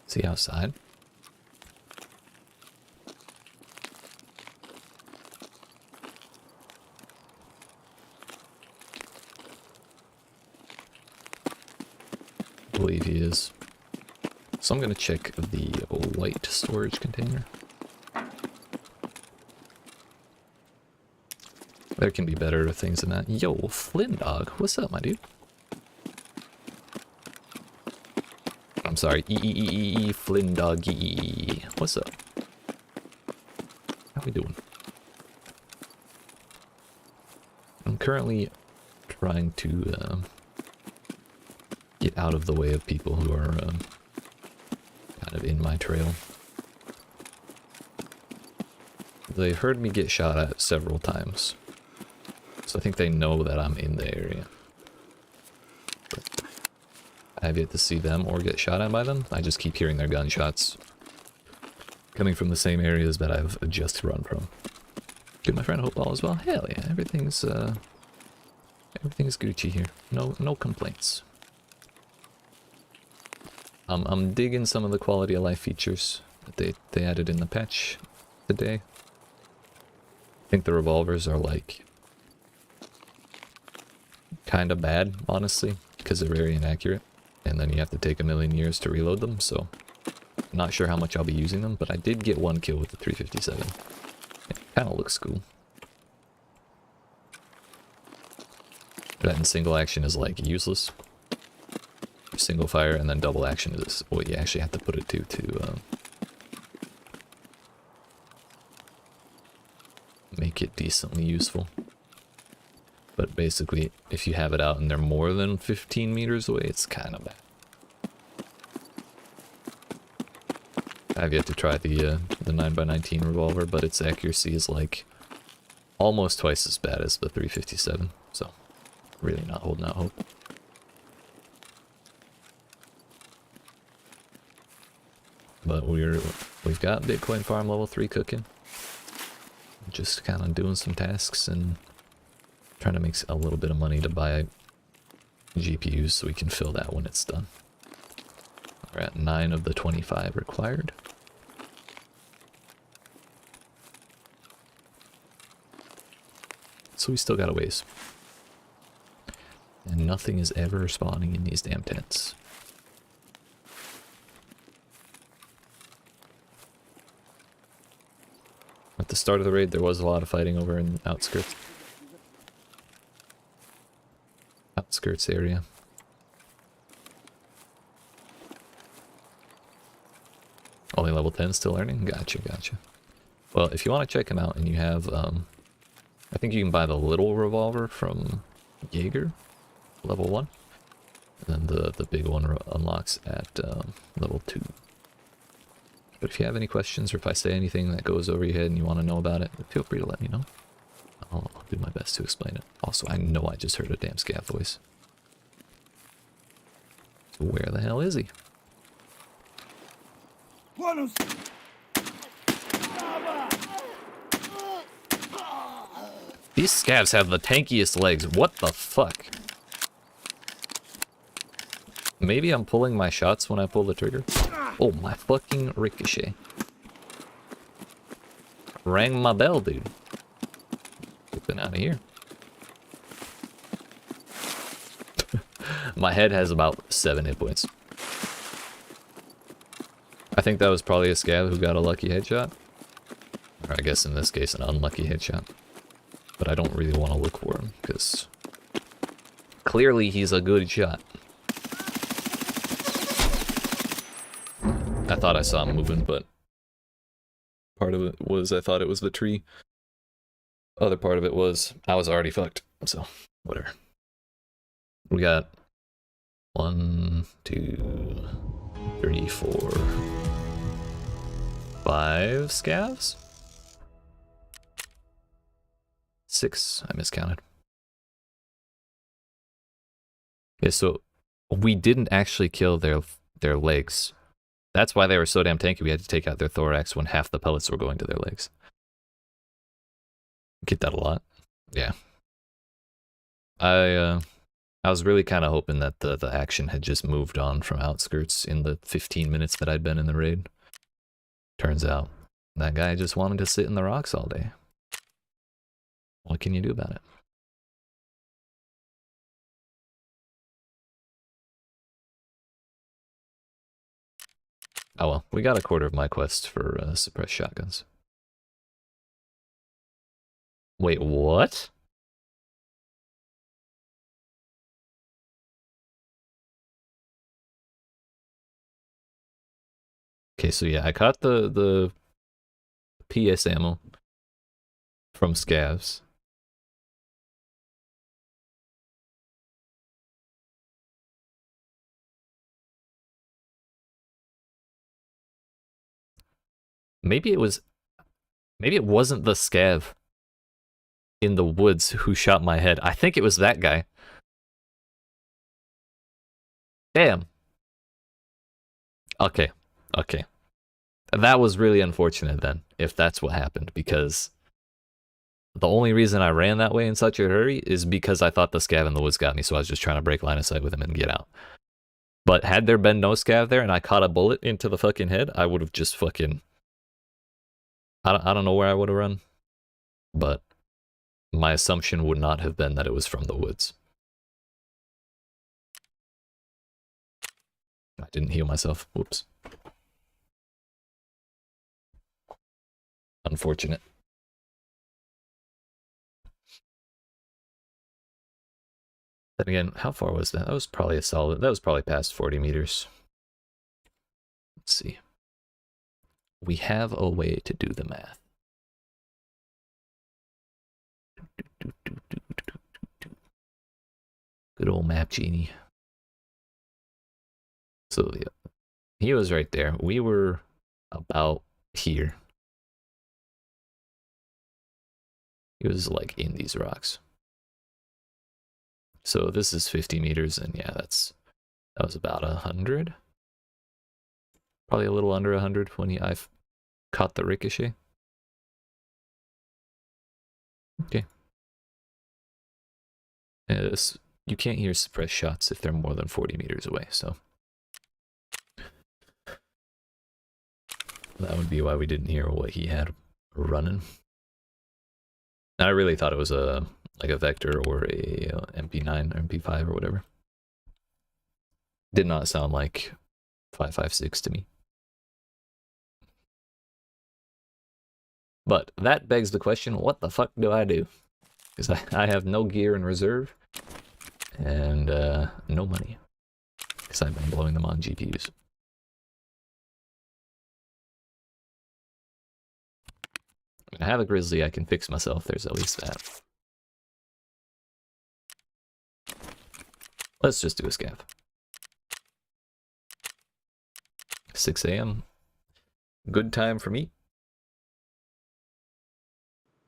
Is he outside? I believe he is. So I'm gonna check the white storage container. There can be better things than that. Yo, Flynn Dog, what's up, my dude? I'm sorry, Flynn Dog, what's up? How we doing? I'm currently trying to get out of the way of people who are kind of in my trail. They've heard me get shot at several times, so I think they know that I'm in the area. But I have yet to see them or get shot at by them. I just keep hearing their gunshots coming from the same areas that I've just run from. Good, my friend. Hope all is well. Hell yeah, everything's Gucci here. No complaints. I'm digging some of the quality of life features that they added in the patch today. I think the revolvers are like kind of bad, honestly, because they're very inaccurate, and then you have to take a million years to reload them, so I'm not sure how much I'll be using them, but I did get one kill with the 357. It kind of looks cool. That in single action is like useless. Single fire and then double action is what you actually have to put it to make it decently useful. But basically, if you have it out and they're more than 15 meters away, it's kind of bad. I've yet to try the 9x19 revolver, but its accuracy is like almost twice as bad as the 357, so really not holding out hope. But we've got Bitcoin farm level 3 cooking. Just kind of doing some tasks and trying to make a little bit of money to buy GPUs so we can fill that when it's done. We're at 9 of the 25 required. So we still got a ways. And nothing is ever spawning in these damn tents. At the start of the raid, there was a lot of fighting over in the outskirts area. Only level 10, still learning? Gotcha, gotcha. Well, if you want to check him out and you have, I think you can buy the little revolver from Jaeger, level 1. And then the big one unlocks at level 2. But if you have any questions or if I say anything that goes over your head and you want to know about it, feel free to let me know. I'll do my best to explain it. Also, I know I just heard a damn scav voice. So where the hell is he? These scavs have the tankiest legs. What the fuck? Maybe I'm pulling my shots when I pull the trigger. Oh, my fucking ricochet. Rang my bell, dude. Get that out of here. My head has about 7 hit points. I think that was probably a scav who got a lucky headshot. Or I guess in this case an unlucky headshot. But I don't really want to look for him, because clearly he's a good shot. I thought I saw him moving, but part of it was I thought it was the tree. Other part of it was I was already fucked, so whatever. We got 1, 2, 3, 4, 5 scavs? 6, I miscounted. Okay, so we didn't actually kill their legs. That's why they were so damn tanky. We had to take out their thorax when half the pellets were going to their legs. Get that a lot. Yeah. I was really kind of hoping that the action had just moved on from outskirts in the 15 minutes that I'd been in the raid. Turns out that guy just wanted to sit in the rocks all day. What can you do about it? Oh well, we got a quarter of my quest for suppressed shotguns. Wait, what? Okay, so yeah, I caught the PS ammo from scavs. Maybe it wasn't the scav in the woods who shot my head. I think it was that guy. Damn. Okay. Okay. That was really unfortunate then, if that's what happened, because the only reason I ran that way in such a hurry is because I thought the scav in the woods got me, so I was just trying to break line of sight with him and get out. But had there been no scav there and I caught a bullet into the fucking head, I would have just fucking... I don't know where I would have run, but my assumption would not have been that it was from the woods. I didn't heal myself. Whoops. Unfortunate. Then again, how far was that? That was probably a solid... That was probably past 40 meters. Let's see. We have a way to do the math. Good old map genie. So yeah, he was right there. We were about here. He was like in these rocks. So this is 50 meters, and yeah, that was about 100. Probably a little under 100 when I've caught the ricochet. Okay. You can't hear suppressed shots if they're more than 40 meters away, so that would be why we didn't hear what he had running. I really thought it was like a Vector or a MP9 or MP5 or whatever. Did not sound like 5.56 to me. But that begs the question, what the fuck do I do? Because I have no gear in reserve and no money. Because I've been blowing them on GPUs. I have a grizzly, I can fix myself, there's at least that. Let's just do a scav. 6 a.m. Good time for me.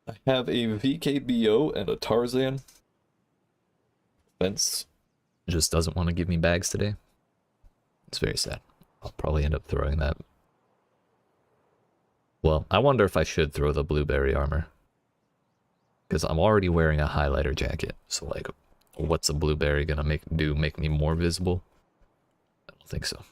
I have a VKBO and a Tarzan. Fence just doesn't want to give me bags today. It's very sad. I'll probably end up throwing that. Well, I wonder if I should throw the blueberry armor. Because I'm already wearing a highlighter jacket. So, like, what's a blueberry gonna make me more visible? I don't think so.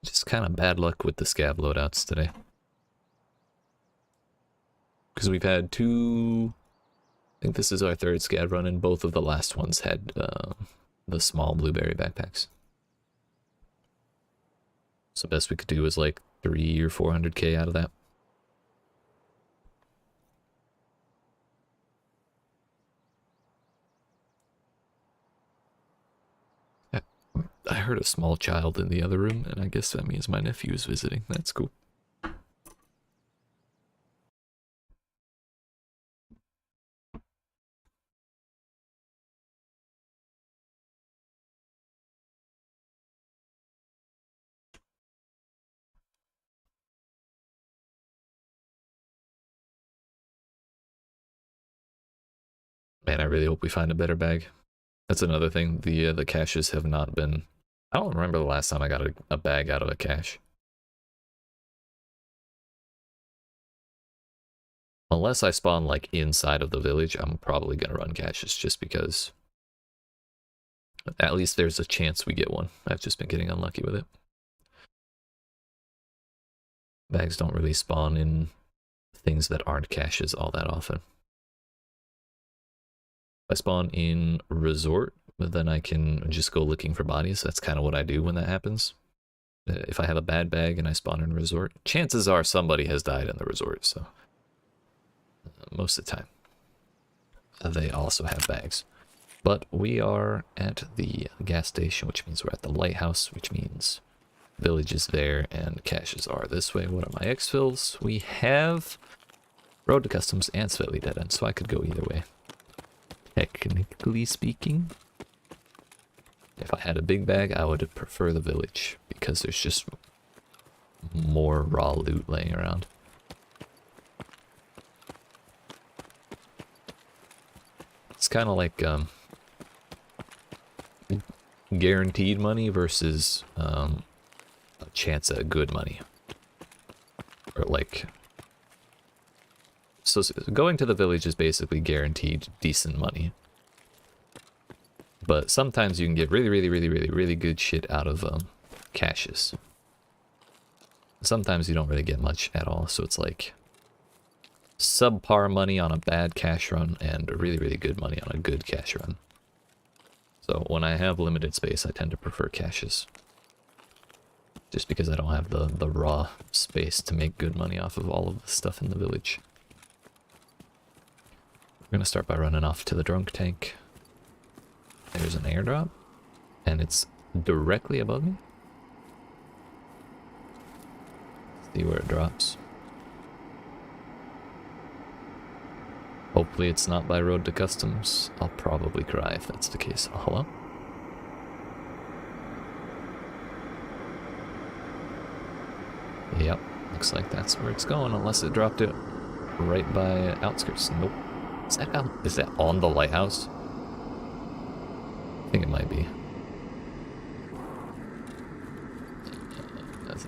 Just kind of bad luck with the scav loadouts today. Because we've had two... I think this is our third scav run, and both of the last ones had the small blueberry backpacks. So best we could do is like 300 or 400k out of that. I heard a small child in the other room, and I guess that means my nephew is visiting. That's cool. Man, I really hope we find a better bag. That's another thing. The caches have not been... I don't remember the last time I got a bag out of a cache. Unless I spawn like inside of the village, I'm probably gonna run caches just because at least there's a chance we get one. I've just been getting unlucky with it. Bags don't really spawn in things that aren't caches all that often. If I spawn in resort, then I can just go looking for bodies. That's kind of what I do when that happens. If I have a bad bag and I spawn in resort, chances are somebody has died in the resort, so most of the time they also have bags. But we are at the gas station, which means we're at the lighthouse, which means village is there and caches are this way. What are my exfils? We have road to customs and Svetly dead end, so I could go either way. Technically speaking, if I had a big bag, I would prefer the village because there's just more raw loot laying around. It's kind of like guaranteed money versus a chance at good money. Or like... So going to the village is basically guaranteed decent money. But sometimes you can get really good shit out of caches. Sometimes you don't really get much at all, so it's like subpar money on a bad cache run and really good money on a good cache run. So when I have limited space, I tend to prefer caches. Just because I don't have the raw space to make good money off of all of the stuff in the village. We're gonna start by running off to the drunk tank. There's an airdrop, and it's directly above me. Let's see where it drops. Hopefully it's not by road to customs. I'll probably cry if that's the case. Oh, hello? Yep, looks like that's where it's going, unless it dropped it right by outskirts. Nope. Is that on the lighthouse? I think it might be.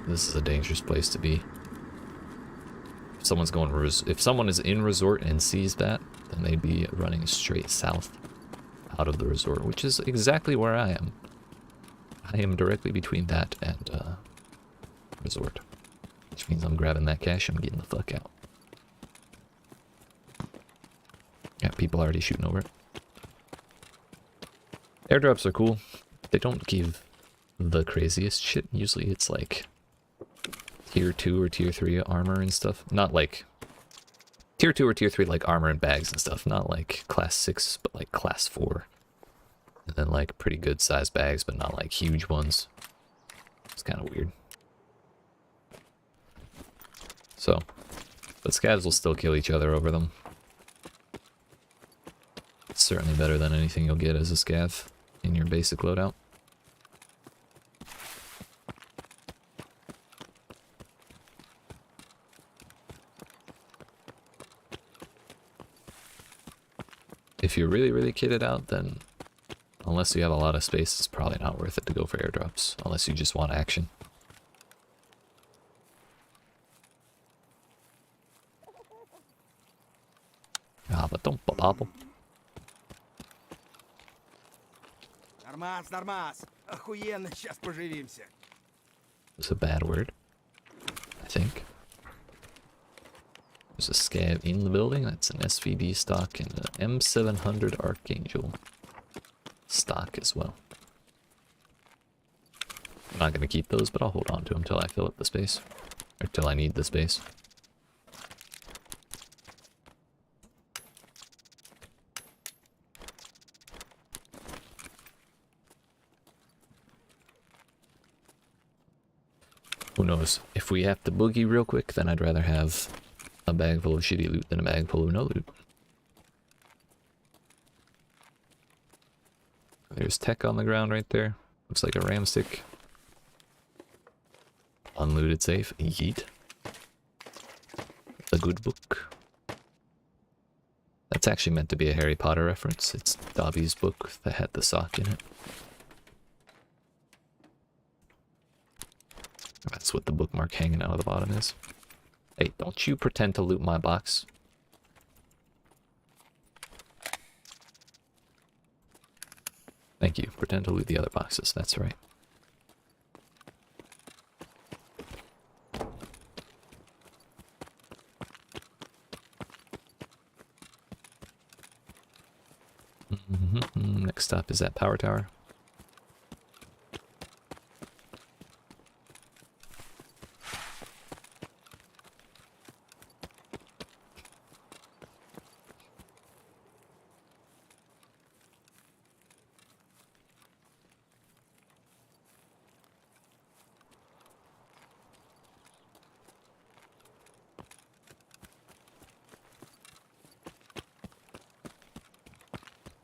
This is a dangerous place to be. If someone's going if someone is in resort and sees that, then they'd be running straight south out of the resort, which is exactly where I am. I am directly between that and resort, which means I'm grabbing that cash and I'm getting the fuck out. Yeah, people already shooting over it. Airdrops are cool. They don't give the craziest shit. Usually it's like tier 2 or tier 3 armor and stuff. Not like tier 2 or tier 3 like armor and bags and stuff. Not like class 6, but like class 4. And then like pretty good sized bags, but not like huge ones. It's kind of weird. So, but scavs will still kill each other over them. It's certainly better than anything you'll get as a scav in your basic loadout. If you're really, really kitted out, then unless you have a lot of space, it's probably not worth it to go for airdrops, unless you just want action. Ah, but don't bobble.
Нормас, нормас. Охуенно, сейчас поживимся.
It's a bad word, I think. There's a scav in the building. That's an SVD stock and an M700 Archangel stock as well. I'm not going to keep those, but I'll hold on to them until I fill up the space. Or till I need the space. Who knows? If we have to boogie real quick, then I'd rather have a bag full of shitty loot than a bag full of no loot. There's tech on the ground right there. Looks like a ram stick. Unlooted safe. Yeet. The good book. That's actually meant to be a Harry Potter reference. It's Dobby's book that had the sock in it. That's what the bookmark hanging out of the bottom is. Hey, don't you pretend to loot my box. Thank you. Pretend to loot the other boxes. That's right. Next stop is that power tower.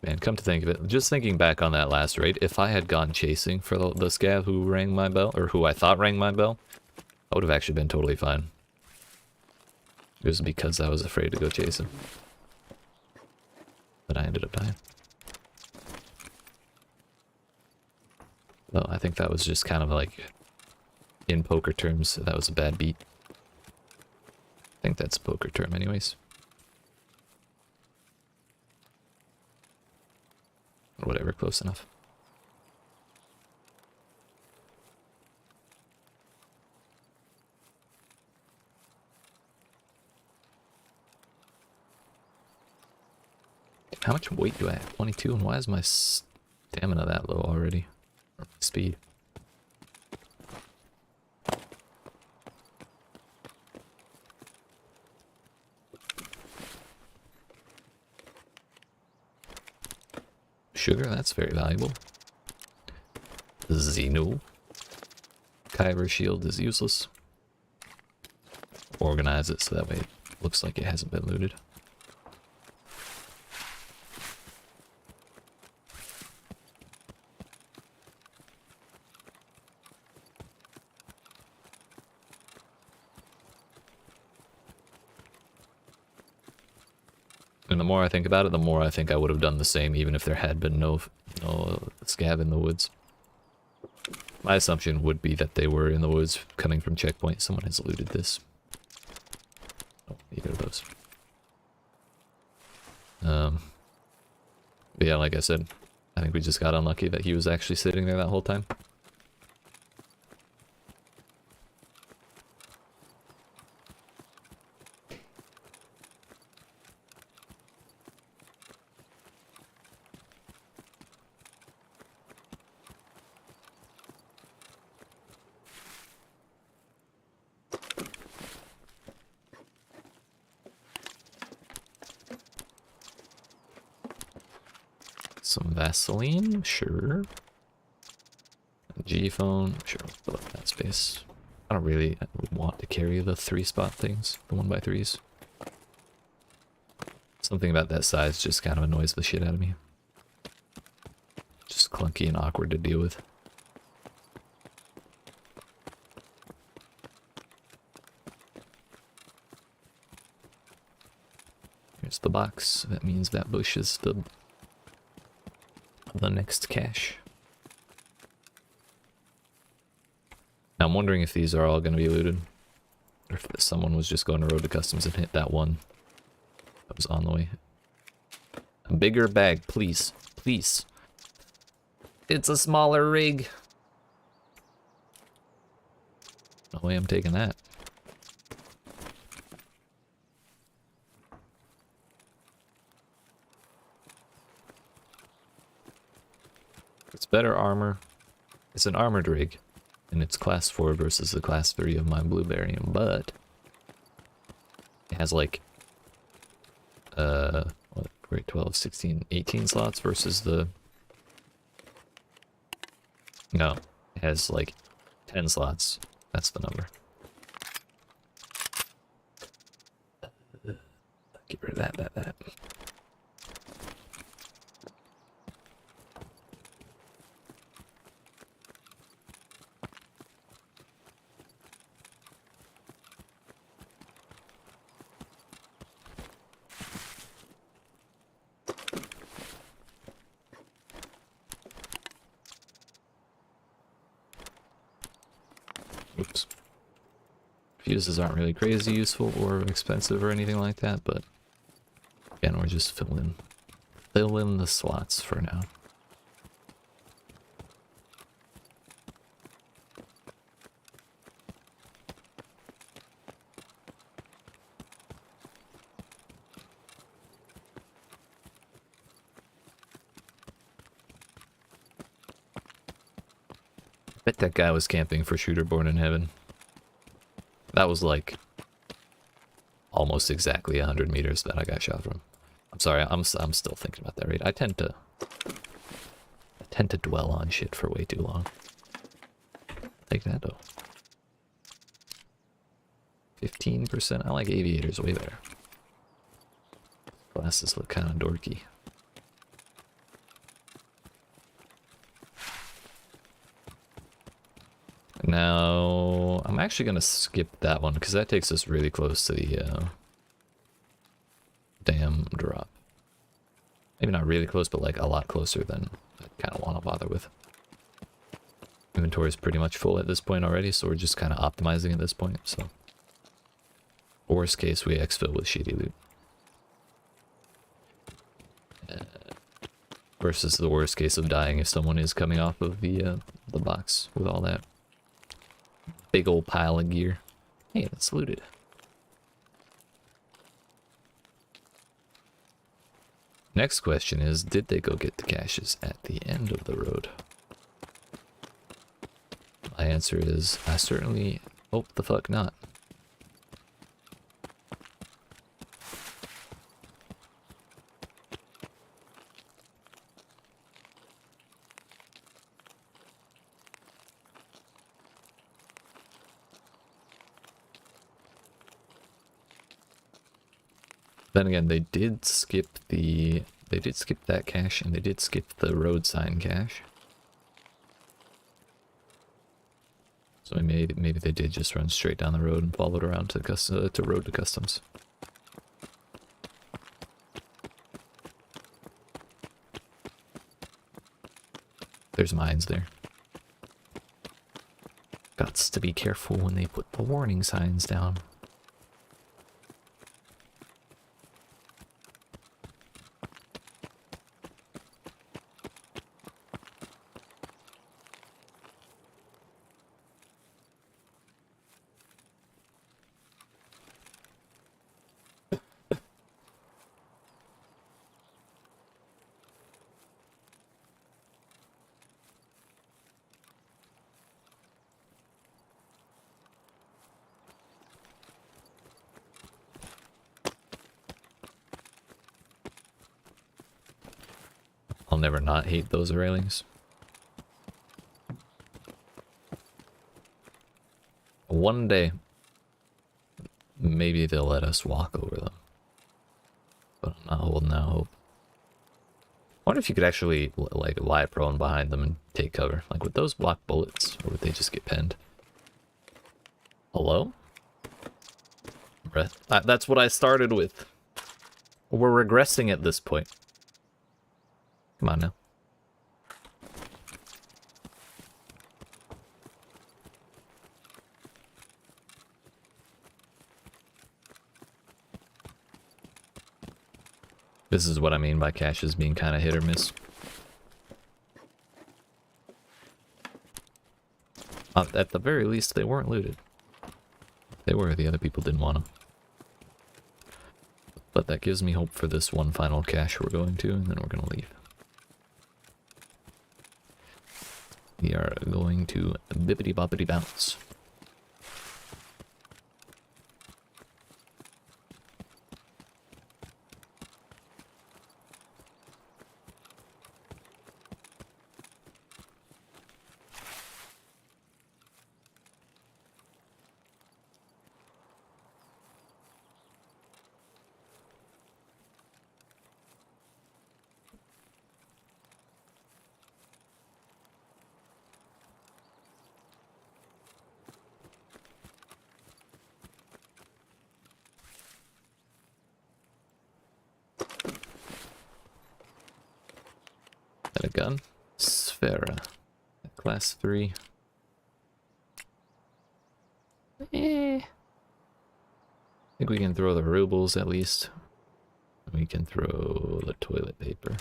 Man, come to think of it, just thinking back on that last raid, if I had gone chasing for the scav who rang my bell, or who I thought rang my bell, I would have actually been totally fine. It was because I was afraid to go chase him that I ended up dying. Well, I think that was just kind of like, in poker terms, that was a bad beat. I think that's a poker term anyways. Whatever, close enough. How much weight do I have? 22, and why is my stamina that low already? Or my speed? Sugar, that's very valuable. Xeno. Kyber shield is useless. Organize it so that way it looks like it hasn't been looted. And the more I think about it, the more I think I would have done the same even if there had been no scav in the woods. My assumption would be that they were in the woods coming from checkpoint. Someone has looted this. Oh, either of those. But yeah, like I said, I think we just got unlucky that he was actually sitting there that whole time. Some Vaseline, sure. G-phone, sure, fill up that space. I don't really want to carry the 3-spot things, the 1x3s. Something about that size just kind of annoys the shit out of me. Just clunky and awkward to deal with. Here's the box. That means that bush is the next cache. Now I'm wondering if these are all going to be looted. Or if someone was just going to Road to Customs and hit that one that was on the way. A bigger bag, please. Please. It's a smaller rig. No way I'm taking that. It's better armor. It's an armored rig. And it's class 4 versus the class 3 of my Blueberry, but it has like what, 12, 16, 18 slots versus the no, it has like 10 slots. That's the number. Get rid of that. Oops. Fuses aren't really crazy useful or expensive or anything like that, but again, we're just fill in the slots for now. Bet that guy was camping for Shooter Born in Heaven. That was like almost exactly 100 meters that I got shot from. I'm sorry, I'm still thinking about that raid. I tend to dwell on shit for way too long. Take that though. 15%. I like aviators way better. Glasses look kind of dorky. Now, I'm actually going to skip that one because that takes us really close to the dam drop. Maybe not really close, but like a lot closer than I kind of want to bother with. Inventory is pretty much full at this point already, so we're just kind of optimizing at this point. So, worst case, we exfil with shitty loot. Versus the worst case of dying if someone is coming off of the box with all that big old pile of gear. Hey, that's looted. Next question is, did they go get the caches at the end of the road? My answer is, I certainly hope the fuck not. Then again, they did skip that cache, and they did skip the road sign cache. So maybe they did just run straight down the road and followed around to Road to Customs. There's mines there. Gots to be careful when they put the warning signs down. I'll never not hate those railings. One day, maybe they'll let us walk over them. But I'm not holding out hope. I wonder if you could actually, like, lie prone behind them and take cover. Like, would those block bullets, or would they just get pinned? Hello? That's what I started with. We're regressing at this point. Come on now. This is what I mean by caches being kind of hit or miss. At the very least, they weren't looted. They were, the other people didn't want them. But that gives me hope for this one final cache we're going to, and then we're going to leave. We are going to bippity boppity bounce. Got a gun. Sphera. Class 3. I think we can throw the rubles at least. We can throw the toilet paper.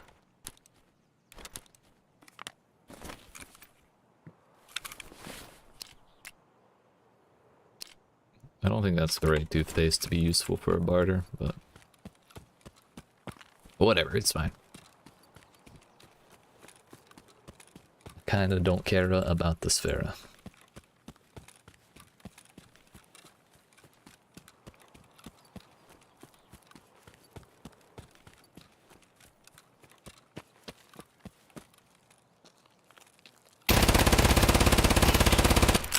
I don't think that's the right toothpaste to be useful for a barter, but whatever, it's fine. Kinda don't care about the Sphera.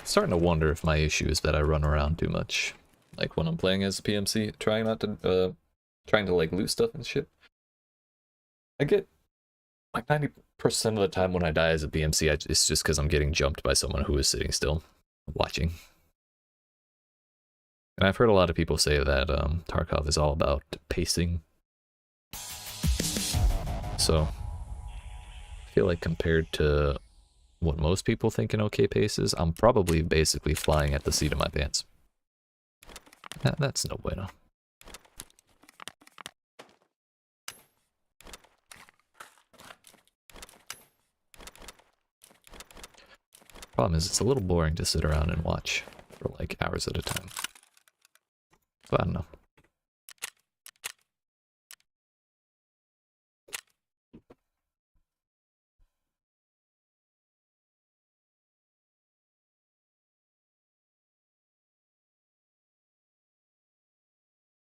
Starting to wonder if my issue is that I run around too much. Like when I'm playing as a PMC, trying to like loot stuff and shit. I get like 90% of the time when I die as a PMC, it's just because I'm getting jumped by someone who is sitting still, watching. And I've heard a lot of people say that Tarkov is all about pacing. So, I feel like compared to what most people think an okay pace is, I'm probably basically flying at the seat of my pants. That's no bueno. Problem is, it's a little boring to sit around and watch for like hours at a time. So I don't know.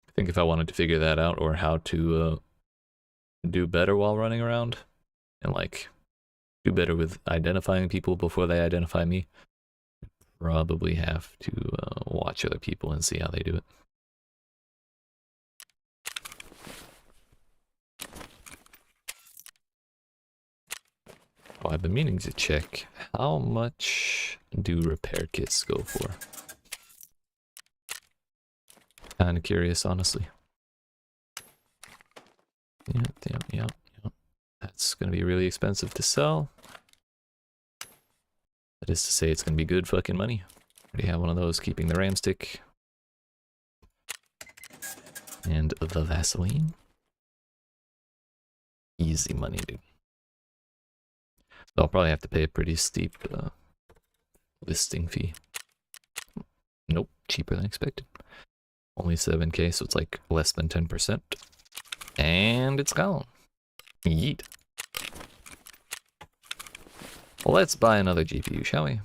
I think if I wanted to figure that out, or how to do better while running around, and like do better with identifying people before they identify me, probably have to watch other people and see how they do it. Oh, I've been meaning to check how much do repair kits go for. Kind of curious, honestly. Yep. That's going to be really expensive to sell. That is to say, it's going to be good fucking money. Already have one of those, keeping the RAM stick. And the Vaseline. Easy money, dude. So I'll probably have to pay a pretty steep listing fee. Nope, cheaper than expected. Only 7k, so it's like less than 10%. And it's gone. Yeet. Well, let's buy another GPU, shall we?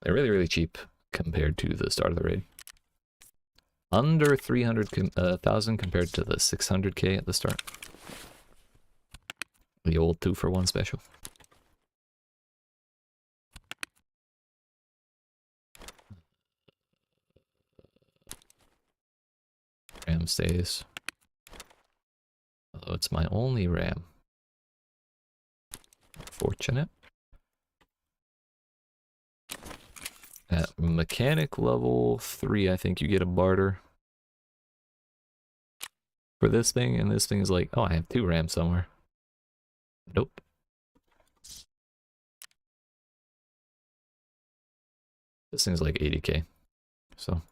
They're really, really cheap compared to the start of the raid. Under 300,000 compared to the 600k at the start. The old 2-for-1 special. RAM stays. Although it's my only RAM. Fortunate. At mechanic level 3, I think you get a barter for this thing, and this thing is like, oh, I have 2 RAM somewhere. Nope. This thing's like 80k, so,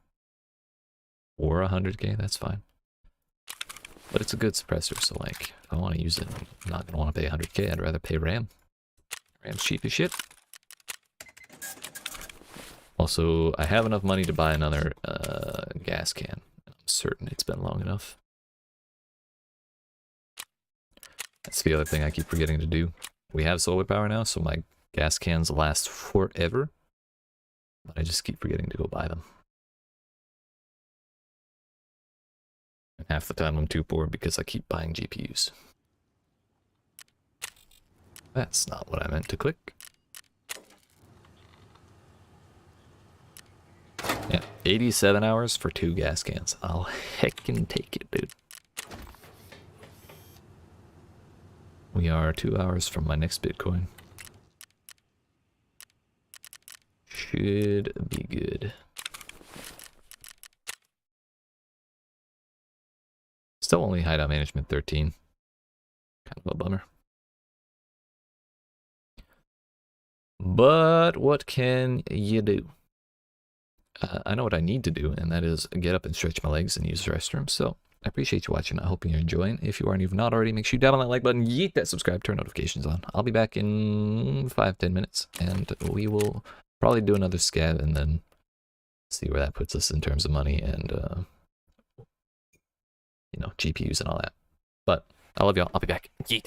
or 100k, that's fine. But it's a good suppressor, so like, if I want to use it, I'm not gonna want to pay 100k. I'd rather pay RAM. RAM's cheap as shit. Also, I have enough money to buy another gas can. I'm certain it's been long enough. That's the other thing I keep forgetting to do. We have solar power now, so my gas cans last forever. But I just keep forgetting to go buy them. And half the time I'm too poor because I keep buying GPUs. That's not what I meant to click. Yeah, 87 hours for 2 gas cans. I'll heckin' take it, dude. We are 2 hours from my next Bitcoin. Should be good. Still only hideout management 13. Kind of a bummer. But what can you do? I know what I need to do, and that is get up and stretch my legs and use the restroom. So I appreciate you watching. I hope you're enjoying. If you are and you've not already, make sure you dab on that like button, yeet that subscribe, turn notifications on. I'll be back in 5-10 minutes, and we will probably do another scav and then see where that puts us in terms of money and, you know, GPUs and all that. But I love y'all. I'll be back. Yeet.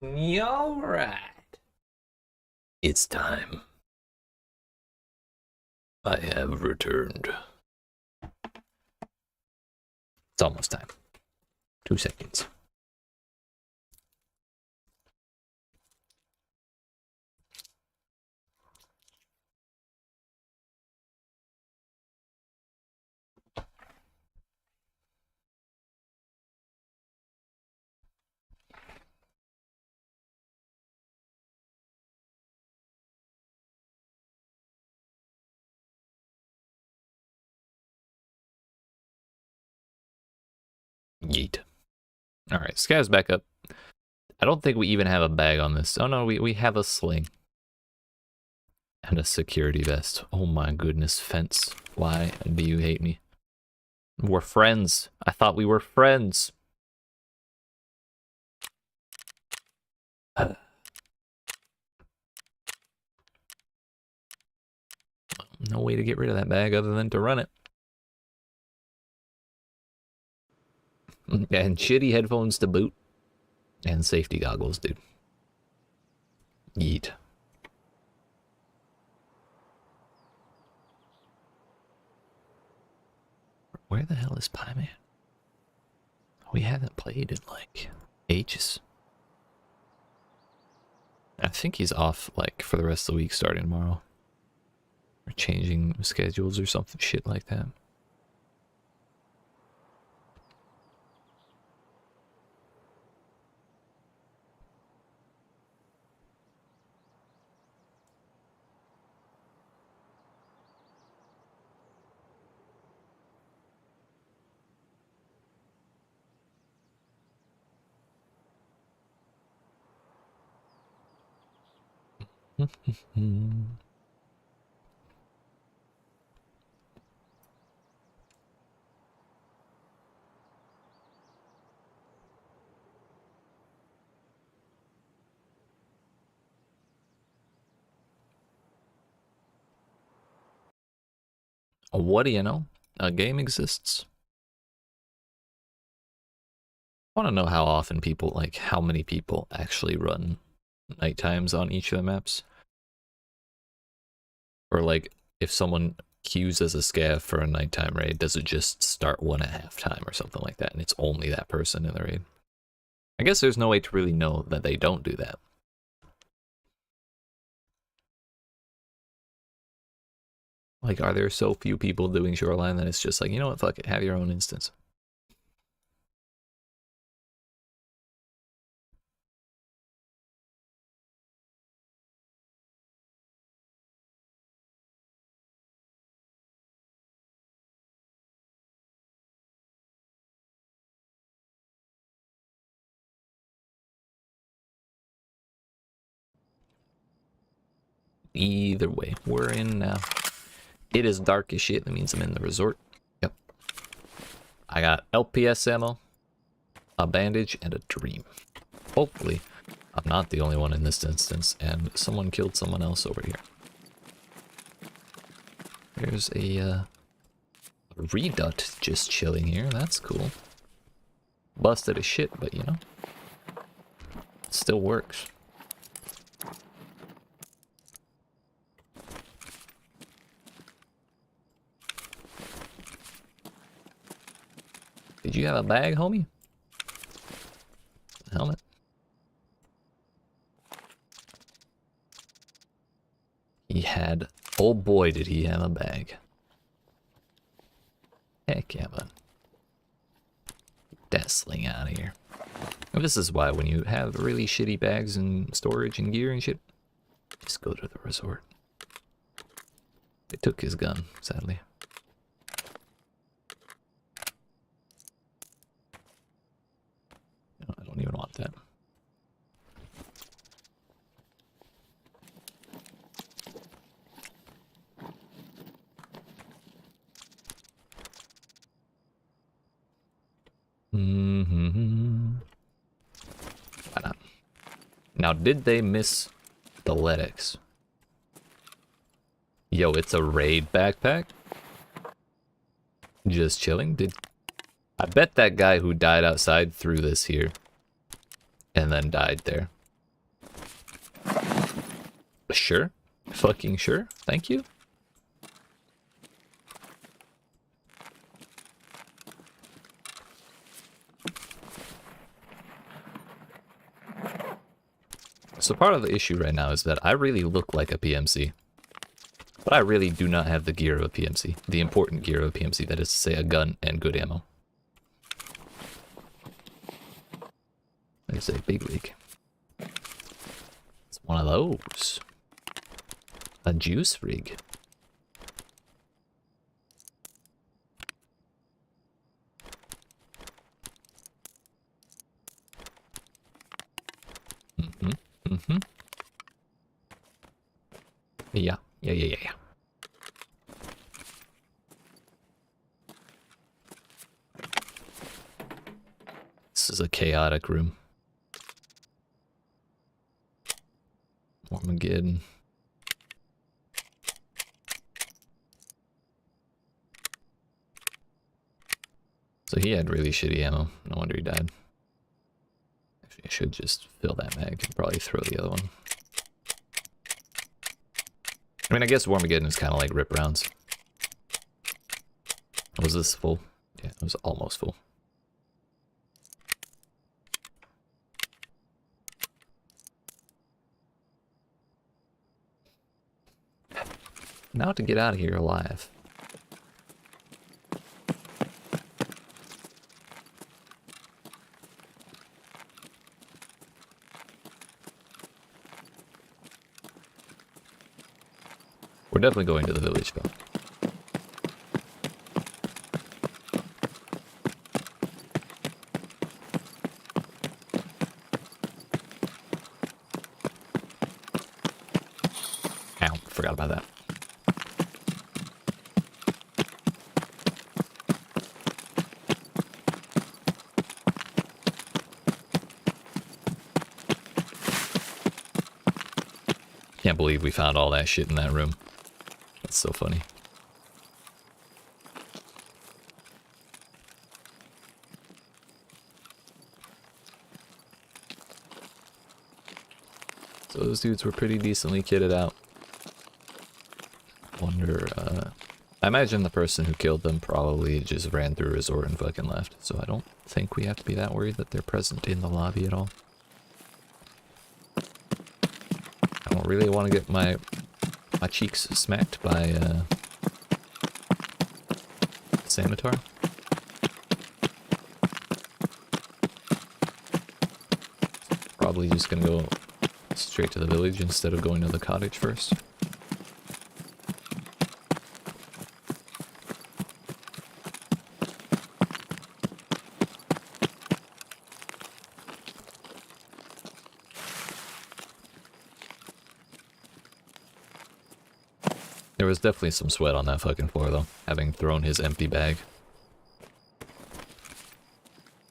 Alright. It's time. I have returned. It's almost time. 2 seconds. Yeet. Alright, Scav's back up. I don't think we even have a bag on this. Oh no, we have a sling. And a security vest. Oh my goodness, Fence. Why do you hate me? We're friends. I thought we were friends. No way to get rid of that bag other than to run it. And shitty headphones to boot. And safety goggles, dude. Yeet. Where the hell is Pie Man? We haven't played in like ages. I think he's off like for the rest of the week starting tomorrow. Or changing schedules or something shit like that. What do you know? A game exists. I want to know how often people, like how many people actually run night times on each of the maps. Or like if someone queues as a scav for a nighttime raid, does it just start one at halftime or something like that and it's only that person in the raid? I guess there's no way to really know that they don't do that. Like, are there so few people doing Shoreline that it's just like, you know what, fuck it, have your own instance. Either way, we're in now. It is dark as shit, that means I'm in the resort. Yep. I got LPS ammo, a bandage, and a dream. Hopefully, I'm not the only one in this instance, and someone killed someone else over here. There's a redut just chilling here, that's cool. Busted as shit, but you know, it still works. Did you have a bag, homie? Helmet. He had, oh boy, did he have a bag. Heck yeah, bud. Get that sling out of here. And this is why when you have really shitty bags and storage and gear and shit, just go to the resort. They took his gun, sadly. No, I don't even want that. Why not? Now, did they miss the Letics? Yo, it's a raid backpack? Just chilling? I bet that guy who died outside threw this here. And then died there. Sure. Fucking sure. Thank you. So part of the issue right now is that I really look like a PMC. But I really do not have the gear of a PMC. The important gear of a PMC, that is to say a gun and good ammo. There's a big rig. It's one of those. A juice rig. Mm-hmm. Yeah. This is a chaotic room. Armageddon. So he had really shitty ammo. No wonder he died. Actually, I should just fill that mag and probably throw the other one. I mean, I guess Armageddon is kind of like rip rounds. Was this full? Yeah, it was almost full. Now to get out of here alive. We're definitely going to the village, though. Ow, forgot about that. Can't believe we found all that shit in that room. That's so funny. So those dudes were pretty decently kitted out. Wonder, I imagine the person who killed them probably just ran through a resort and fucking left. So I don't think we have to be that worried that they're present in the lobby at all. I don't really want to get my cheeks smacked by Sanitar. Probably just gonna go straight to the village instead of going to the cottage first. There was definitely some sweat on that fucking floor, though, having thrown his empty bag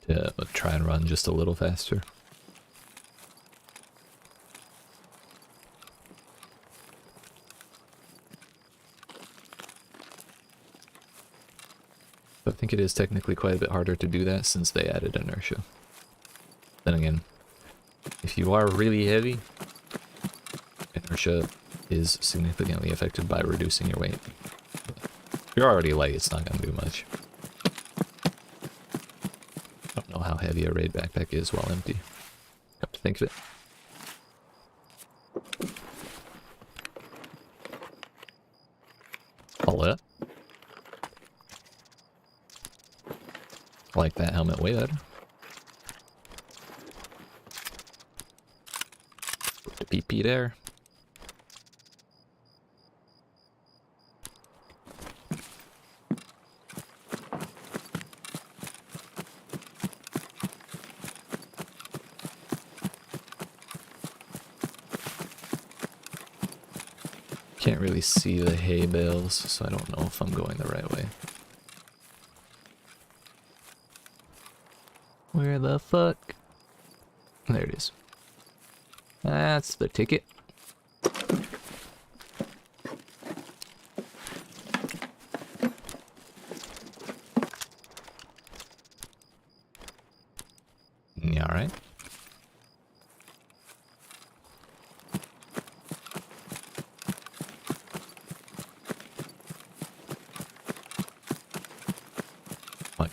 to try and run just a little faster. But I think it is technically quite a bit harder to do that since they added inertia. Then again, if you are really heavy, inertia is significantly affected by reducing your weight. If you're already light, it's not going to do much. I don't know how heavy a raid backpack is while empty. Come to think of it. All that. I like that helmet way better. Put the PP there. Can't really see the hay bales, so I don't know if I'm going the right way. Where the fuck? There it is. That's the ticket. Yeah, alright.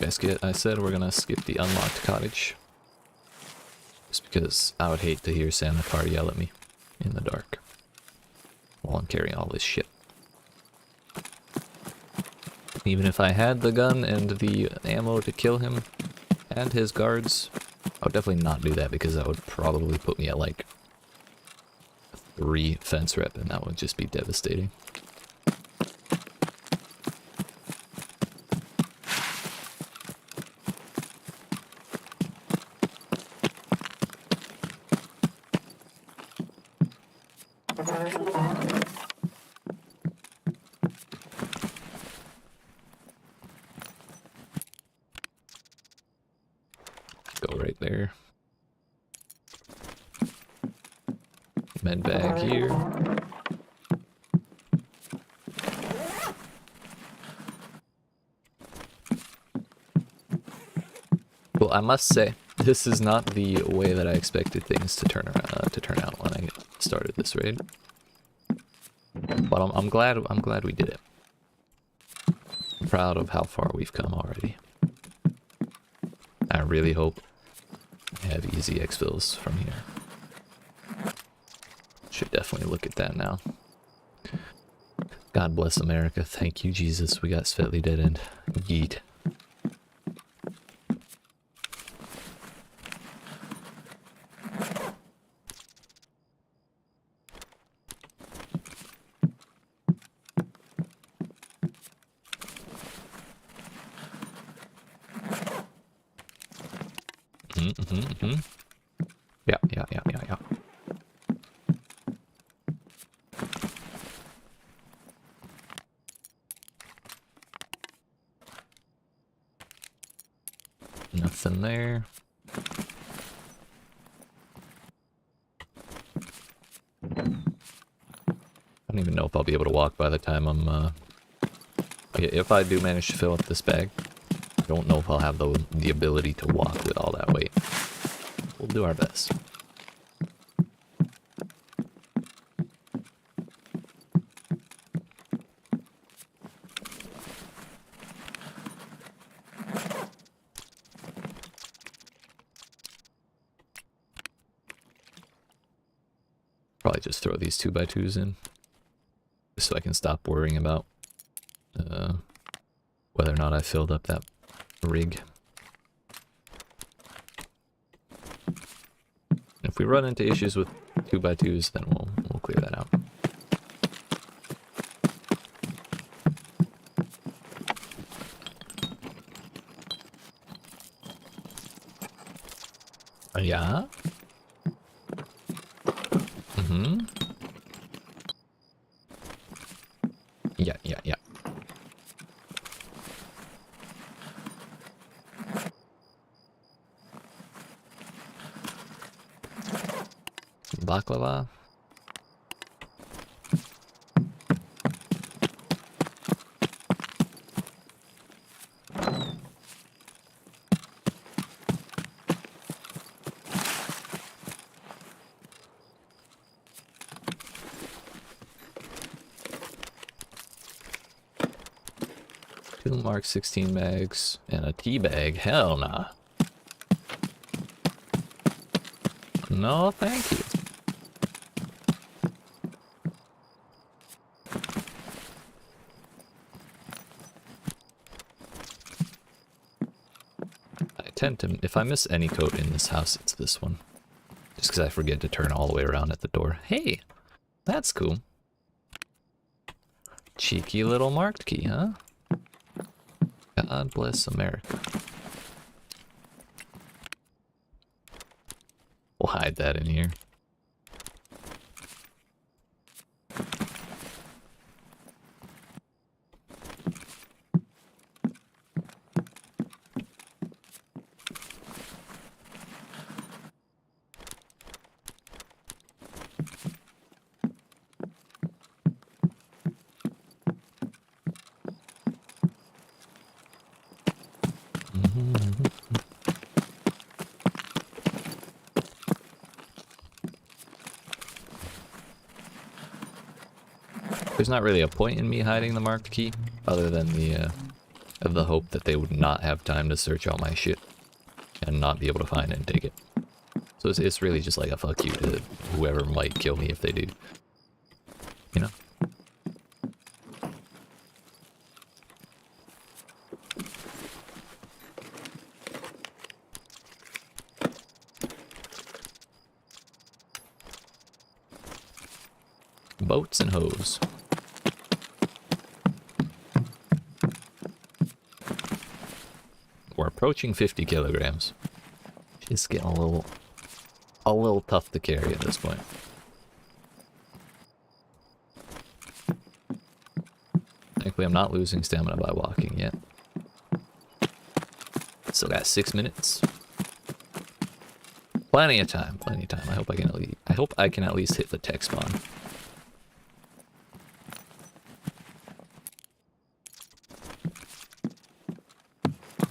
like I said, we're gonna skip the unlocked cottage. Just because I would hate to hear Santa Car yell at me in the dark while I'm carrying all this shit. Even if I had the gun and the ammo to kill him and his guards, I would definitely not do that because that would probably put me at like 3 fence rep, and that would just be devastating. Go right there. Med bag here. Well, I must say, this is not the way that I expected things to turn out when I started this raid. But I'm glad we did it. I'm proud of how far we've come already. I really hope I have easy exfils from here. Should definitely look at that now. God bless America. Thank you, Jesus. We got Svetli dead end. Yeet. Yeah. Nothing there. I don't even know if I'll be able to walk by the time I'm, if I do manage to fill up this bag, I don't know if I'll have the ability to walk with all that weight. We'll do our best. Probably just throw these 2x2s in, just so I can stop worrying about whether or not I filled up that rig. If we run into issues with 2x2s, then we'll clear that out. Yeah. Yeah. Baklava. Two Mark 16 bags and a tea bag. Hell nah. No, thank you. I tend to, if I miss any coat in this house, it's this one. Just because I forget to turn all the way around at the door. Hey, that's cool. Cheeky little marked key, huh? God bless America. We'll hide that in here. There's not really a point in me hiding the marked key, other than the of the hope that they would not have time to search all my shit and not be able to find it and take it. So it's really just like a fuck you to whoever might kill me if they do. You know? Boats and hose. We're approaching 50 kilograms. It's getting a little tough to carry at this point. Thankfully, I'm not losing stamina by walking yet. Still got 6 minutes. Plenty of time. Plenty of time. I hope I can at least hit the tech spawn.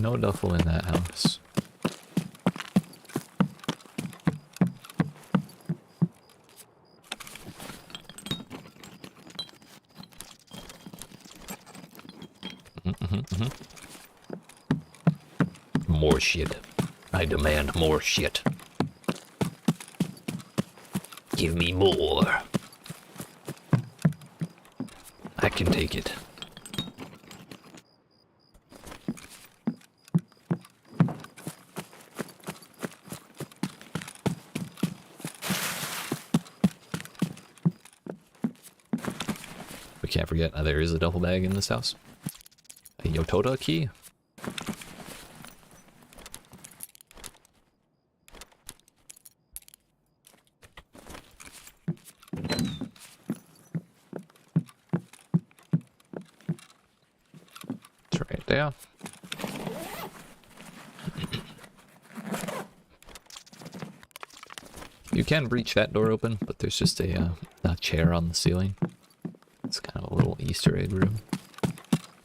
No duffel in that house. More shit. I demand more shit. Give me more. I can take it. We can't forget there is a duffel bag in this house. A Yotoda key. It's right there. You can breach that door open, but there's just a chair on the ceiling. It's kind of a little Easter egg room.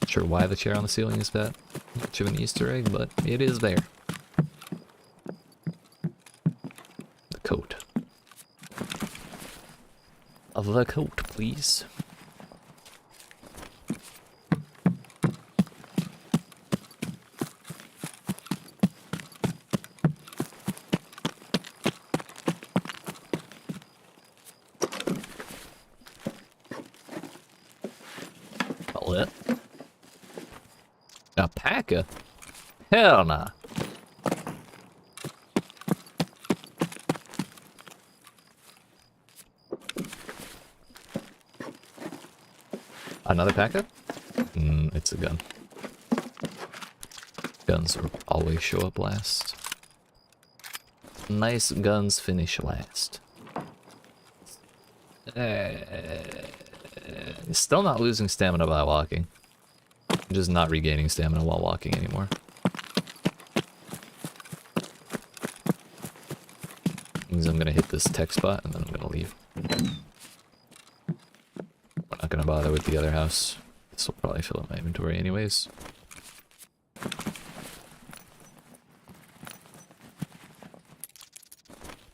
Not sure why the chair on the ceiling is that much of an Easter egg, but it is there. The coat. Of the coat, please. Lit. Alpaca? Hell nah. Another packer? It's a gun. Guns will always show up last. Nice guns finish last. Still not losing stamina by walking. Just not regaining stamina while walking anymore. Means I'm gonna hit this tech spot and then I'm gonna leave. We're not gonna bother with the other house. This will probably fill up my inventory anyways.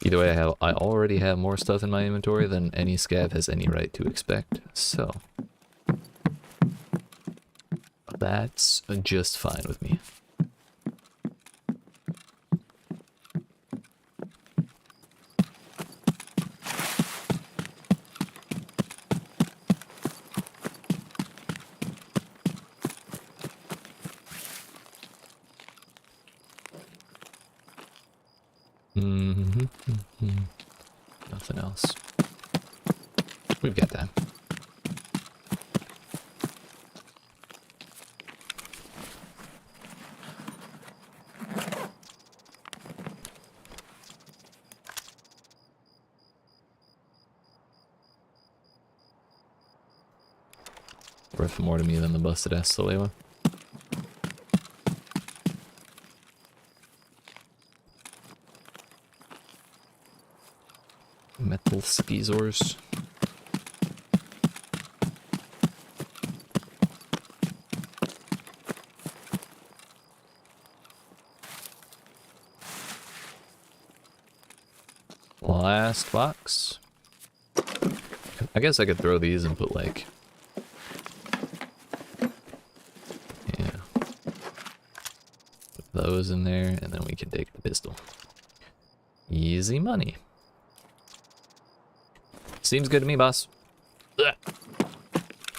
Either way, I already have more stuff in my inventory than any scav has any right to expect, so that's just fine with me. Nothing else. We've got time. Worth more to me than the busted ass Salewa. Metal skizors. Last box. I guess I could throw these and put like, yeah, those in there, and then we can take the pistol. Easy money. Seems good to me, boss. Ugh.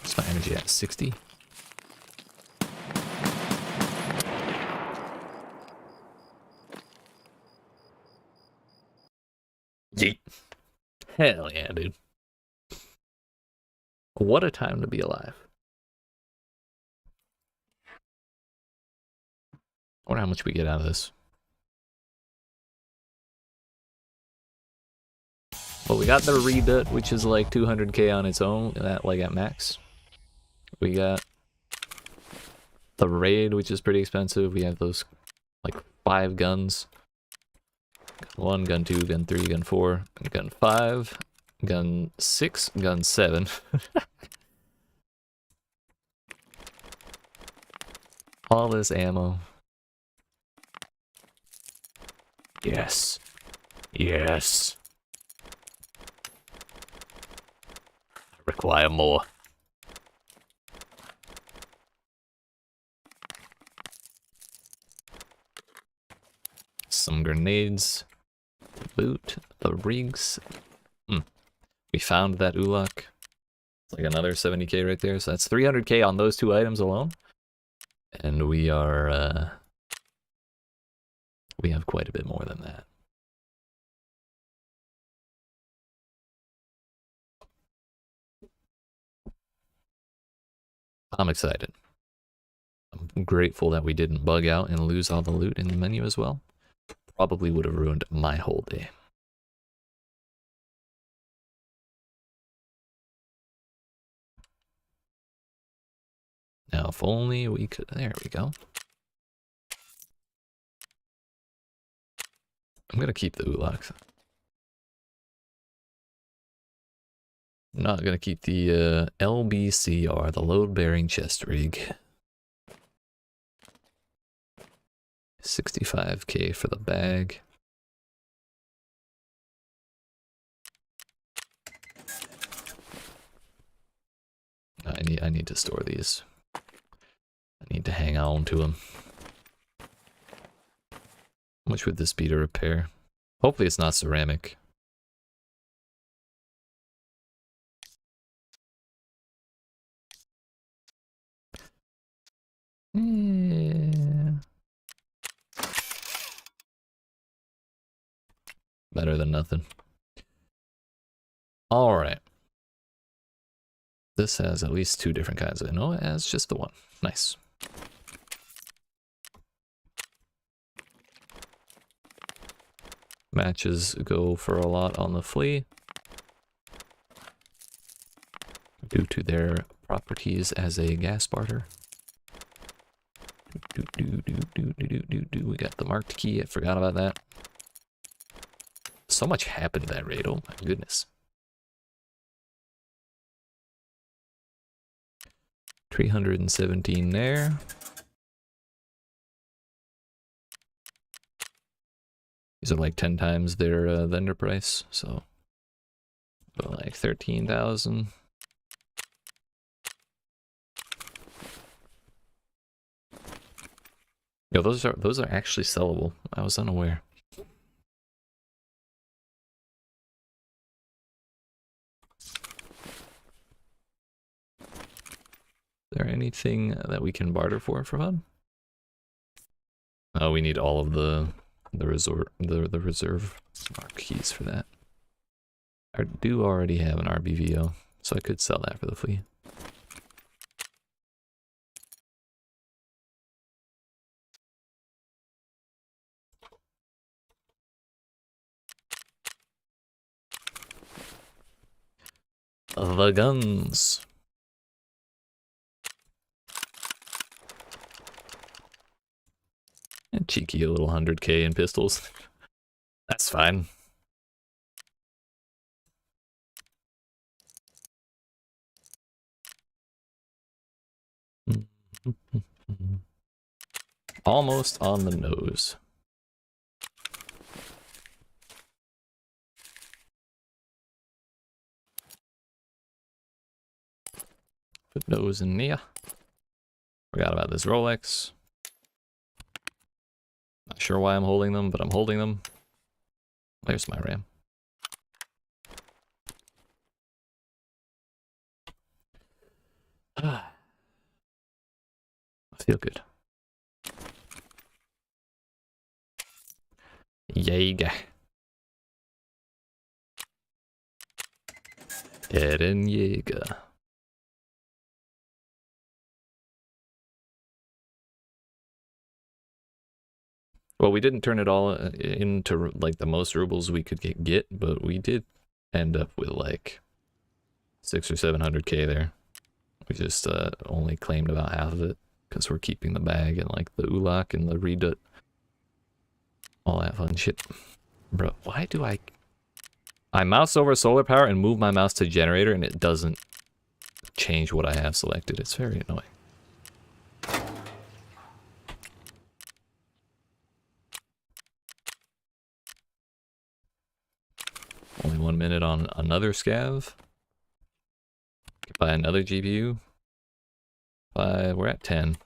What's my energy at? 60? Yeet. Hell yeah, dude. What a time to be alive. I wonder how much we get out of this. Well, we got the rebit, which is like 200k on its own, like at max. We got the raid, which is pretty expensive. We have those like 5 guns. Gun 1, gun 2, gun 3, gun 4, gun 5, gun 6, gun 7. All this ammo. Yes. Yes. I require more. Some grenades. The boot. The rigs. We found that ulak. It's like another 70k right there. So that's 300k on those 2 items alone. And we are, we have quite a bit more than that. I'm excited. I'm grateful that we didn't bug out and lose all the loot in the menu as well. Probably would have ruined my whole day. Now, if only we could... There we go. I'm gonna keep the ulaks. I'm not gonna keep the LBCR, the load-bearing chest rig. 65k for the bag. I need to store these. I need to hang on to them. How much would this be to repair? Hopefully it's not ceramic. Yeah. Better than nothing. Alright. This has at least 2 different kinds of... No, it has just the one. Nice. Matches go for a lot on the flea due to their properties as a gas barter. We got the marked key. I forgot about that. So much happened that raid. Oh my goodness. 317 there. These are like 10 times their vendor price, so like 13,000. Yo, those are actually sellable. I was unaware. Is there anything that we can barter for fun? Oh, we need all of the reserve mark keys for that. I do already have an RBVO, so I could sell that for the flea. The guns. And cheeky little 100k in pistols. That's fine. Almost on the nose. Put nose in there. Forgot about this Rolex. Not sure why I'm holding them, but I'm holding them. There's my RAM. I feel good. Jäger. Eren Jäger. Well, we didn't turn it all into like the most rubles we could get, but we did end up with like 600 or 700k there. We just only claimed about half of it because we're keeping the bag and like the ulak and the redut, all that fun shit. Bro, why do I mouse over solar power and move my mouse to generator and it doesn't change what I have selected? It's very annoying. Only 1 minute on another scav. Could buy another GPU. We're at 10.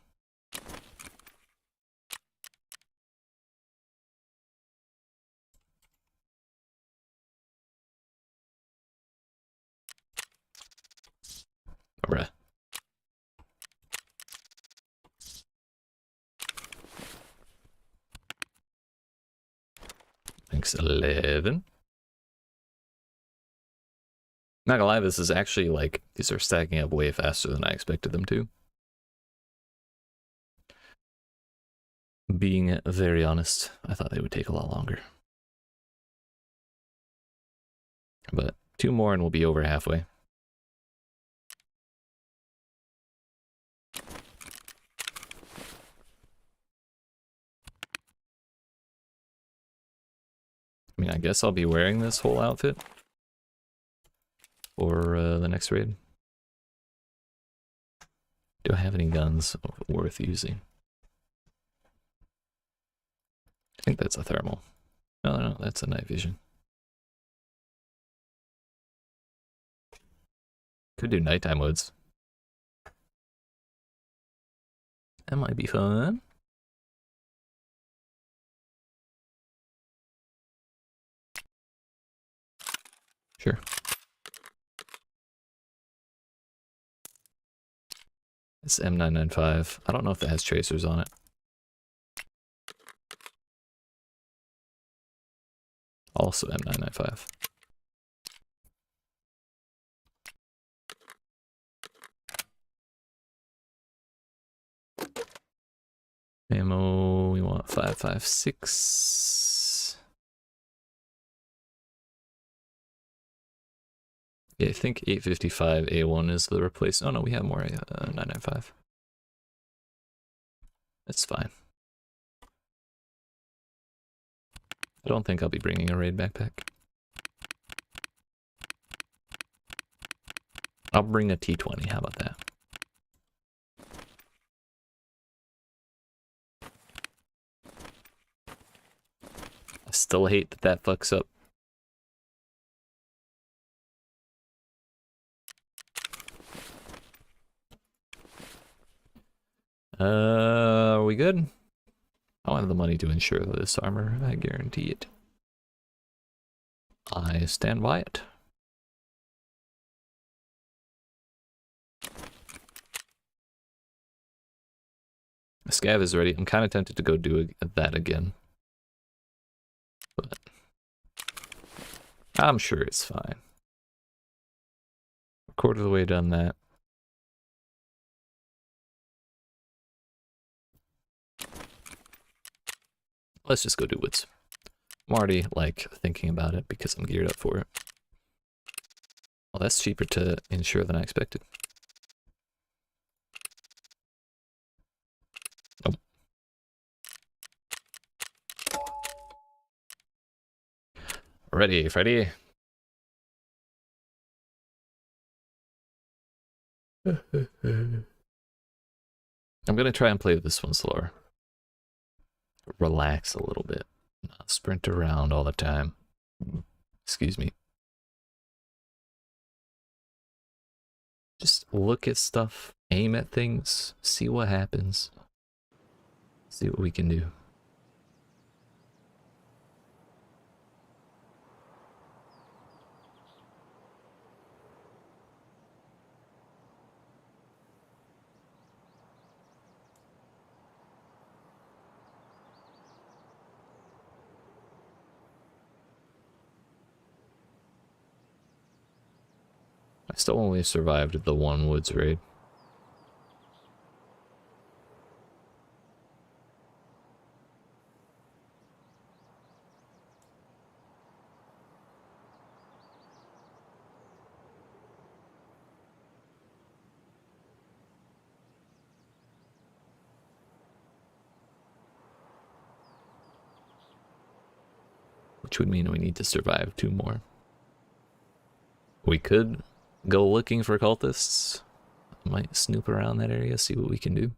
Alright. Thanks, 11. Not gonna lie, this is actually like, these are stacking up way faster than I expected them to. Being very honest, I thought they would take a lot longer. But 2 more and we'll be over halfway. I mean, I guess I'll be wearing this whole outfit for the next raid. Do I have any guns worth using? I think that's a thermal. No, that's a night vision. Could do nighttime woods. That might be fun. Sure. It's M995. I don't know if it has tracers on it. Also M995. Ammo, we want 5.56. Yeah, I think 855 A1 is the replace. Oh no, we have more 995. That's fine. I don't think I'll be bringing a raid backpack. I'll bring a T20, how about that? I still hate that that fucks up. Are we good? I don't have the money to insure this armor, I guarantee it. I stand by it. The scav is ready. I'm kind of tempted to go do that again. But I'm sure it's fine. A quarter of the way done that. Let's just go do woods. I'm already like thinking about it because I'm geared up for it. Well, that's cheaper to insure than I expected. Nope. Ready, Freddy. I'm gonna try and play this one slower. Relax a little bit. Not sprint around all the time. Excuse me. Just look at stuff, aim at things, see what happens. See what we can do. Still only survived the one woods raid. Which would mean we need to survive 2 more. We could go looking for cultists. Might snoop around that area, see what we can do.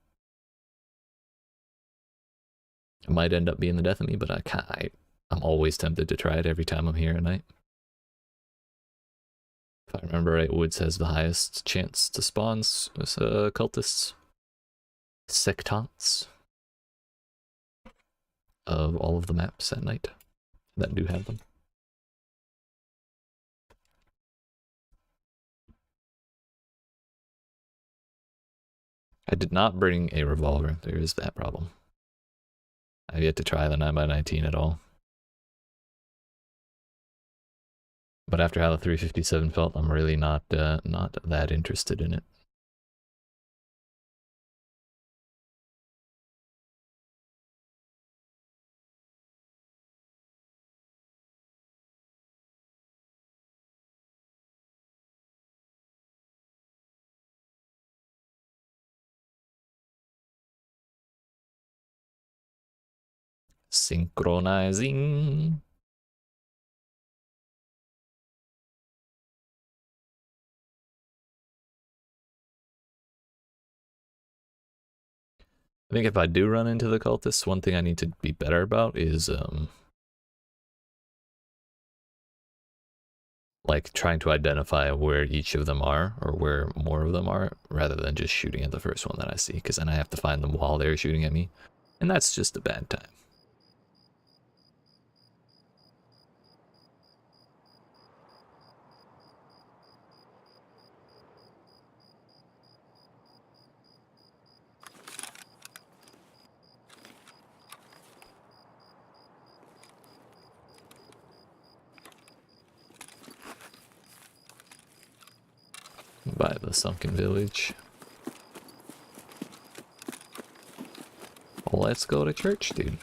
It might end up being the death of me, but I'm always tempted to try it every time I'm here at night. If I remember right, Woods has the highest chance to spawn cultists. Sectants. Of all of the maps at night that do have them. I did not bring a revolver. There is that problem. I've yet to try the 9x19 at all. But after how the 357 felt, I'm really not that interested in it. Synchronizing. I think if I do run into the cultists, one thing I need to be better about is like trying to identify where each of them are, or where more of them are, rather than just shooting at the first one that I see, because then I have to find them while they're shooting at me, and that's just a bad time. By the sunken village. Let's go to church, dude.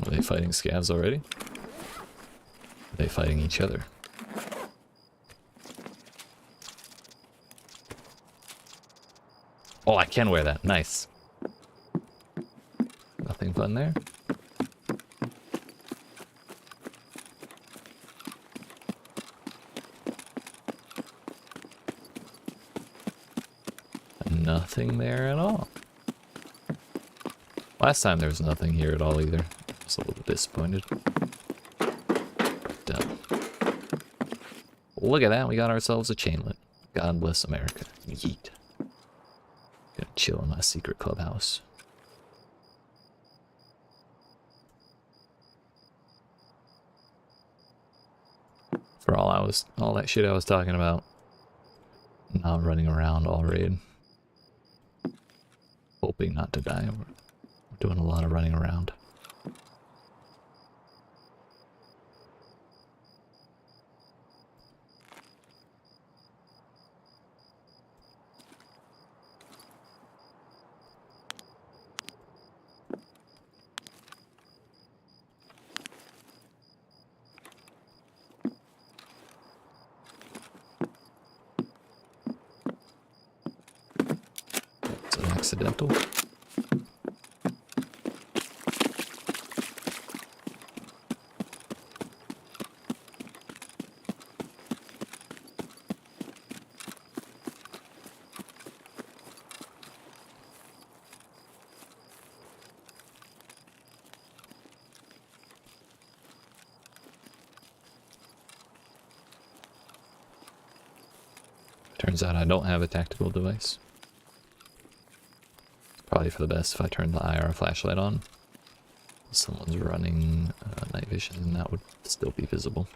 Are they fighting scavs already? Are they fighting each other? Oh, I can wear that. Nice. Nothing fun there. Nothing there at all. Last time there was nothing here at all either. I was a little disappointed. But, look at that, we got ourselves a chainlet. God bless America. Yeet. Gonna chill in my secret clubhouse. For all that shit I was talking about, not running around all raid. Hoping not to die. We're doing a lot of running around. It's an accidental. Turns out I don't have a tactical device. Probably for the best if I turn the IR flashlight on. Someone's running night vision and that would still be visible.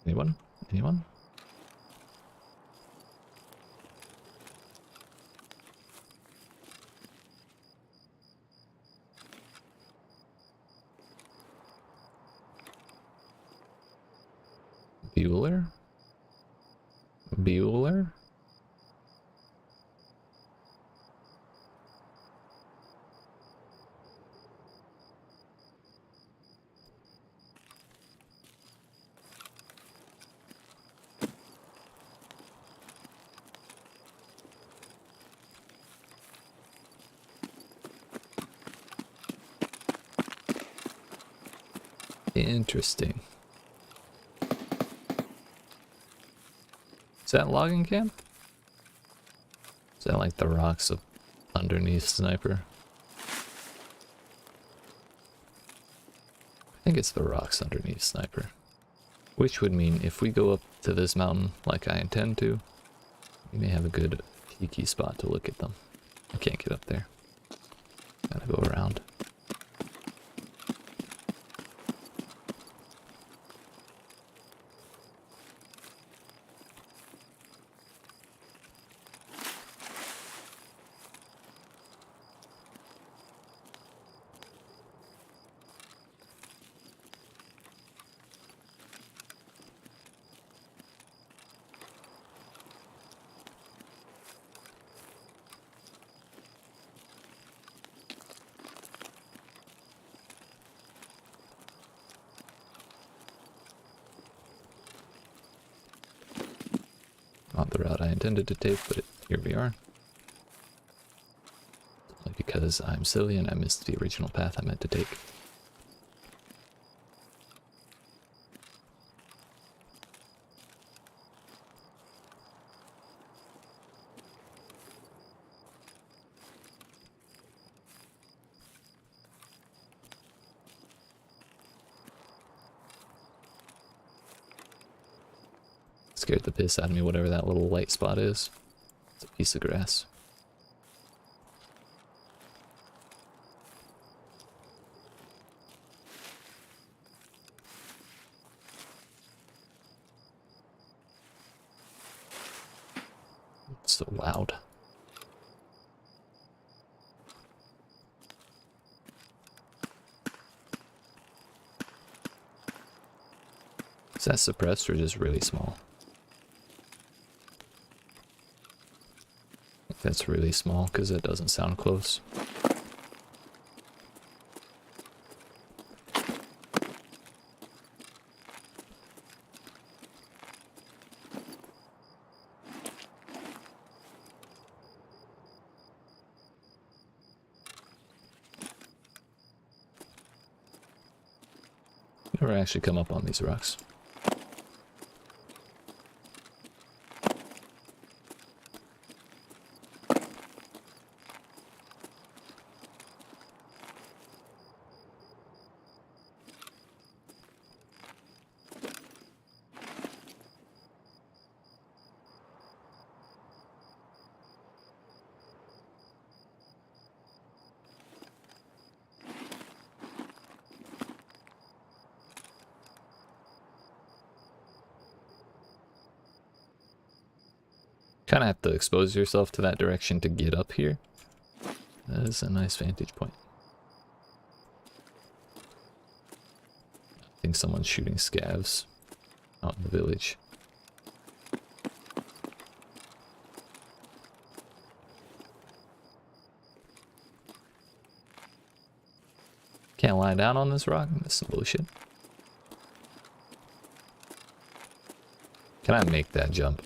Anyone? Anyone? Bueller? Bueller? Interesting. Is that logging camp? Is that like the rocks of underneath sniper? I think it's the rocks underneath sniper. Which would mean if we go up to this mountain like I intend to, we may have a good tiki spot to look at them. I can't get up there. Gotta go around. Not the route I intended to take, but here we are. Only because I'm silly and I missed the original path I meant to take. Scared the piss out of me, whatever that little white spot is. It's a piece of grass. It's so loud. Is that suppressed or just really small? I think that's really small because it doesn't sound close. Never actually come up on these rocks. Kind of have to expose yourself to that direction to get up here. That is a nice vantage point. I think someone's shooting scavs out in the village. Can't lie down on this rock? That's some bullshit. Can I make that jump?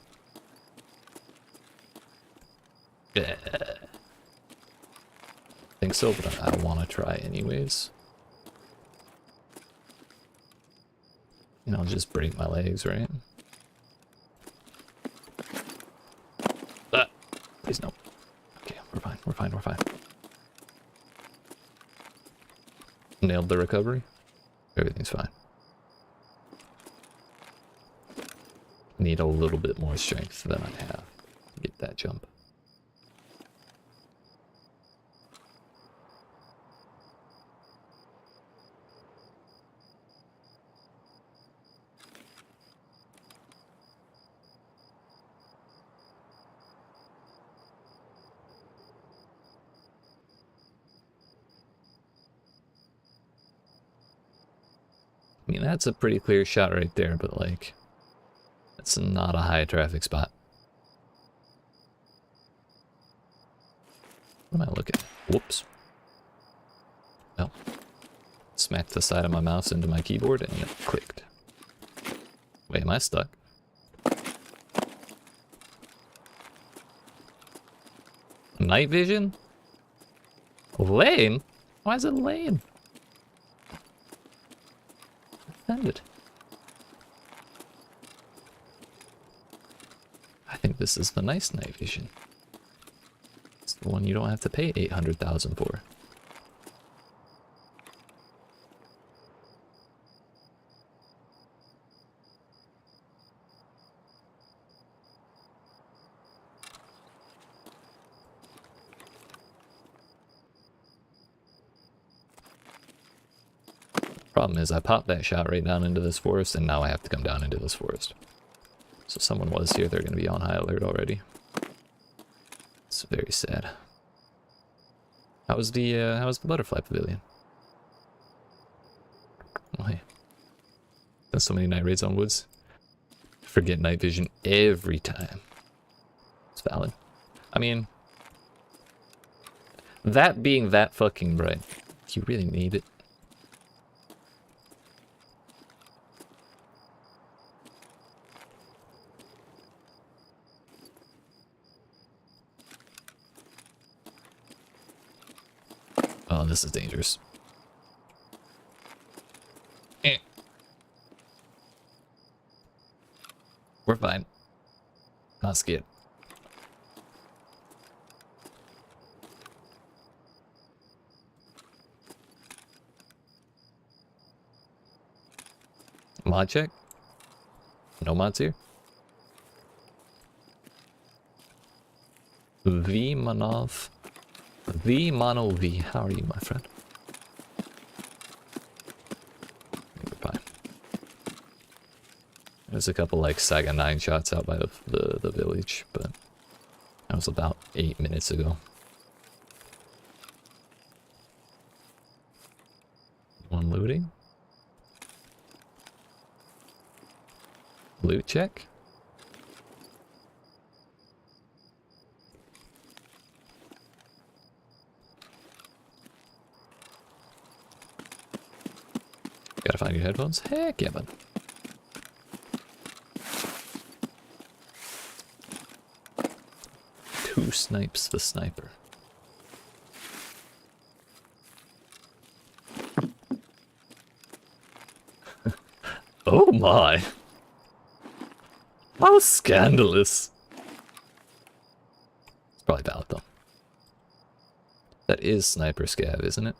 Yeah. Think so, but I want to try anyways. And I'll just break my legs, right? Ah, please no. Okay, we're fine, we're fine, we're fine. Nailed the recovery. Everything's fine. Need a little bit more strength than I have to get that jump. I mean, that's a pretty clear shot right there, but like, it's not a high traffic spot. What am I looking at? Whoops. Well, smacked the side of my mouse into my keyboard and it clicked. Wait, am I stuck? Night vision? Lame? Why is it lame? Offended. I think this is the nice night vision. It's the one you don't have to pay 800,000 for. Problem is I popped that shot right down into this forest and now I have to come down into this forest. So someone was here, they're going to be on high alert already. It's very sad. How was the butterfly pavilion? Oh hey. Done so many night raids on woods. Forget night vision every time. It's valid. I mean, that being that fucking bright, you really need it. Oh, this is dangerous. Eh. We're fine. Not scared. Mod check? No mods here? V Manov. V Mono V. How are you, my friend? Goodbye. There's a couple like Saga 9 shots out by the village, but that was about 8 minutes ago. One looting. Loot check. Gotta find your headphones? Heck yeah, bud. Two snipes the sniper. Oh my! How scandalous! It's probably valid though. That is sniper scav, isn't it?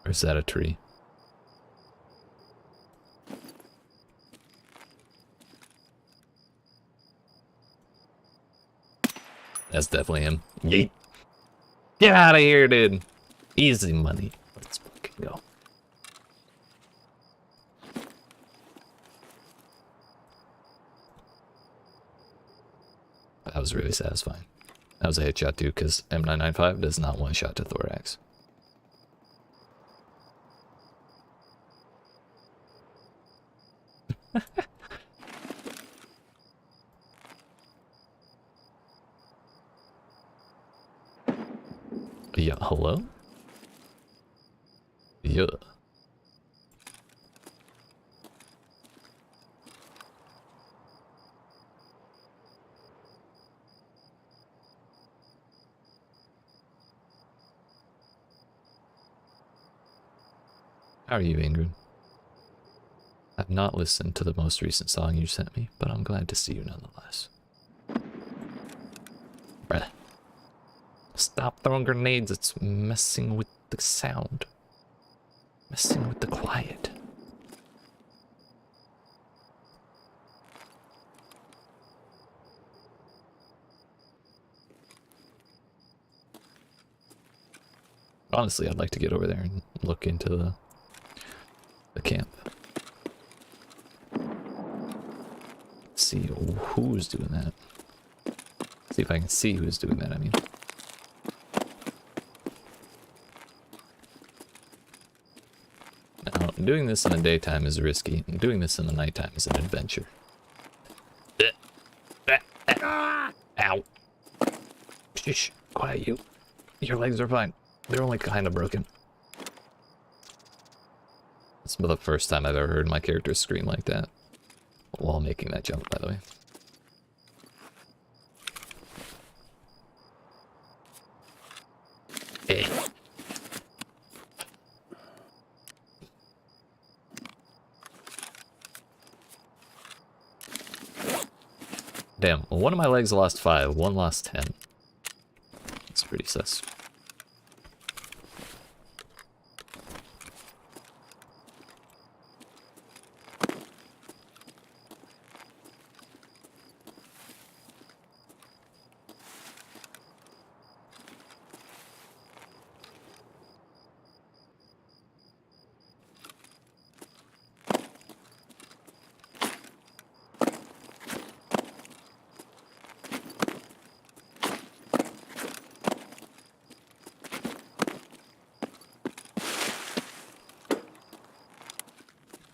Or is that a tree? That's definitely him. Yeet. Get out of here, dude. Easy money. Let's fucking go. That was really satisfying. That was a headshot too, because M995 does not one shot to thorax. Yeah, hello? Yeah. How are you, Ingrid? I've not listened to the most recent song you sent me, but I'm glad to see you nonetheless. Bruh. Stop throwing grenades, it's messing with the sound. Messing with the quiet. Honestly, I'd like to get over there and look into the camp. See who's doing that. See if I can see who's doing that, I mean. Doing this in the daytime is risky, and doing this in the nighttime is an adventure. Ow. Shh, quiet you. Your legs are fine. They're only kind of broken. This is the first time I've ever heard my character scream like that. While making that jump, by the way. Hey. Damn, well, one of my legs lost 5, one lost 10. That's pretty sus.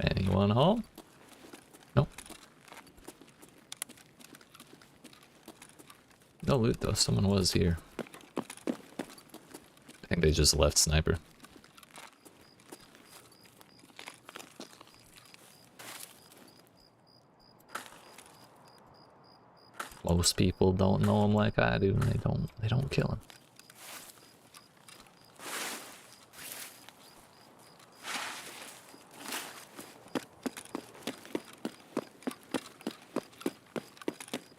Anyone home? Nope. No loot though, someone was here. I think they just left sniper. Most people don't know him like I do, and they don't kill him.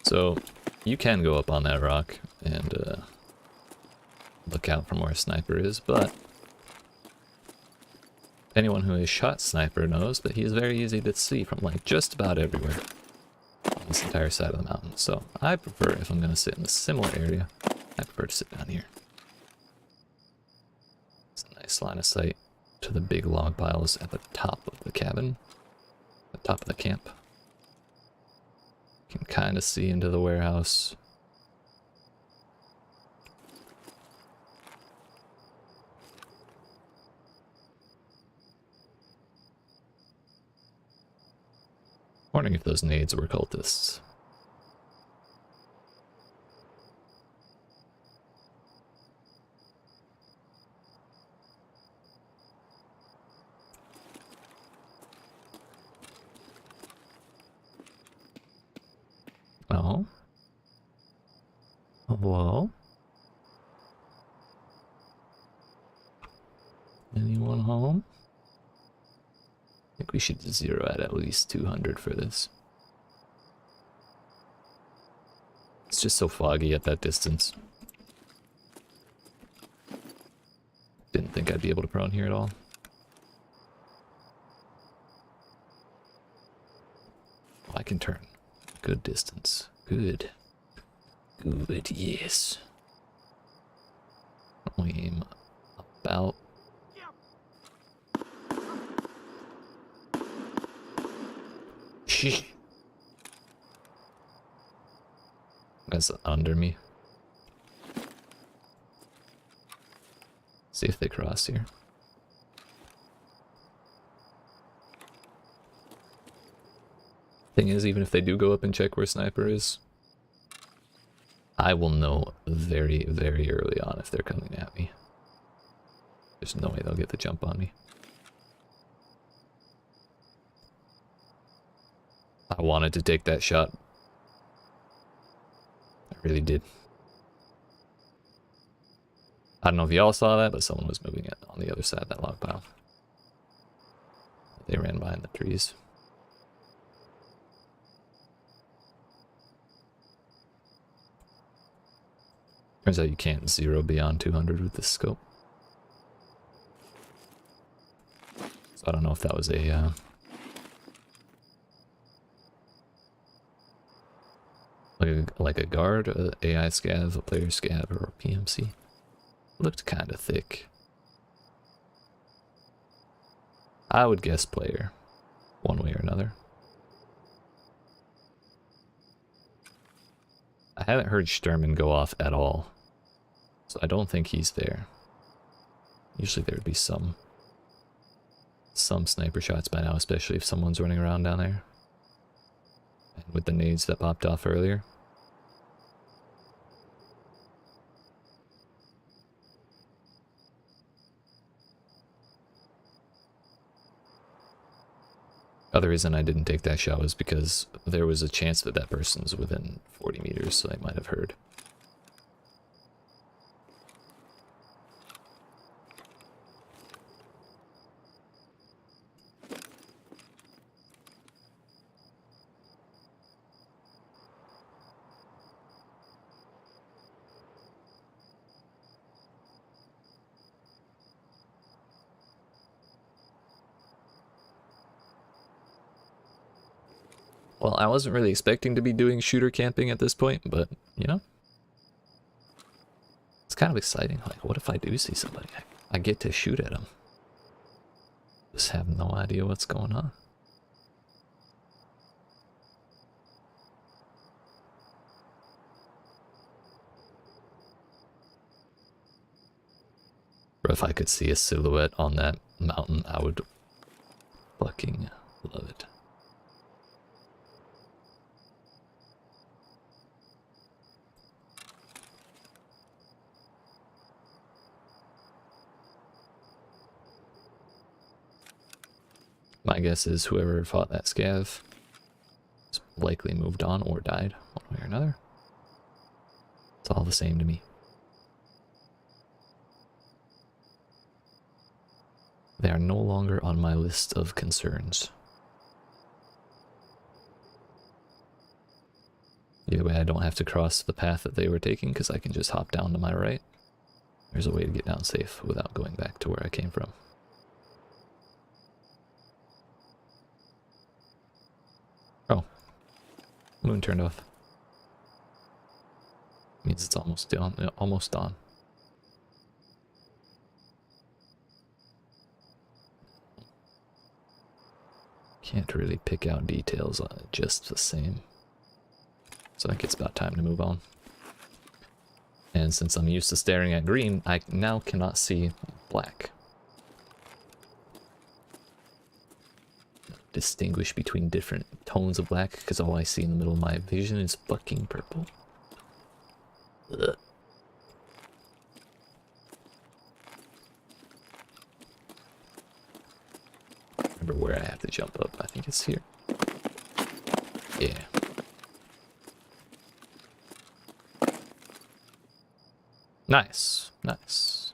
So, you can go up on that rock and look out from where a sniper is, but anyone who has shot sniper knows that he is very easy to see from like just about everywhere on this entire side of the mountain. So I prefer, if I'm going to sit in a similar area, I prefer to sit down here. It's a nice line of sight to the big log piles at the top of the cabin, the top of the camp. Can kind of see into the warehouse. Wondering if those nades were cultists. Oh. Hello? Anyone home? I think we should zero at least 200 for this. It's just so foggy at that distance. Didn't think I'd be able to prone here at all. Oh, I can turn. Good distance. Good. Good, yes. Only aim about. Sheesh. That's under me. See if they cross here. Thing is, even if they do go up and check where sniper is, I will know very, very early on if they're coming at me. There's no way they'll get the jump on me. I wanted to take that shot. I really did. I don't know if y'all saw that, but someone was moving it on the other side of that log pile. They ran behind the trees. Turns out you can't zero beyond 200 with this scope. So I don't know if that was a like a guard, a AI scav, a player scav, or a PMC. Looked kind of thick. I would guess player, one way or another. I haven't heard Sturman go off at all, so I don't think he's there. Usually there would be some some sniper shots by now, especially if someone's running around down there. And with the nades that popped off earlier. Other reason I didn't take that shot was because there was a chance that that person's within 40 meters, so they might have heard. Well, I wasn't really expecting to be doing shooter camping at this point, but, you know, it's kind of exciting. Like, what if I do see somebody? I get to shoot at them. Just have no idea what's going on. Or if I could see a silhouette on that mountain, I would fucking love it. My guess is whoever fought that scav has likely moved on or died, one way or another. It's all the same to me. They are no longer on my list of concerns. Either way, I don't have to cross the path that they were taking because I can just hop down to my right. There's a way to get down safe without going back to where I came from. Oh. Moon turned off. Means it's almost dawn. Almost dawn. Can't really pick out details on it just the same. So I think it's about time to move on. And since I'm used to staring at green, I now cannot see black. Distinguish between different tones of black because all I see in the middle of my vision is fucking purple. Ugh. Remember where I have to jump up. I think it's here. Yeah. Nice. Nice.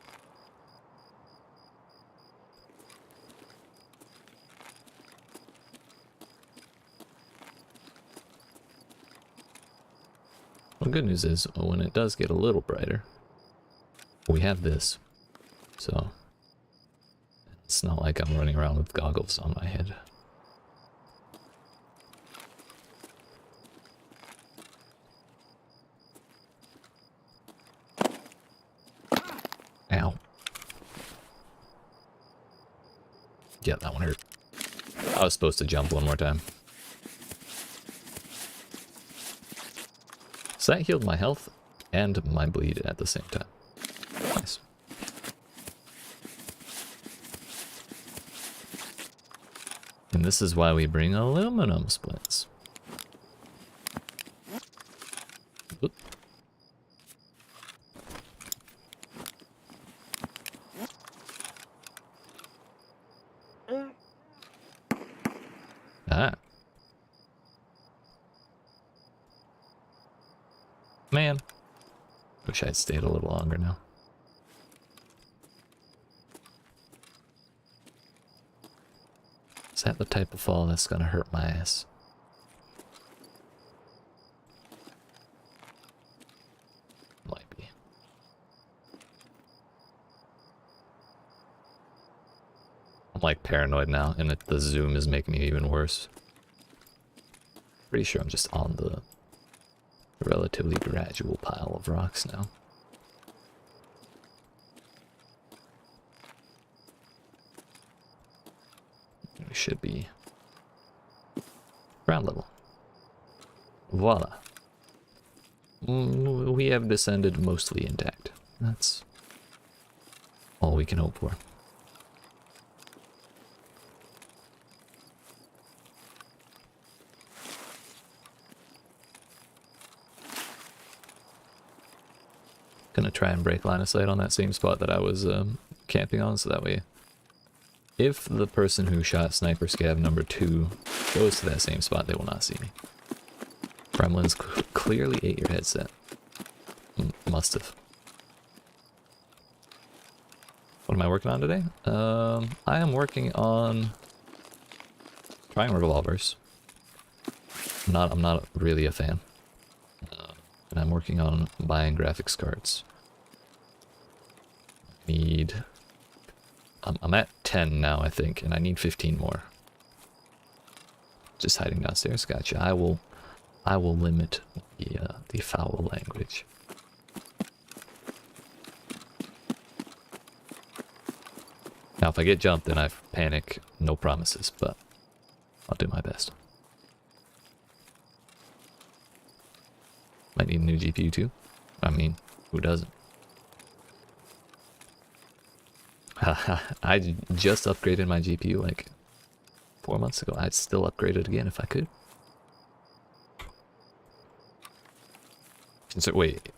Well, good news is when it does get a little brighter, we have this. So it's not like I'm running around with goggles on my head. Ow. Yeah, that one hurt. I was supposed to jump one more time. So that healed my health and my bleed at the same time. Nice. And this is why we bring aluminum splits. Oop. Ah. Man. Wish I'd stayed a little longer now. Is that the type of fall that's gonna hurt my ass? Might be. I'm like paranoid now, and the zoom is making me even worse. Pretty sure I'm just on the relatively gradual pile of rocks now. We should be ground level. Voila. We have descended mostly intact. That's all we can hope for. Gonna try and break line of sight on that same spot that I was camping on, so that way if the person who shot Sniper Scav number 2 goes to that same spot, they will not see me. Gremlins clearly ate your headset. Must have. What am I working on today? I am working on trying Revolvers. I'm not really a fan. And I'm working on buying graphics cards. I'm at 10 now, I think, and I need 15 more. Just hiding downstairs. Gotcha. I will limit the foul language. Now, if I get jumped and I panic, no promises, but I'll do my best. Might need a new GPU too. I mean, who doesn't? I just upgraded my GPU like 4 months ago. I'd still upgrade it again if I could. Wait.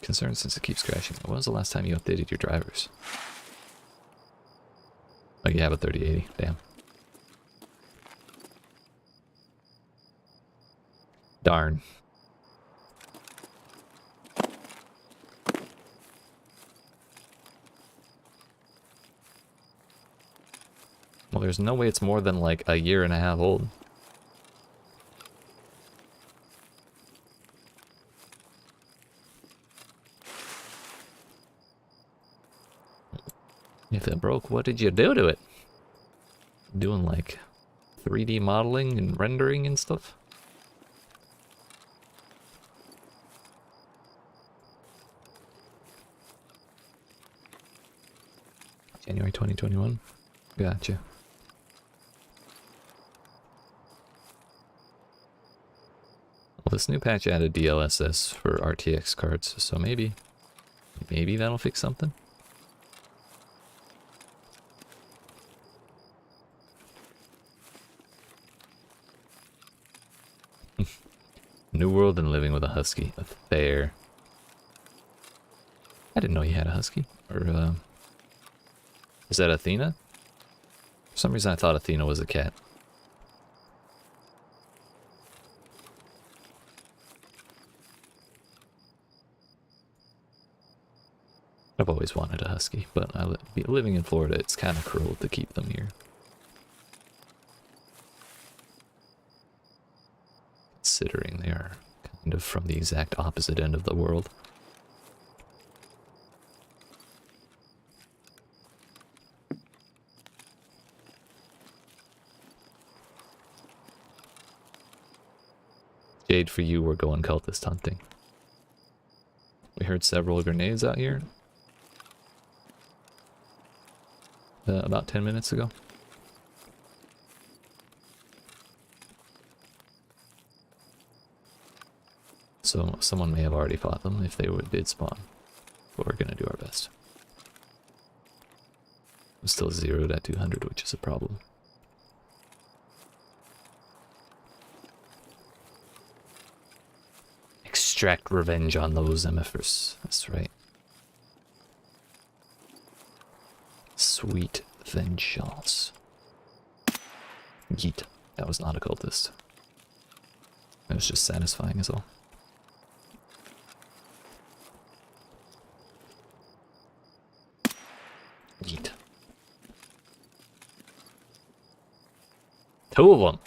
Concerned since it keeps crashing. When was the last time you updated your drivers? Oh, you have a 3080. Damn. Darn. Well, there's no way it's more than like a year and a half old. If it broke, what did you do to it? Doing like 3D modeling and rendering and stuff? January 2021? Gotcha. Well, this new patch added DLSS for RTX cards, so maybe that'll fix something. New world and living with a husky. A fair. I didn't know you had a husky. Or, is that Athena? For some reason I thought Athena was a cat. I've always wanted a husky, but living in Florida, it's kind of cruel to keep them here. Considering they are kind of from the exact opposite end of the world. Jade, for you, we're going cultist hunting. We heard several grenades out here. About 10 minutes ago. So someone may have already fought them if they did spawn. But we're gonna do our best. I'm still zeroed at 200, which is a problem. Extract revenge on those MFers. That's right. Sweet vengeance. Yeet. That was not a cultist. It was just satisfying as all. Yeet. Two of them!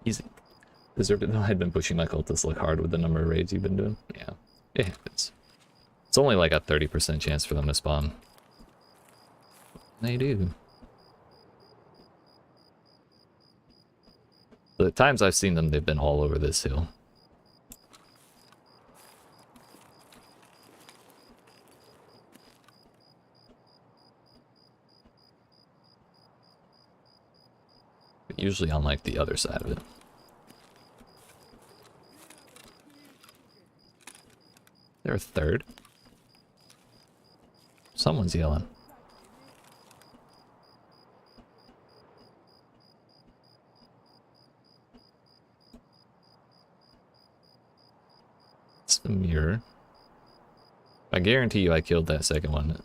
Easy. Deserved it though. I'd been pushing my cultists like hard with the number of raids you've been doing. Yeah, it happens. It's only like a 30% chance for them to spawn. They do. The times I've seen them, they've been all over this hill. But usually on like the other side of it. They're a third. Someone's yelling. It's the mirror. I guarantee you I killed that second one.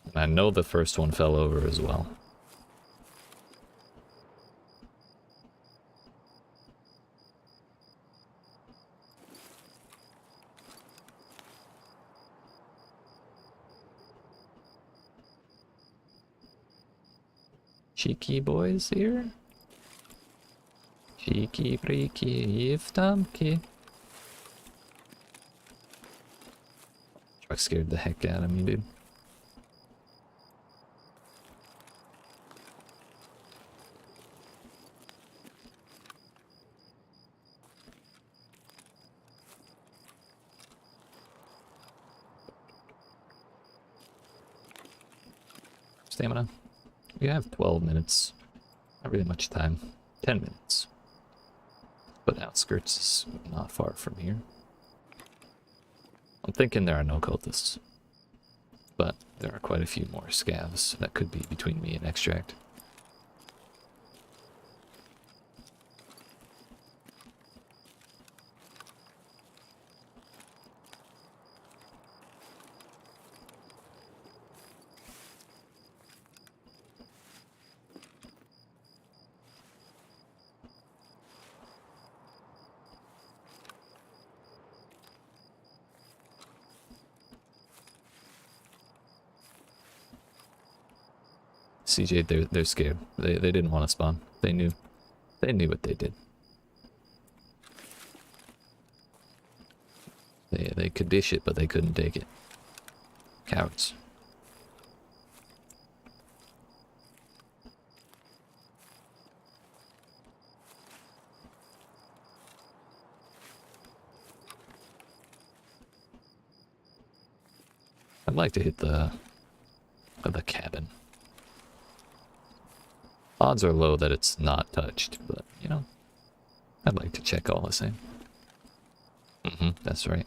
And I know the first one fell over as well. Cheeky boys here. Cheeky freaky iftamki. Truck scared the heck out of me, dude. Stamina. We have 12 minutes. Not really much time. 10 minutes. But outskirts is not far from here. I'm thinking there are no cultists. But there are quite a few more scavs that could be between me and extract. CJ, they're scared. They didn't want to spawn. They knew what they did. They could dish it, but they couldn't take it. Cowards. I'd like to hit the cabin. Odds are low that it's not touched, but, you know, I'd like to check all the same. That's right.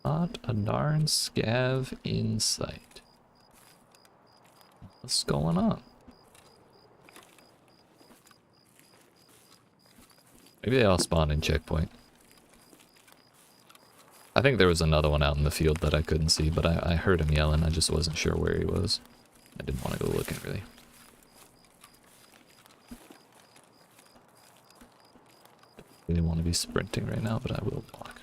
Not a darn scav in sight. What's going on? Maybe they all spawned in checkpoint. I think there was another one out in the field that I couldn't see, but I heard him yelling. I just wasn't sure where he was. I didn't want to go looking, really. Really want to be sprinting right now, but I will walk.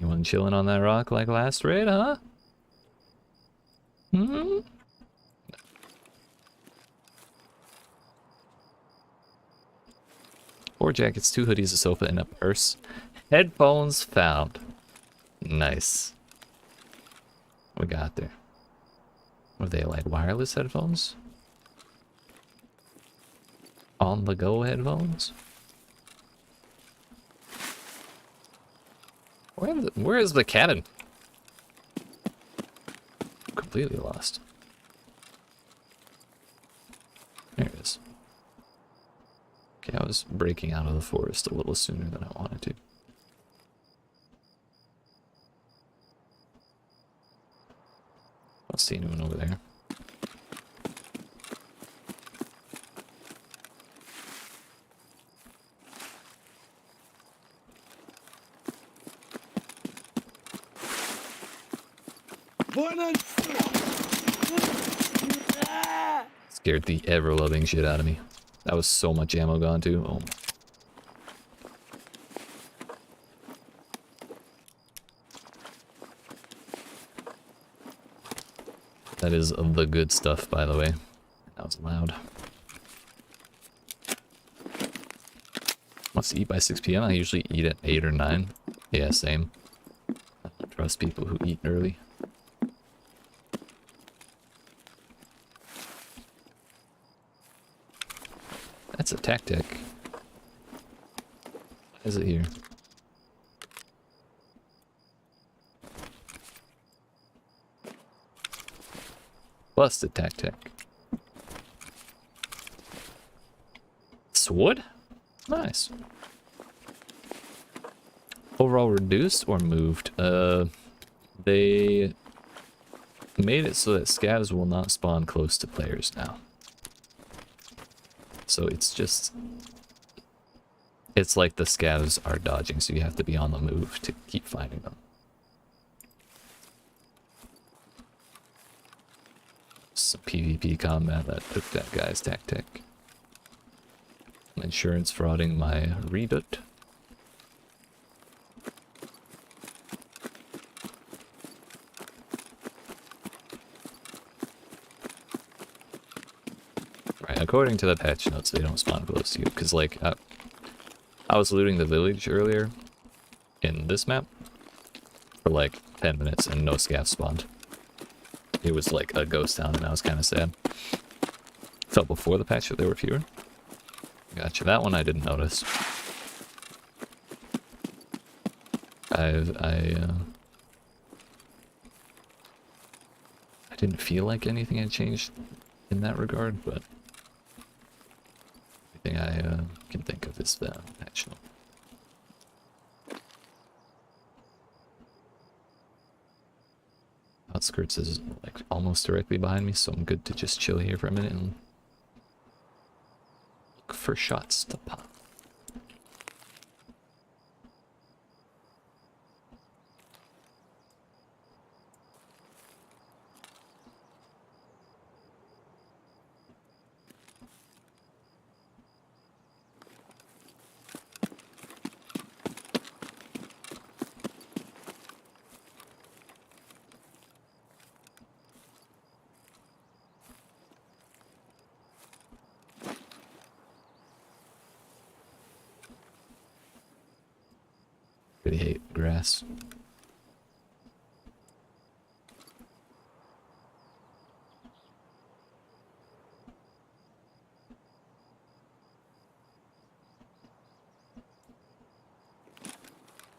Anyone chilling on that rock like last raid, huh? Four jackets, 2 hoodies, a sofa, and a purse. Headphones found. Nice. What we got there? Were they like wireless headphones? On the go headphones? Where is the cabin? Completely lost. There it is. Okay, I was breaking out of the forest a little sooner than I wanted to. I don't see anyone over there. Scared the ever-loving shit out of me. That was so much ammo gone too. Oh. That is the good stuff, by the way. That was loud. Wants to eat by 6 p.m. I usually eat at 8 or 9. Yeah, same. I don't trust people who eat early. That's a tactic. Why is it here? Busted tactic. Sword? Nice. Overall reduced or moved? They made it so that scavs will not spawn close to players now. So it's just... It's like the scavs are dodging, so you have to be on the move to keep finding them. Some PvP combat that took that guy's tactic. Insurance frauding my reboot. Right, according to the patch notes, they don't spawn close to you, because like, I was looting the village earlier in this map for like 10 minutes and no scav spawned. It was like a ghost town and I was kind of sad. Felt before the patch that there were fewer. Gotcha, that one I didn't notice. I didn't feel like anything had changed in that regard, but everything I can think of is the patch note. Outskirts is like almost directly behind me, so I'm good to just chill here for a minute and look for shots to pop. Really hate grass.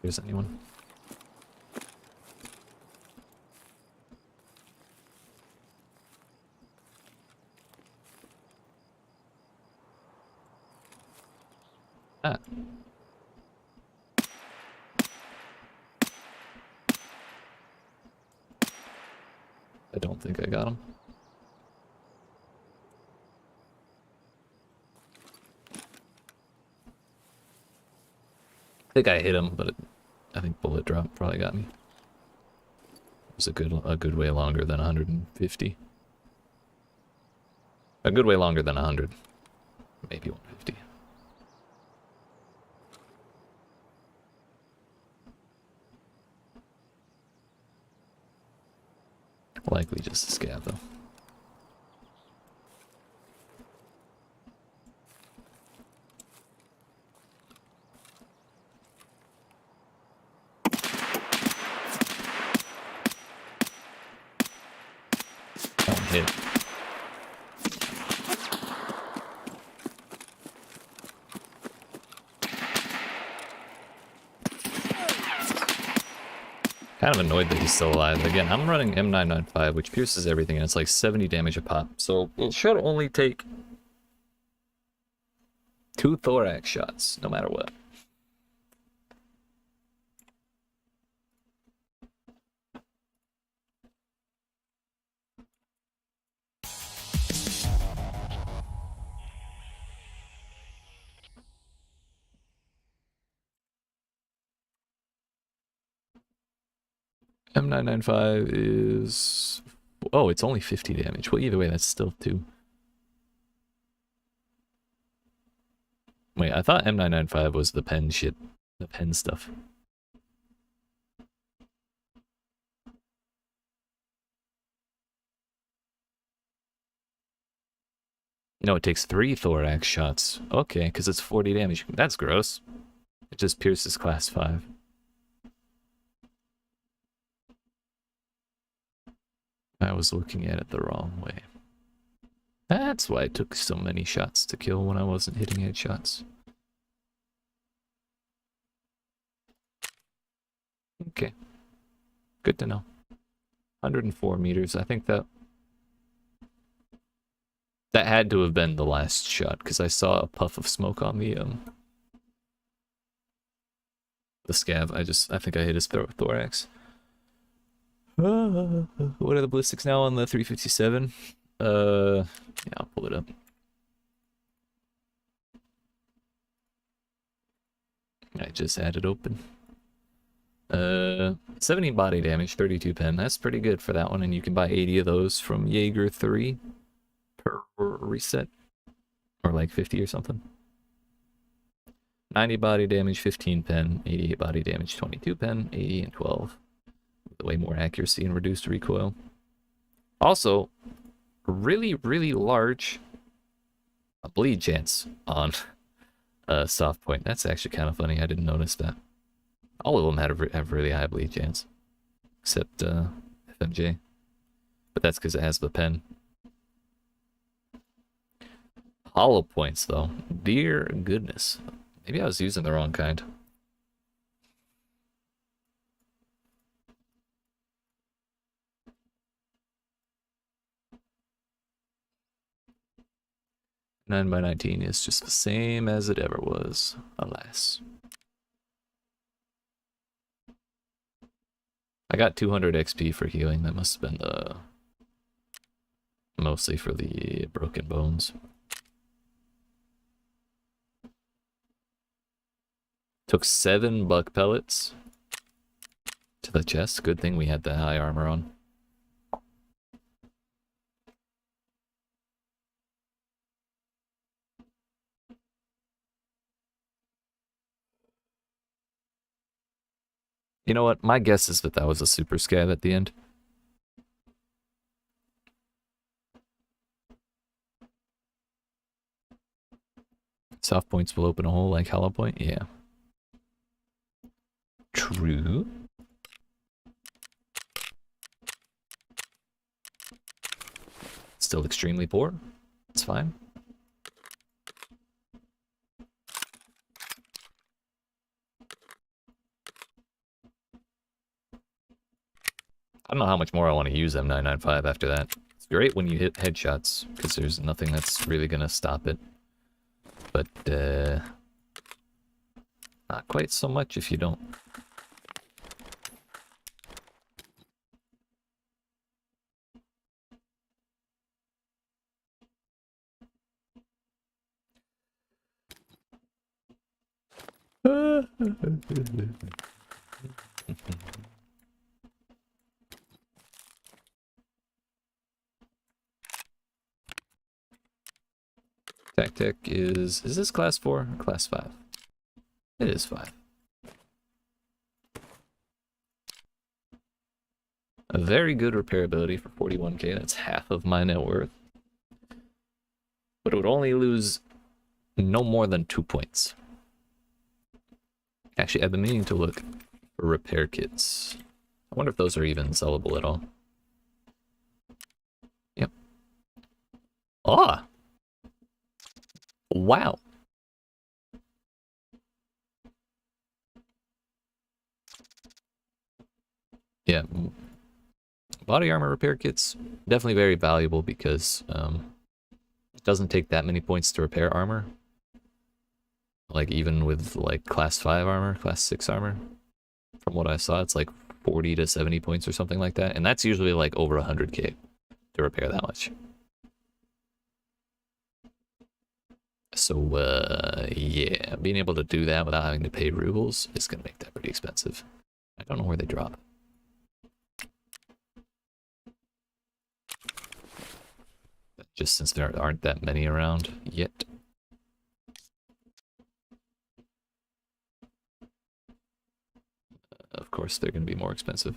Here's anyone? Ah. I don't think I got him. I think I hit him, but I think bullet drop probably got me. It was a good way longer than 150. A good way longer than 100. Maybe 150. Likely just a scav though. One hit. Kind of annoyed that he's still alive. Again, I'm running M995, which pierces everything, and it's like 70 damage a pop. So it should only take 2 thorax shots, no matter what. M995 is... Oh, it's only 50 damage. Well, either way, that's still 2. Wait, I thought M995 was the pen shit. The pen stuff. No, it takes 3 thorax shots. Okay, because it's 40 damage. That's gross. It just pierces class 5. I was looking at it the wrong way. That's why it took so many shots to kill when I wasn't hitting headshots. Okay. Good to know. 104 meters. I think that had to have been the last shot, because I saw a puff of smoke on the scav. I think I hit his thorax. What are the ballistics now on the 357? Yeah, I'll pull it up. I just had it open. 70 body damage, 32 pen. That's pretty good for that one, and you can buy 80 of those from Jaeger 3 per reset. Or like 50 or something. 90 body damage, 15 pen, 88 body damage, 22 pen, 80 and 12. With way more accuracy and reduced recoil. Also, really, really large bleed chance on soft point. That's actually kind of funny. I didn't notice that. All of them have really high bleed chance. Except FMJ. But that's because it has the pen. Hollow points, though. Dear goodness. Maybe I was using the wrong kind. Nine by 19 is just the same as it ever was, alas. I got 200 XP for healing. That must have been the mostly for the broken bones. Took 7 buck pellets to the chest. Good thing we had the high armor on. You know what? My guess is that that was a super scav at the end. Soft points will open a hole like hollow point? Yeah. True. Still extremely poor. It's fine. I don't know how much more I want to use M995 after that. It's great when you hit headshots, because there's nothing that's really going to stop it. But, not quite so much if you don't. Tactic is this class 4 or class 5? It is 5. A very good repairability for 41k, that's half of my net worth. But it would only lose no more than 2 points. Actually, I've been meaning to look for repair kits. I wonder if those are even sellable at all. Yep. Ah! Wow. Yeah. Body armor repair kits, definitely very valuable because it doesn't take that many points to repair armor. Like even with like class 5 armor, class 6 armor. From what I saw, it's like 40 to 70 points or something like that. And that's usually like over 100k to repair that much. So, yeah, being able to do that without having to pay rubles is going to make that pretty expensive. I don't know where they drop. Just since there aren't that many around yet. Of course, they're going to be more expensive.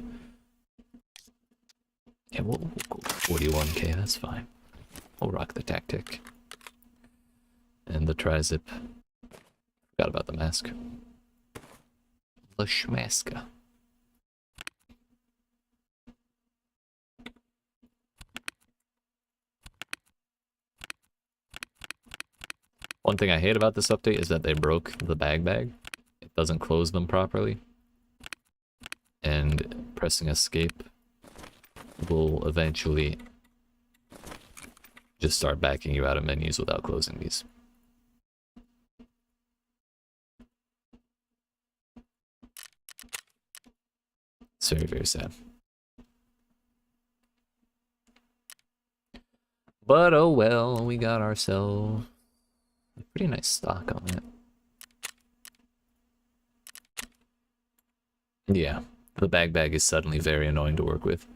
Yeah, we'll go 41k, that's fine. We'll rock the tactic. And the tri-zip. Forgot about the mask. The schmaska. One thing I hate about this update is that they broke the bag. It doesn't close them properly. And pressing escape will eventually just start backing you out of menus without closing these. It's very, very sad. But oh well, we got ourselves a pretty nice stock on that. Yeah, the bag is suddenly very annoying to work with.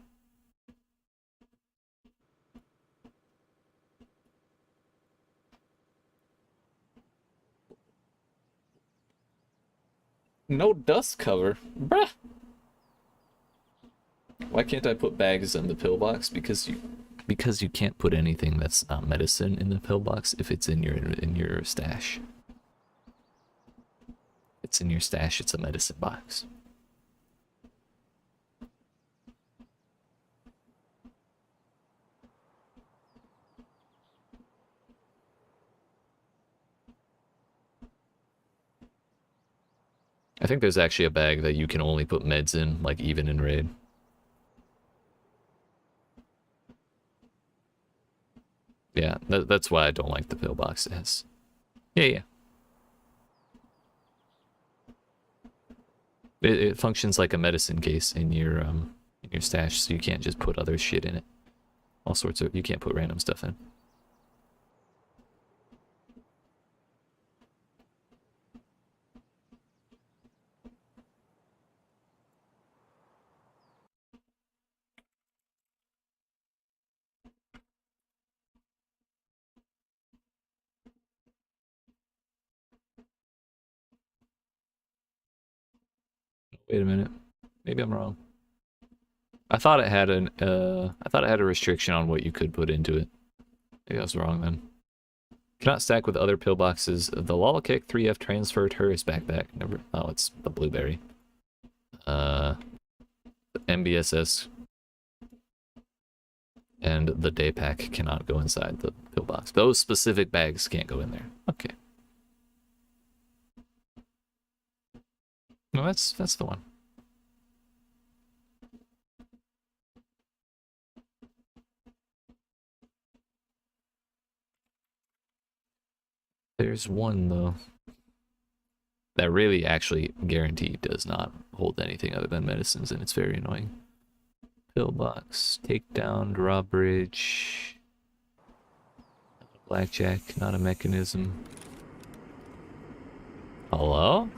No dust cover? Bruh! Why can't I put bags in the pillbox? Because you can't put anything that's not medicine in the pillbox if it's in your stash. If it's in your stash, it's a medicine box. I think there's actually a bag that you can only put meds in, like even in raid. Yeah, that's why I don't like the pillbox. It has... Yeah. It functions like a medicine case in your stash, so you can't just put other shit in it. All sorts of... You can't put random stuff in. Wait a minute. Maybe I'm wrong. I thought it had a restriction on what you could put into it. Maybe I was wrong then. Cannot stack with other pillboxes. The Lala Kick 3F transfer tourist backpack. Never. Oh, it's the blueberry. The MBSS and the day pack cannot go inside the pillbox. Those specific bags can't go in there. Okay. No, that's the one. There's one though that really actually guaranteed does not hold anything other than medicines, and it's very annoying. Pillbox, takedown, drawbridge, blackjack, not a mechanism. Hello?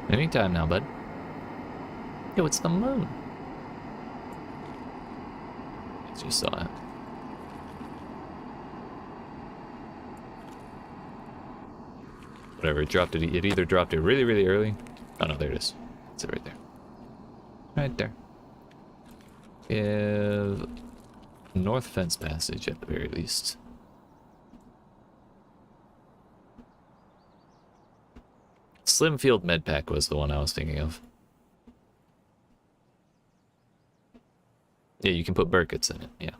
Anytime now, bud. Yo, it's the moon. I just saw it. Whatever, it dropped it. It either dropped it really, really early. Oh no, there it is. It's it right there. Right there. We have North Fence Passage at the very least. Slimfield Medpack was the one I was thinking of. Yeah, you can put Burkitts in it, yeah.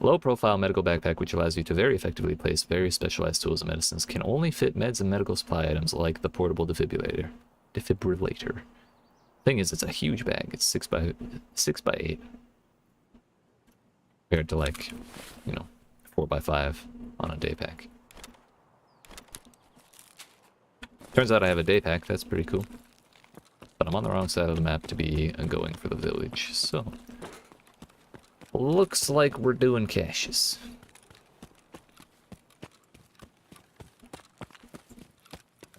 Low profile medical backpack which allows you to very effectively place very specialized tools and medicines. Can only fit meds and medical supply items like the portable defibrillator. Thing is, it's a huge bag. It's 6 by 8. Compared to like, 4 by 5 on a day pack. Turns out I have a day pack, that's pretty cool. But I'm on the wrong side of the map to be going for the village, so... Looks like we're doing caches.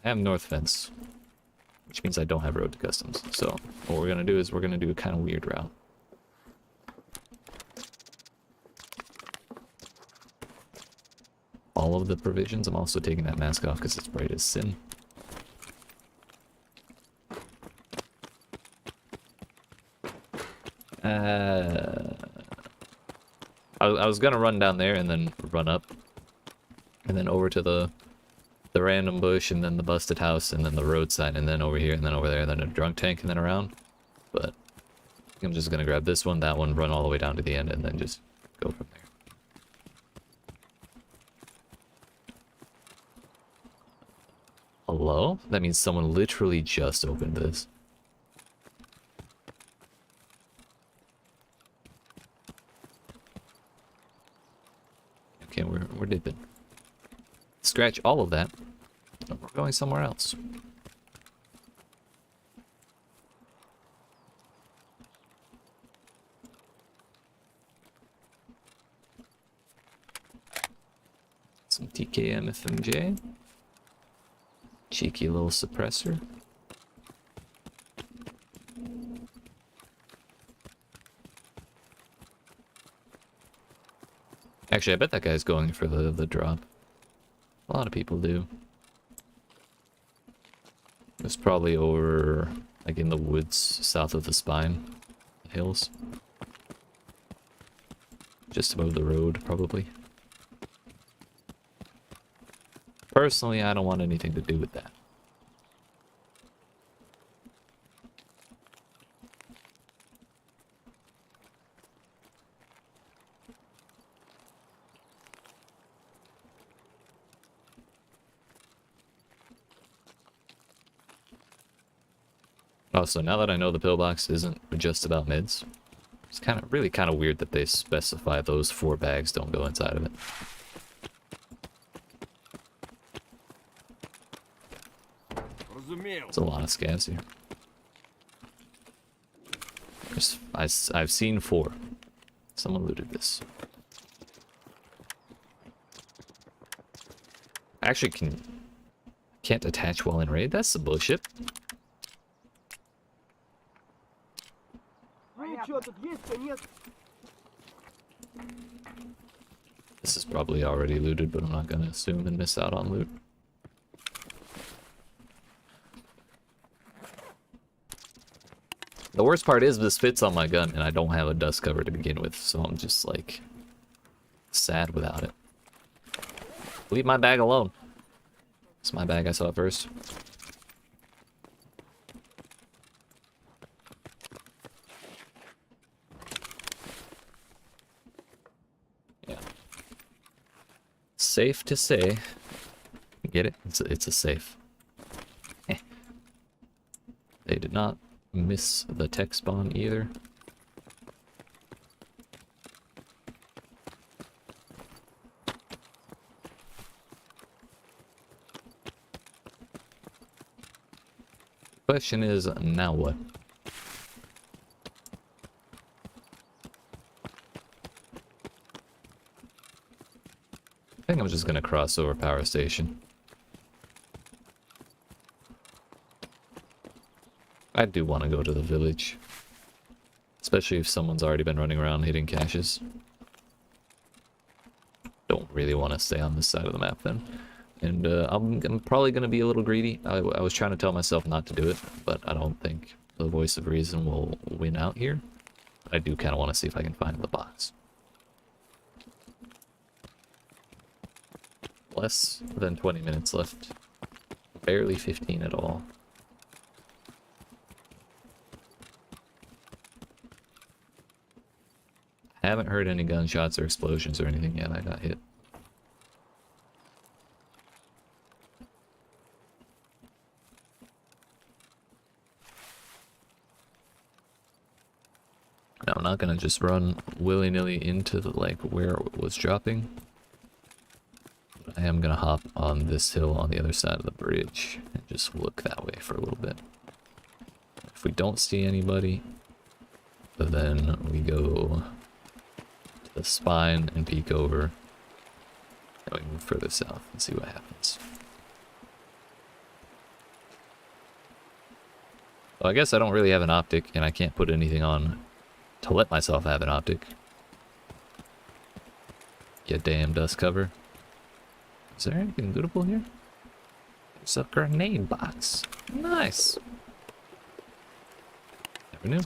I have North Fence, which means I don't have Road to Customs. So what we're gonna do is we're gonna do a kind of weird route. all of the provisions. I'm also taking that mask off because it's bright as sin. I was gonna run down there and then run up. And then over to the random bush, and then the busted house, and then the roadside, and then over here, and then over there, and then a drunk tank, and then around. But I think I'm just gonna grab this one, that one, run all the way down to the end, and then just go from there. Hello? That means someone literally just opened this. Okay, we're dipping. Scratch all of that. We're going somewhere else. Some TKM FMJ. Cheeky little suppressor. Actually, I bet that guy's going for the drop. A lot of people do. It's probably over, like, in the woods south of the spine. The hills. Just above the road, probably. Personally, I don't want anything to do with that. Also, now that I know the pillbox isn't just about mids, it's really kind of weird that they specify those 4 bags don't go inside of it. It's a lot of scavs here. I've seen 4. Someone looted this. Actually, can't attach while in raid? That's some bullshit. This is probably already looted, but I'm not gonna assume and miss out on loot. The worst part is this fits on my gun and I don't have a dust cover to begin with, so I'm just like sad without it. Leave my bag alone. It's my bag, I saw it first. Yeah. Safe to say. Get it? It's a safe. They did not miss the tech spawn either. Question is, now what? I think I'm just gonna cross over power station. I do want to go to the village. Especially if someone's already been running around hitting caches. Don't really want to stay on this side of the map then. And I'm probably going to be a little greedy. I was trying to tell myself not to do it, but I don't think the voice of reason will win out here. I do kind of want to see if I can find the box. Less than 20 minutes left. Barely 15 at all. I haven't heard any gunshots or explosions or anything yet. I got hit. Now, I'm not gonna just run willy-nilly into the, like, where it was dropping. But I am gonna hop on this hill on the other side of the bridge and just look that way for a little bit. If we don't see anybody, then we go the spine and peek over, and we move further south and see what happens. Well, I guess I don't really have an optic, and I can't put anything on to let myself have an optic. You damn dust cover. Is there anything lootable here? There's a grenade box. Nice. Never knew.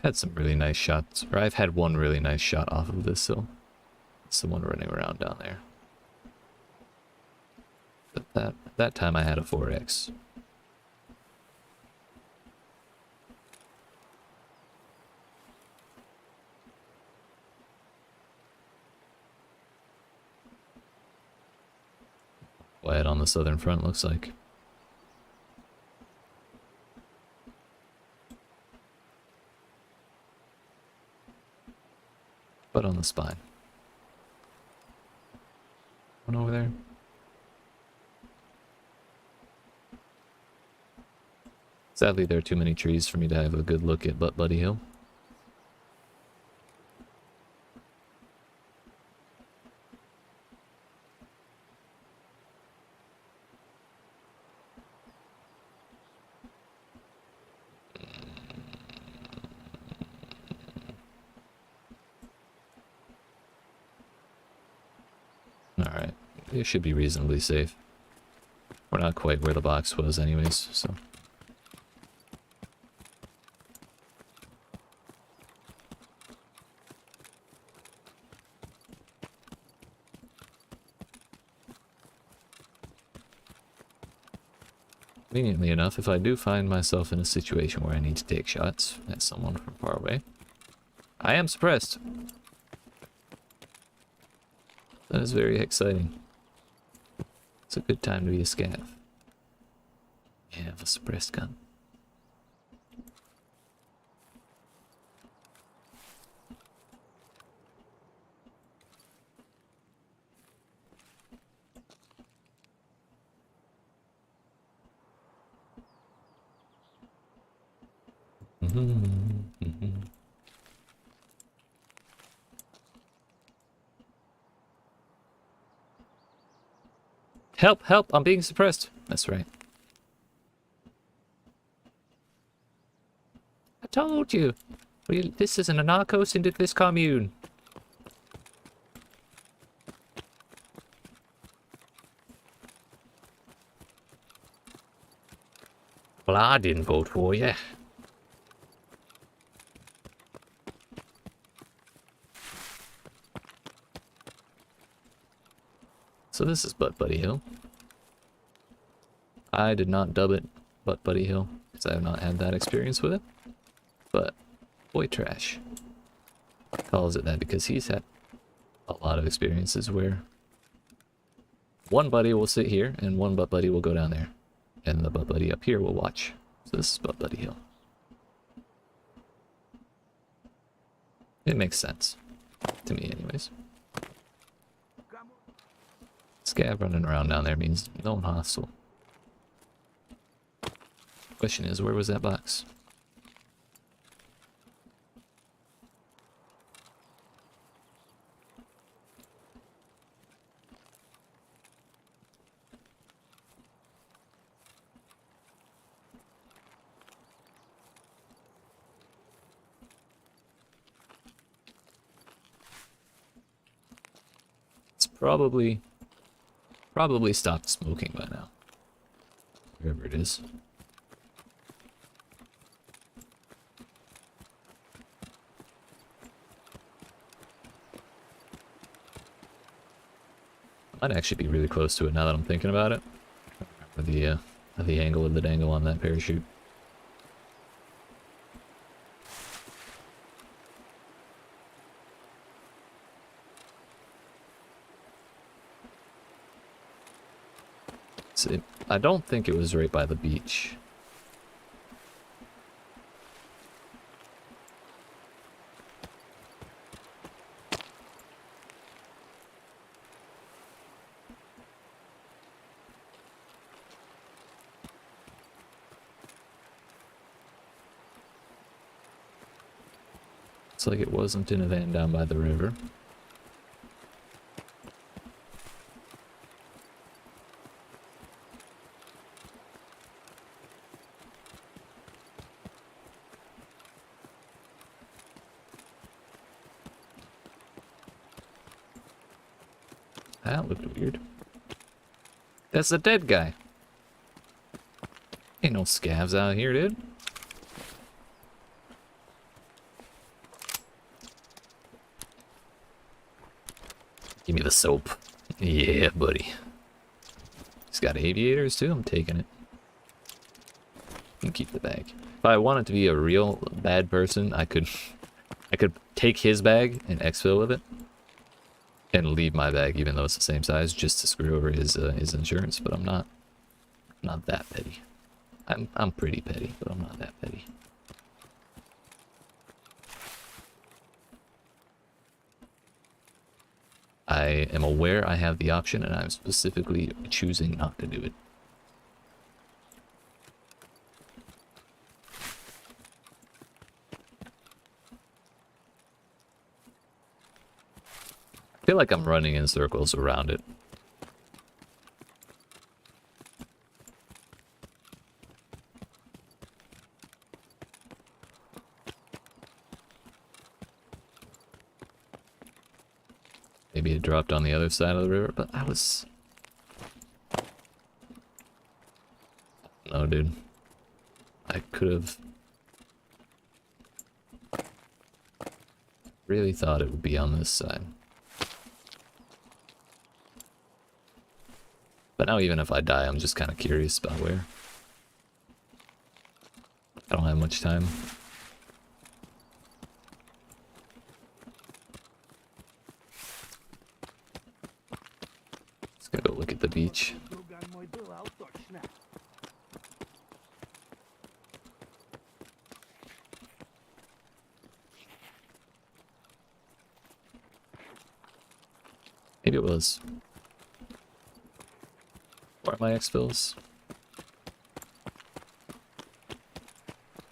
Had some really nice shots, or I've had one really nice shot off of this hill. It's the one running around down there. But that time I had a 4X. Quiet on the southern front, looks like. But on the spine. One over there. Sadly, there are too many trees for me to have a good look at Butt Buddy Hill. Alright, it should be reasonably safe. We're not quite where the box was anyways, so... Conveniently enough, if I do find myself in a situation where I need to take shots at someone from far away, I am suppressed. That is very exciting. It's a good time to be a scav. You have a suppressed gun. Help, help, I'm being suppressed. That's right. I told you. This is an anarcho-syndicalist commune. Well, I didn't vote for you. So this is Butt Buddy Hill. I did not dub it Butt Buddy Hill, because I have not had that experience with it. But, boy trash calls it that because he's had a lot of experiences where one buddy will sit here and one Butt Buddy will go down there. And the Butt Buddy up here will watch. So this is Butt Buddy Hill. It makes sense. To me anyways. Scav running around down there means no one hostile. Question is, where was that box? It's probably stopped smoking by now. Wherever it is. Might actually be really close to it now that I'm thinking about it. The angle of the dangle on that parachute. See, I don't think it was right by the beach. Looks like it wasn't in a van down by the river. That looked weird. That's a dead guy. Ain't no scavs out here, dude. Give me the soap. Yeah, buddy. He's got aviators too. I'm taking it. You can keep the bag. If I wanted to be a real bad person, I could take his bag and exfil with it, and leave my bag, even though it's the same size, just to screw over his insurance. But I'm not that petty. I'm pretty petty, but I'm not that petty. I am aware I have the option, and I'm specifically choosing not to do it. I feel like I'm running in circles around it. Maybe it dropped on the other side of the river, but I was... No, dude. I could have... really thought it would be on this side. But now even if I die, I'm just kind of curious about where. I don't have much time. Let's go look at the beach. Maybe it was. Where are my exfils?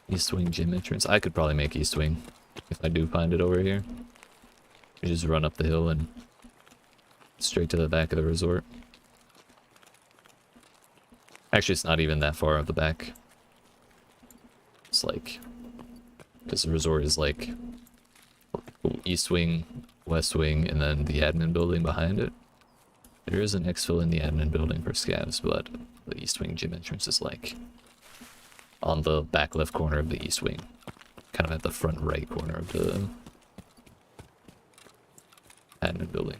East Wing gym entrance. I could probably make East Wing if I do find it over here. You just run up the hill and straight to the back of the resort. Actually, it's not even that far up the back. It's like, because the resort is like East Wing, West Wing, and then the admin building behind it. There is an exfil in the admin building for scavs, but the East Wing gym entrance is like on the back left corner of the East Wing. Kind of at the front right corner of the admin building.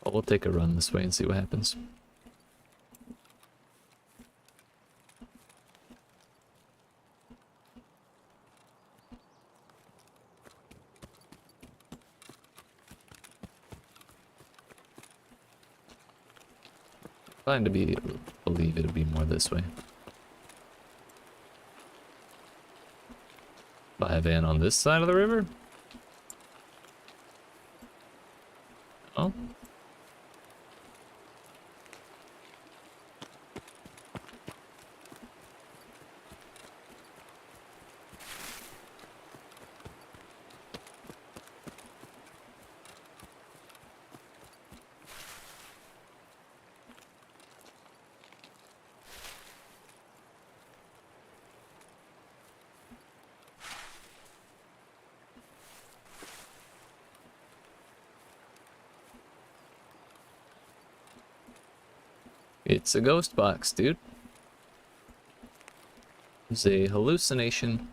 Well, we'll take a run this way and see what happens. Fine to believe it'll be more this way. Buy a van on this side of the river? Oh. It's a ghost box, dude. It's a hallucination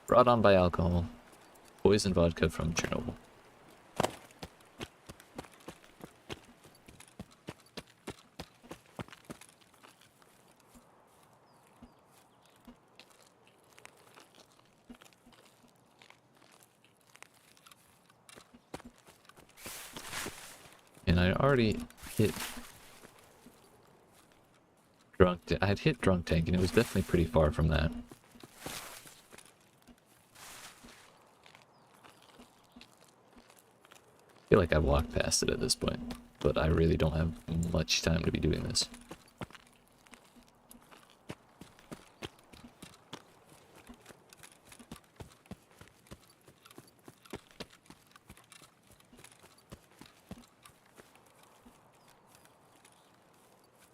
brought on by alcohol. Poison vodka from Chernobyl. And I already hit I had hit drunk tank, and it was definitely pretty far from that. I feel like I've walked past it at this point, but I really don't have much time to be doing this.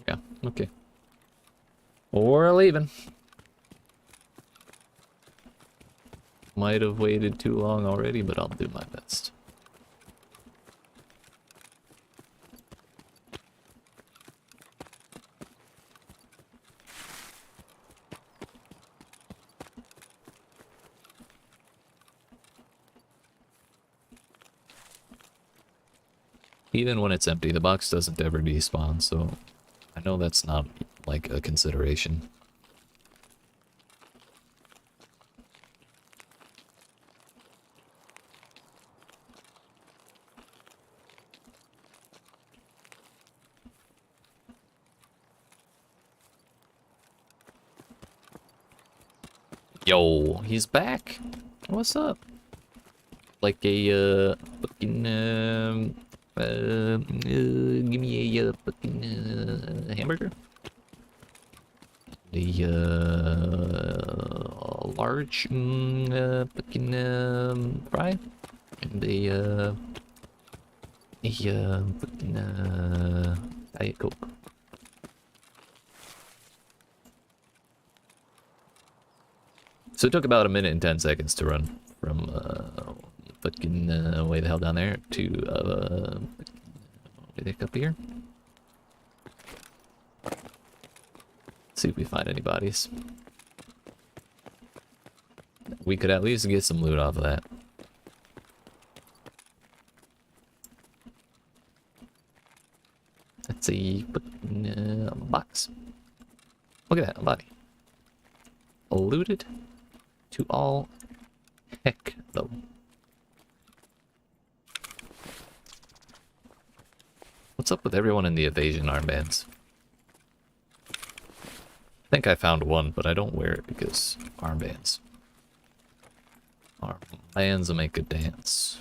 Yeah, okay. We're leaving. Might have waited too long already, but I'll do my best. Even when it's empty, the box doesn't ever despawn, so I know that's not, like, a consideration. Yo, he's back. What's up? Like a, fucking, give me a, fucking, hamburger? The, large, fucking, fry? And a, fucking, Diet Coke. So it took about 1 minute and 10 seconds to run from fucking way the hell down there to back up here. See if we find any bodies. We could at least get some loot off of that. Let's see, box. Look at that, a body. Looted to all heck, though. What's up with everyone in the evasion armbands? I think I found one, but I don't wear it because armbands. Armbands will make a dance.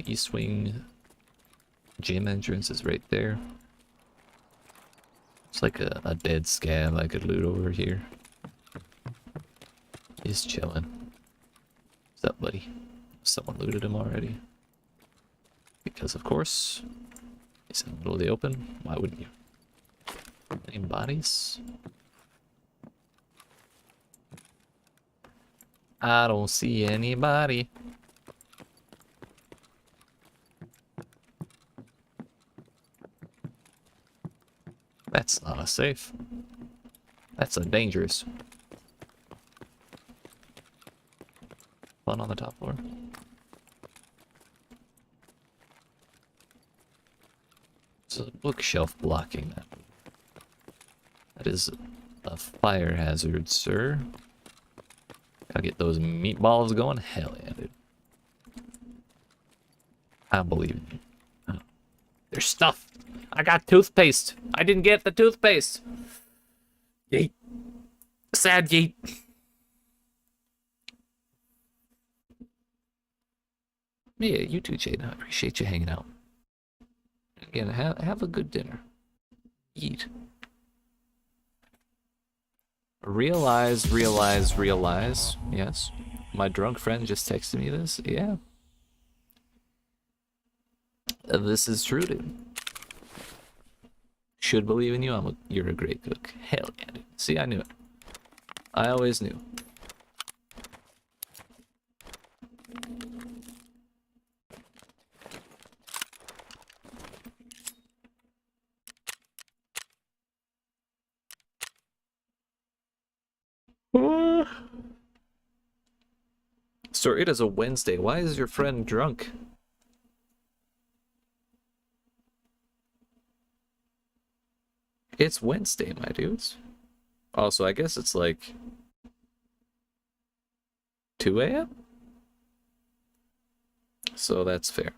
East wing gym entrance is right there. It's like a dead scab I could loot over here. He's chilling. What's up, buddy? Someone looted him already. Because of course, he's in the middle of the open. Why wouldn't you? Any bodies? I don't see anybody. That's not a safe. That's a dangerous. One on the top floor. It's a bookshelf blocking that. That is a fire hazard, sir. Gotta get those meatballs going. Hell yeah, dude. I believe in you. Oh. There's stuff. I got toothpaste. I didn't get the toothpaste. Yeet. Sad yeet. Yeah, you too, Jaden. I appreciate you hanging out. Again, have a good dinner. Eat. Realize. Yes. My drunk friend just texted me this. Yeah. This is true, dude. Should believe in you. You're a great cook. Hell yeah, dude. See, I knew it. I always knew. Sir, it is a Wednesday. Why is your friend drunk? It's Wednesday, my dudes. Also, I guess it's like 2 a.m. So that's fair.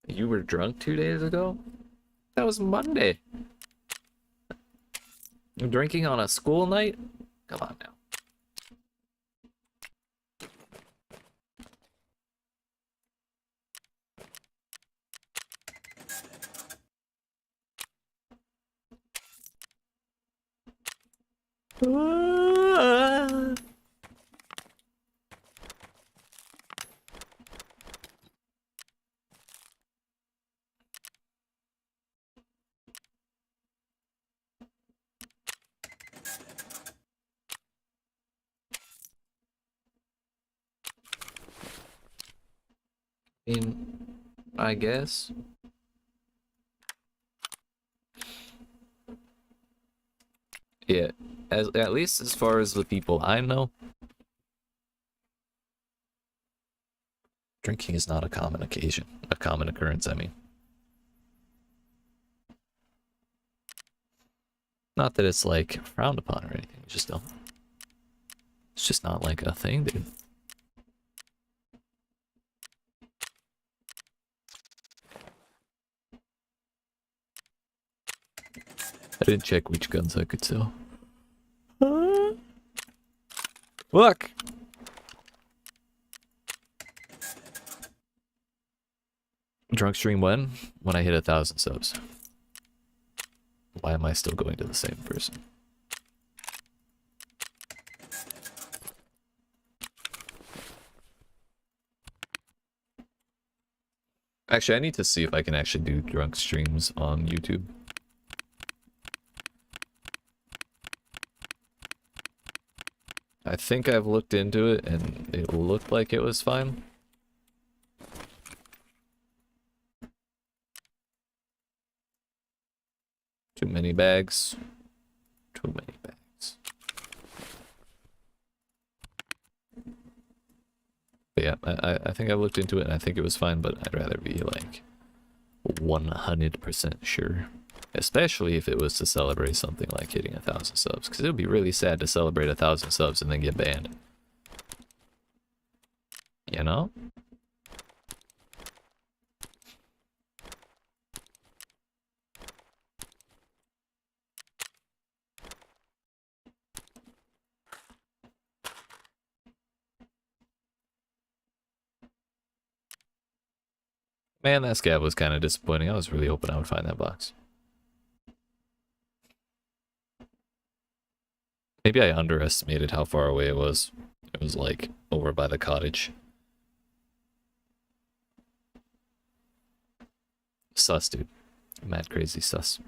You were drunk 2 days ago? That was Monday. You're drinking on a school night? Come on now. I guess. Yeah, at least as far as the people I know, drinking is not a common occurrence, I mean. Not that it's like frowned upon or anything, just don't. It's just not like a thing, dude. I didn't check which guns I could sell. Look! Drunk stream when? When I hit 1,000 subs. Why am I still going to the same person? Actually, I need to see if I can actually do drunk streams on YouTube. I think I've looked into it and it looked like it was fine. Too many bags. Too many bags. But yeah, I think I looked into it and I think it was fine, but I'd rather be like 100% sure. Especially if it was to celebrate something like hitting 1,000 subs. Because it would be really sad to celebrate 1,000 subs and then get banned. You know? Man, that scab was kind of disappointing. I was really hoping I would find that box. Maybe I underestimated how far away it was. It was like over by the cottage. Sus, dude. Mad crazy sus.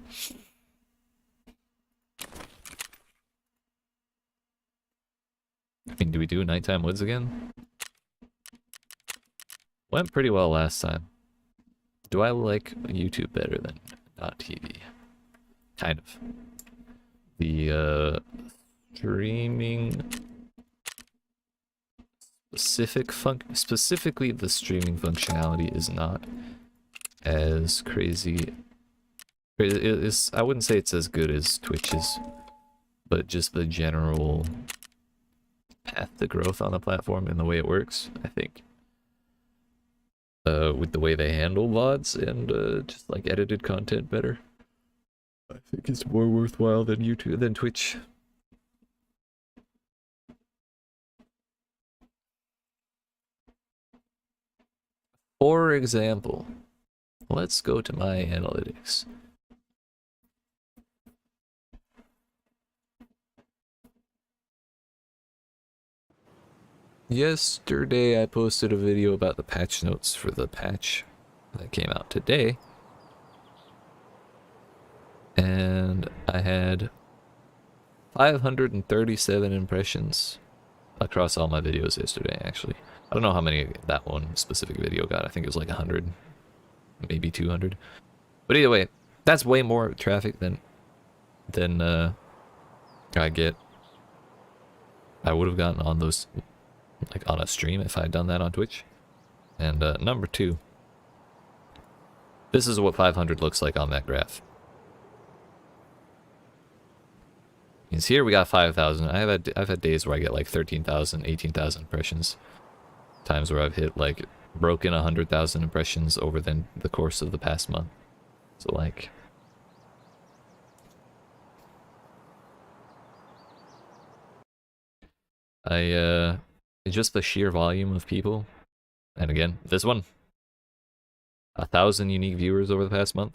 I mean, do we do Nighttime Woods again? Went pretty well last time. Do I like YouTube better than .tv? Kind of. The streaming specifically the streaming functionality is not as crazy. I wouldn't say it's as good as Twitch's, but just the general path to growth on the platform and the way it works, I think. With the way they handle VODs and just like edited content better, I think it's more worthwhile than YouTube than Twitch. For example, let's go to my analytics. Yesterday I posted a video about the patch notes for the patch that came out today. And I had 537 impressions across all my videos yesterday, actually. I don't know how many that one specific video got. I think it was like 100, maybe 200. But either way, that's way more traffic than I would have gotten on those, like on a stream if I had done that on Twitch. And number two, this is what 500 looks like on that graph. Because here we got 5,000. I've had days where I get like 13,000, 18,000 impressions. Times where I've hit like broken 100,000 impressions over the course of the past month. So like, just the sheer volume of people. And again, this one, 1,000 unique viewers over the past month.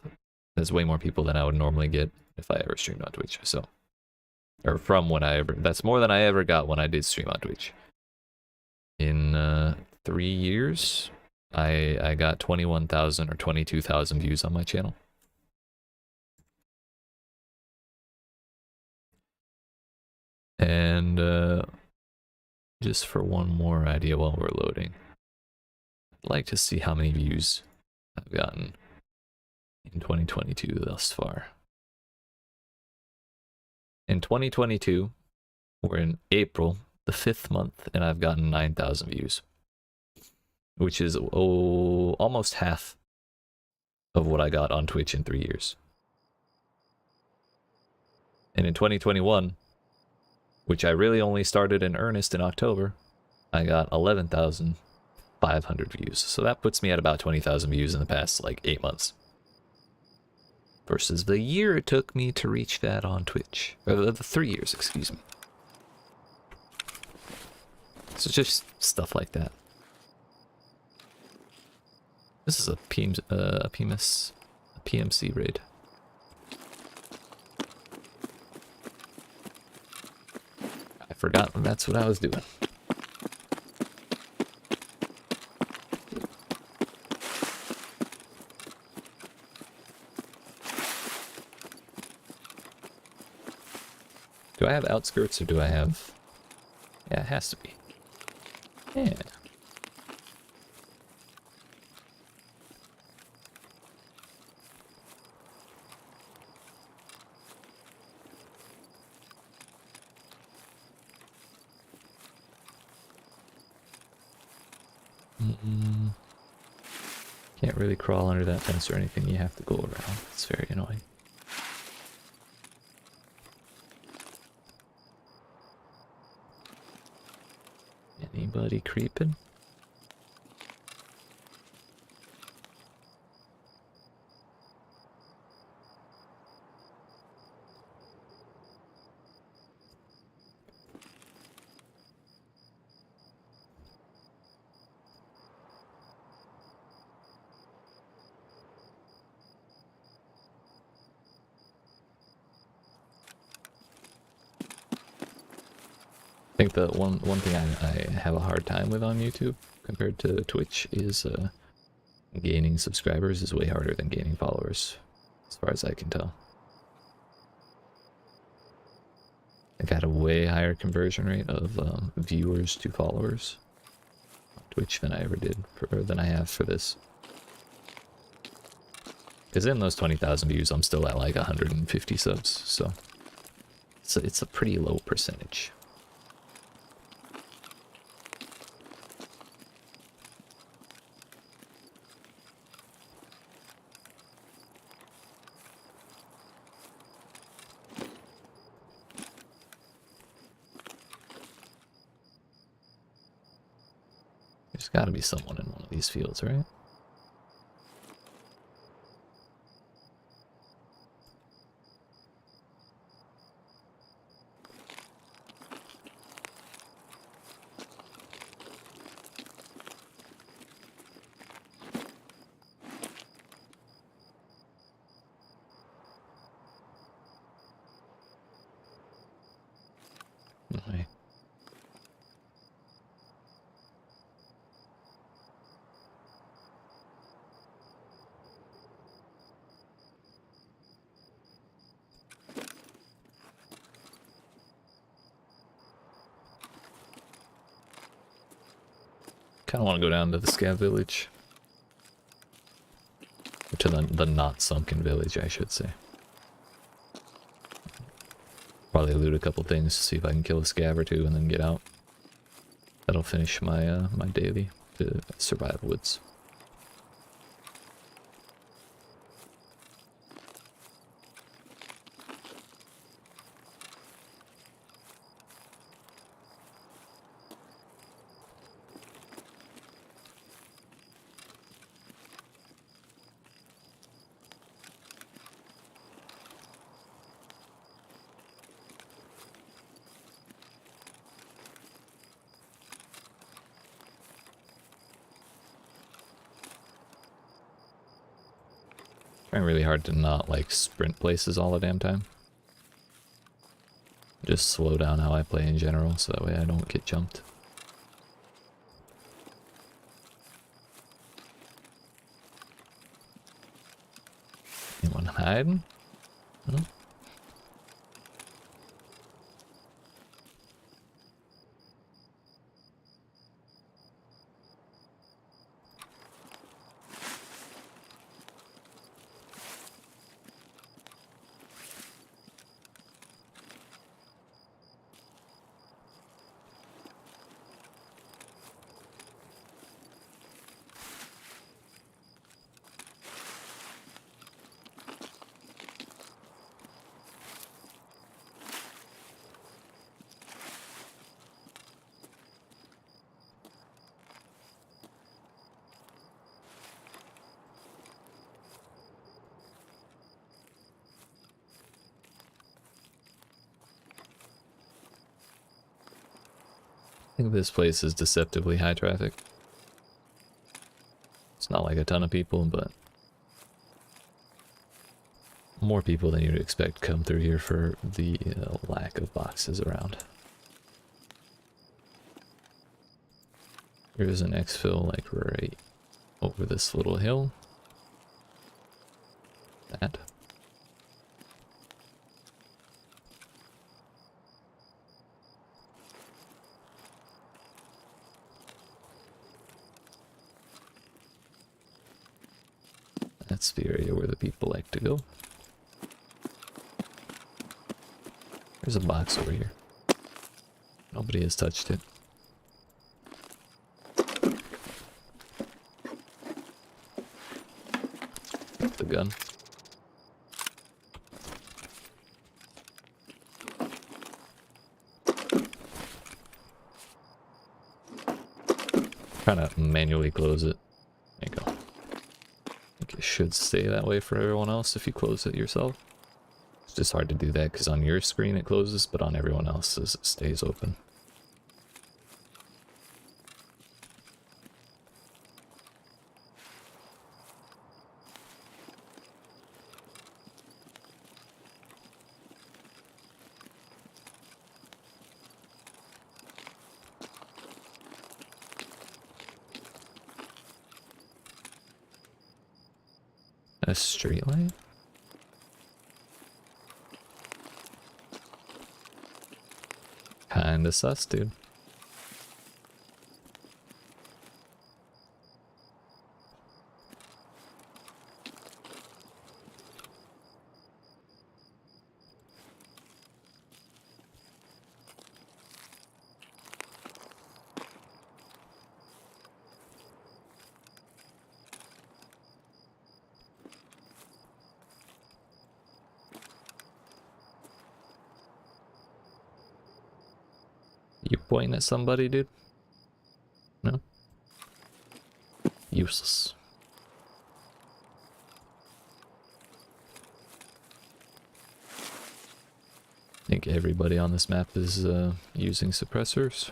That's way more people than I would normally get if I ever streamed on Twitch. So Or from when I ever... That's more than I ever got when I did stream on Twitch. In 3 years, I got 21,000 or 22,000 views on my channel. And just for one more idea while we're loading, I'd like to see how many views I've gotten in 2022 thus far. In 2022, we're in April, the 5th month, and I've gotten 9,000 views, which is almost half of what I got on Twitch in 3 years. And in 2021, which I really only started in earnest in October, I got 11,500 views. So that puts me at about 20,000 views in the past, like, 8 months. Versus the year it took me to reach that on Twitch. Or the 3 years, excuse me. So just stuff like that. This is a PMC raid. I forgot that's what I was doing. Do I have outskirts or do I have... Yeah, it has to be. Yeah. Can't really crawl under that fence or anything. You have to go around. It's very annoying. Anybody creeping? I think the one thing I have a hard time with on YouTube compared to Twitch is gaining subscribers is way harder than gaining followers, as far as I can tell. I got a way higher conversion rate of viewers to followers on Twitch than I ever did, than I have for this. Because in those 20,000 views, I'm still at like 150 subs, so it's a pretty low percentage. There's got to be someone in one of these fields, right? No way. Kind of want to go down to the scav village. Or to the not sunken village, I should say. Probably loot a couple things, see if I can kill a scav or two and then get out. That'll finish my my daily to survive woods. Trying really hard to not like sprint places all the damn time. just slow down how I play in general, so that way I don't get jumped. Anyone hiding? No? I think this place is deceptively high traffic. It's not like a ton of people, but more people than you'd expect come through here for the lack of boxes around. Here's an exfil like right over this little hill. That. That's the area where the people like to go. There's a box over here. Nobody has touched it. The gun. Trying to manually close it. There you go. I think it should stay that way for everyone else if you close it yourself. It's just hard to do that because on your screen it closes, but on everyone else's it stays open. A street light? Kinda sus, dude. You pointing at somebody, dude? No? Useless. I think everybody on this map is using suppressors.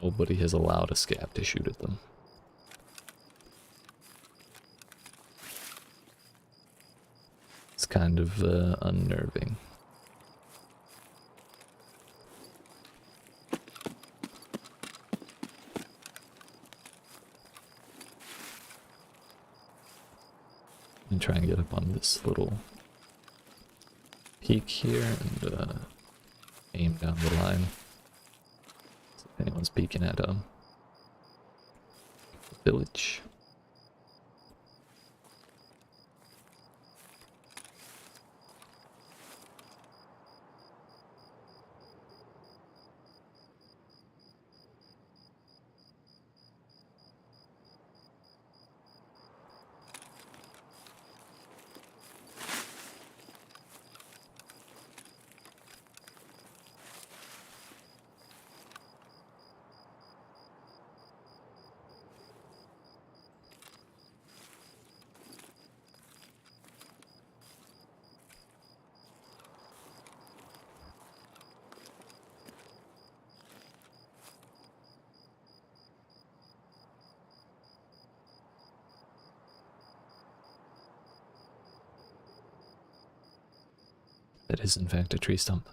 Nobody has allowed a scab to shoot at them. It's kind of unnerving. And try and get up on this little peak here and aim down the line. See if anyone's peeking at the village. That is in fact a tree stump.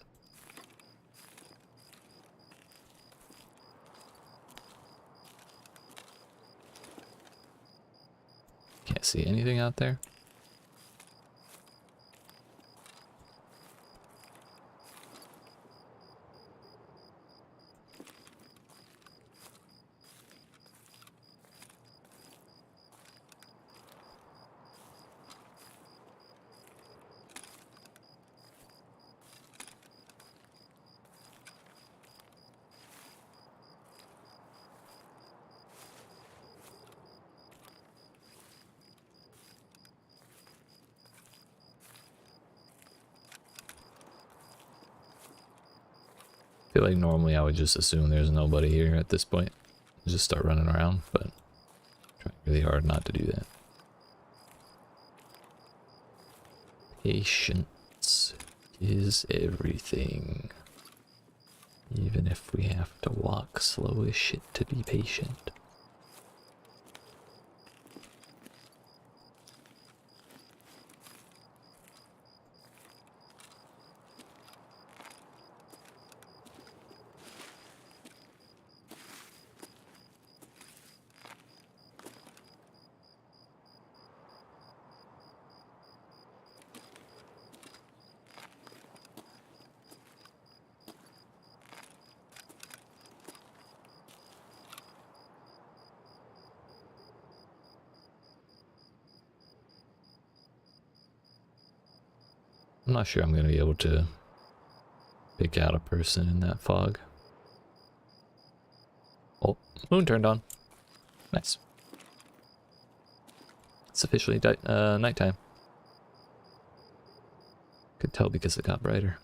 see anything out there. I feel like normally I would just assume there's nobody here at this point. Just start running around, but I'm trying really hard not to do that. Patience is everything. Even if we have to walk slow as shit to be patient. I'm not sure I'm going to be able to pick out a person in that fog. Oh, moon turned on. Nice. It's officially nighttime. Could tell because it got brighter.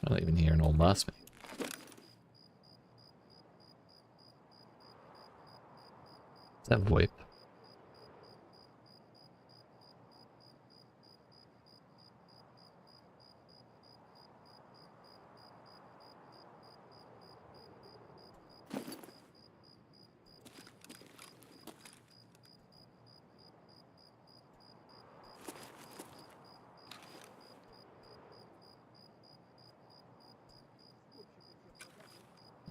I don't even hear an old boss man. Is that VoIP?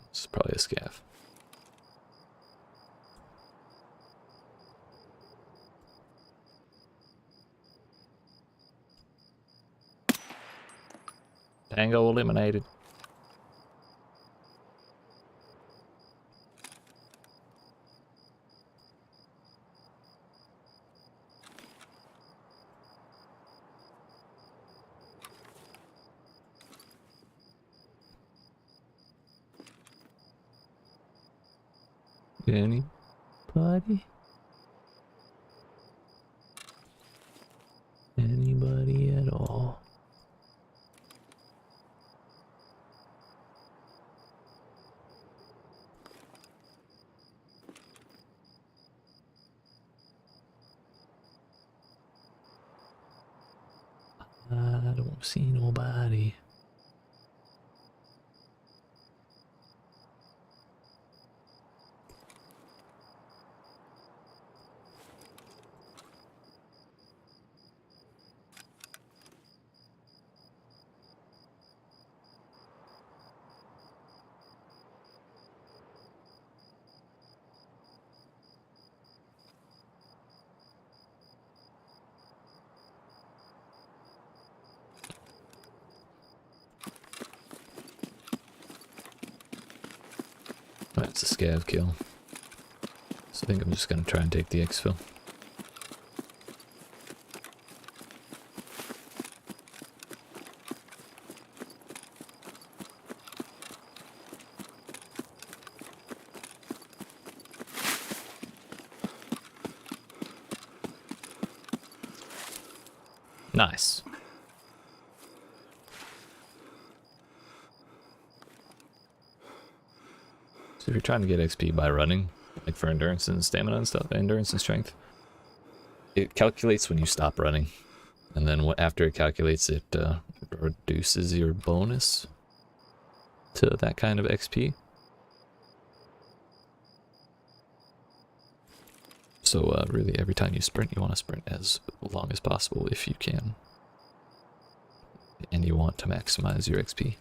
It's probably a scav. Tango eliminated. Anybody? Anybody at all? I don't see nobody. That's a scav kill. So I think I'm just gonna try and take the exfil. Nice. So if you're trying to get XP by running, like for endurance and stamina and stuff, endurance and strength, it calculates when you stop running. And then after it calculates, it reduces your bonus to that kind of XP. So really every time you sprint, you want to sprint as long as possible if you can. And you want to maximize your XP.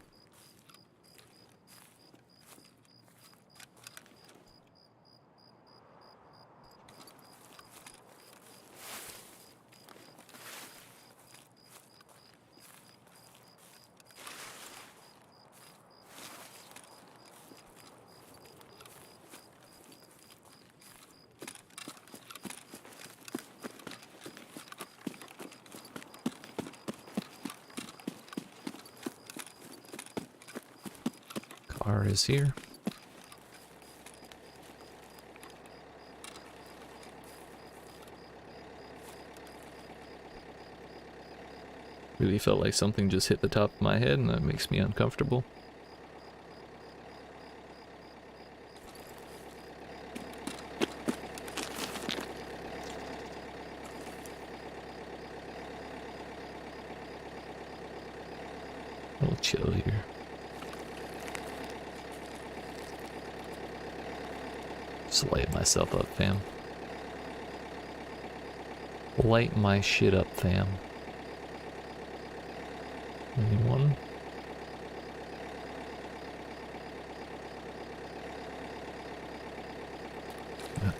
Car is here. Really felt like something just hit the top of my head and that makes me uncomfortable. A little chill here. Just light myself up, fam. Light my shit up, fam. Anyone? No.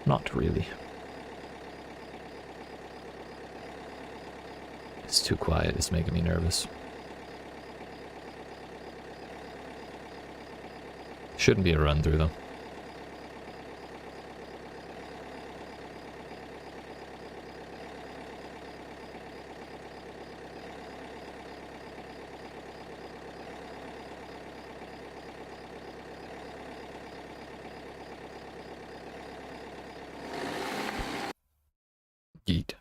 Not really. It's too quiet, it's making me nervous. Shouldn't be a run through though. YEET.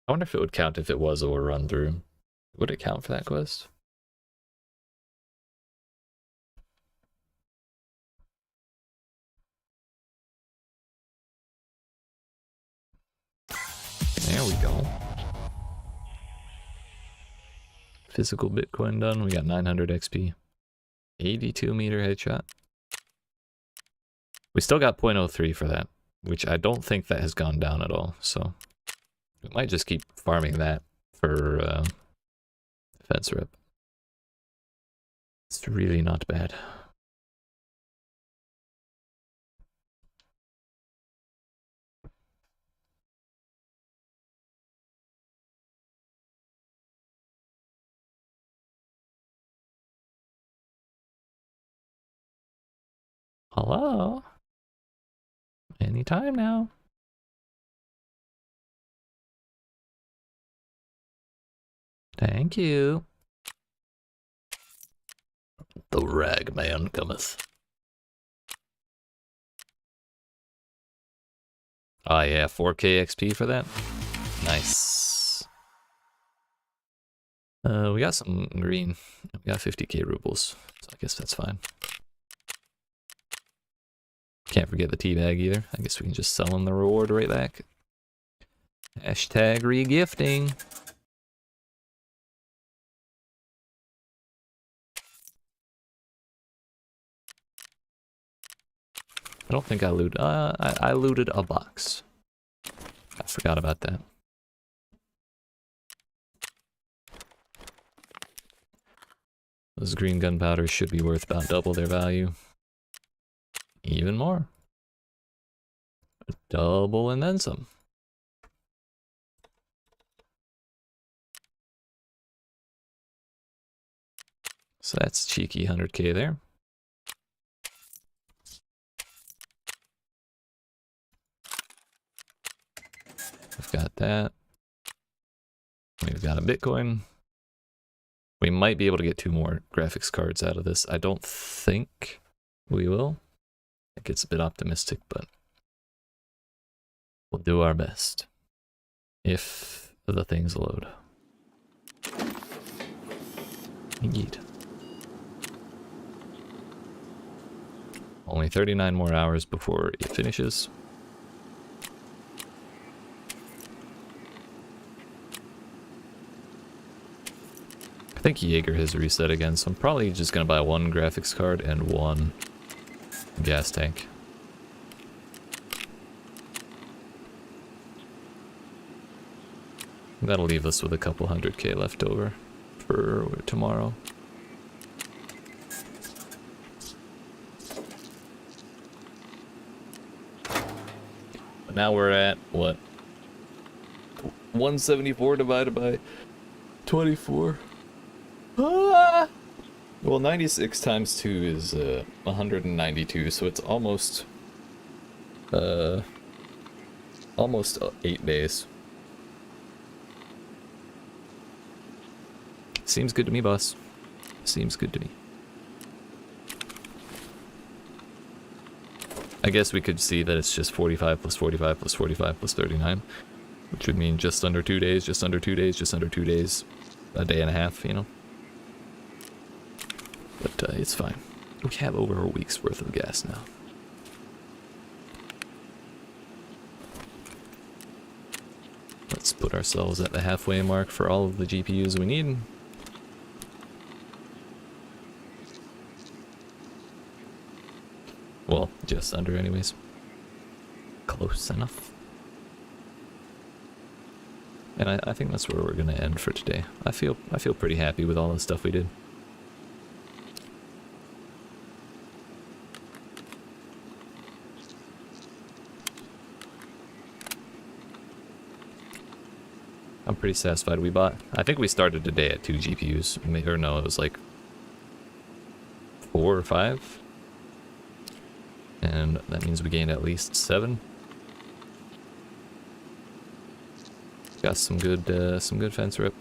I wonder if it would count if it was a run through. Would it count for that quest? There we go. Physical Bitcoin done. We got 900 XP. 82 meter headshot. We still got 0.03 for that, which I don't think that has gone down at all. So we might just keep farming that for defense rep. It's really not bad. Hello? Anytime now. Thank you. The ragman cometh. Oh yeah, 4k XP for that. Nice. We got some green. We got 50k rubles, so I guess that's fine. Can't forget the teabag either. I guess we can just sell him the reward right back. Hashtag regifting. I don't think I looted. I looted a box. I forgot about that. Those green gunpowders should be worth about double their value. Even more. Double and then some. So that's cheeky 100k there. We've got that. We've got a Bitcoin. We might be able to get 2 more graphics cards out of this. I don't think we will. I think it's a bit optimistic, but we'll do our best. If the things load. Yeet. Only 39 more hours before it finishes. I think Jaeger has reset again, so I'm probably just gonna buy one graphics card and one gas tank. That'll leave us with a couple 100k left over for tomorrow. But now we're at, what? 174 divided by 24. Ah! Well, 96 times 2 is 192, so it's almost 8 days. Seems good to me, boss. Seems good to me. I guess we could see that it's just 45 plus 45 plus 45 plus 39, which would mean just under 2 days, just under 2 days, just under 2 days, a day and a half, you know. But it's fine. We have over a week's worth of gas now. Let's put ourselves at the halfway mark for all of the GPUs we need. Well, just under anyways. Close enough. And I think that's where we're gonna end for today. I feel pretty happy with all the stuff we did. I'm pretty satisfied. I think we started today at 2 GPUs. Or no, it was like 4 or 5. And that means we gained at least 7. Got some good fence rip.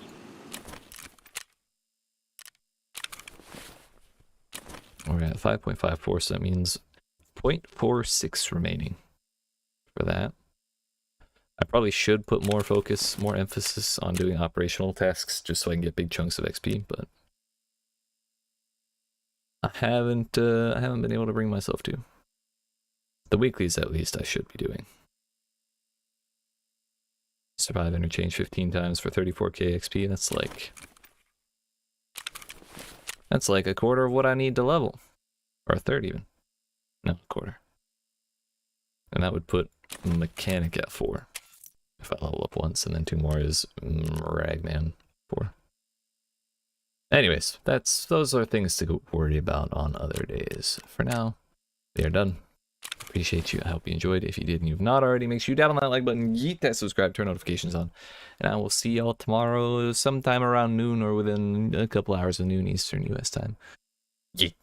We're at 5.54, so that means 0.46 remaining for that. I probably should put more focus, more emphasis on doing operational tasks just so I can get big chunks of XP, but I haven't been able to bring myself to. The weeklies, at least, I should be doing. Survive interchange 15 times for 34k XP. That's like a quarter of what I need to level, or a third even. No, a quarter. And that would put mechanic at 4 if I level up once, and then 2 more is Ragman 4. Anyways, those are things to worry about on other days. For now, we are done. Appreciate you. I hope you enjoyed. If you did and you've not already, make sure you tap on that like button, yeet that subscribe, turn notifications on, and I will see y'all tomorrow sometime around noon or within a couple hours of noon Eastern US time. Yeet.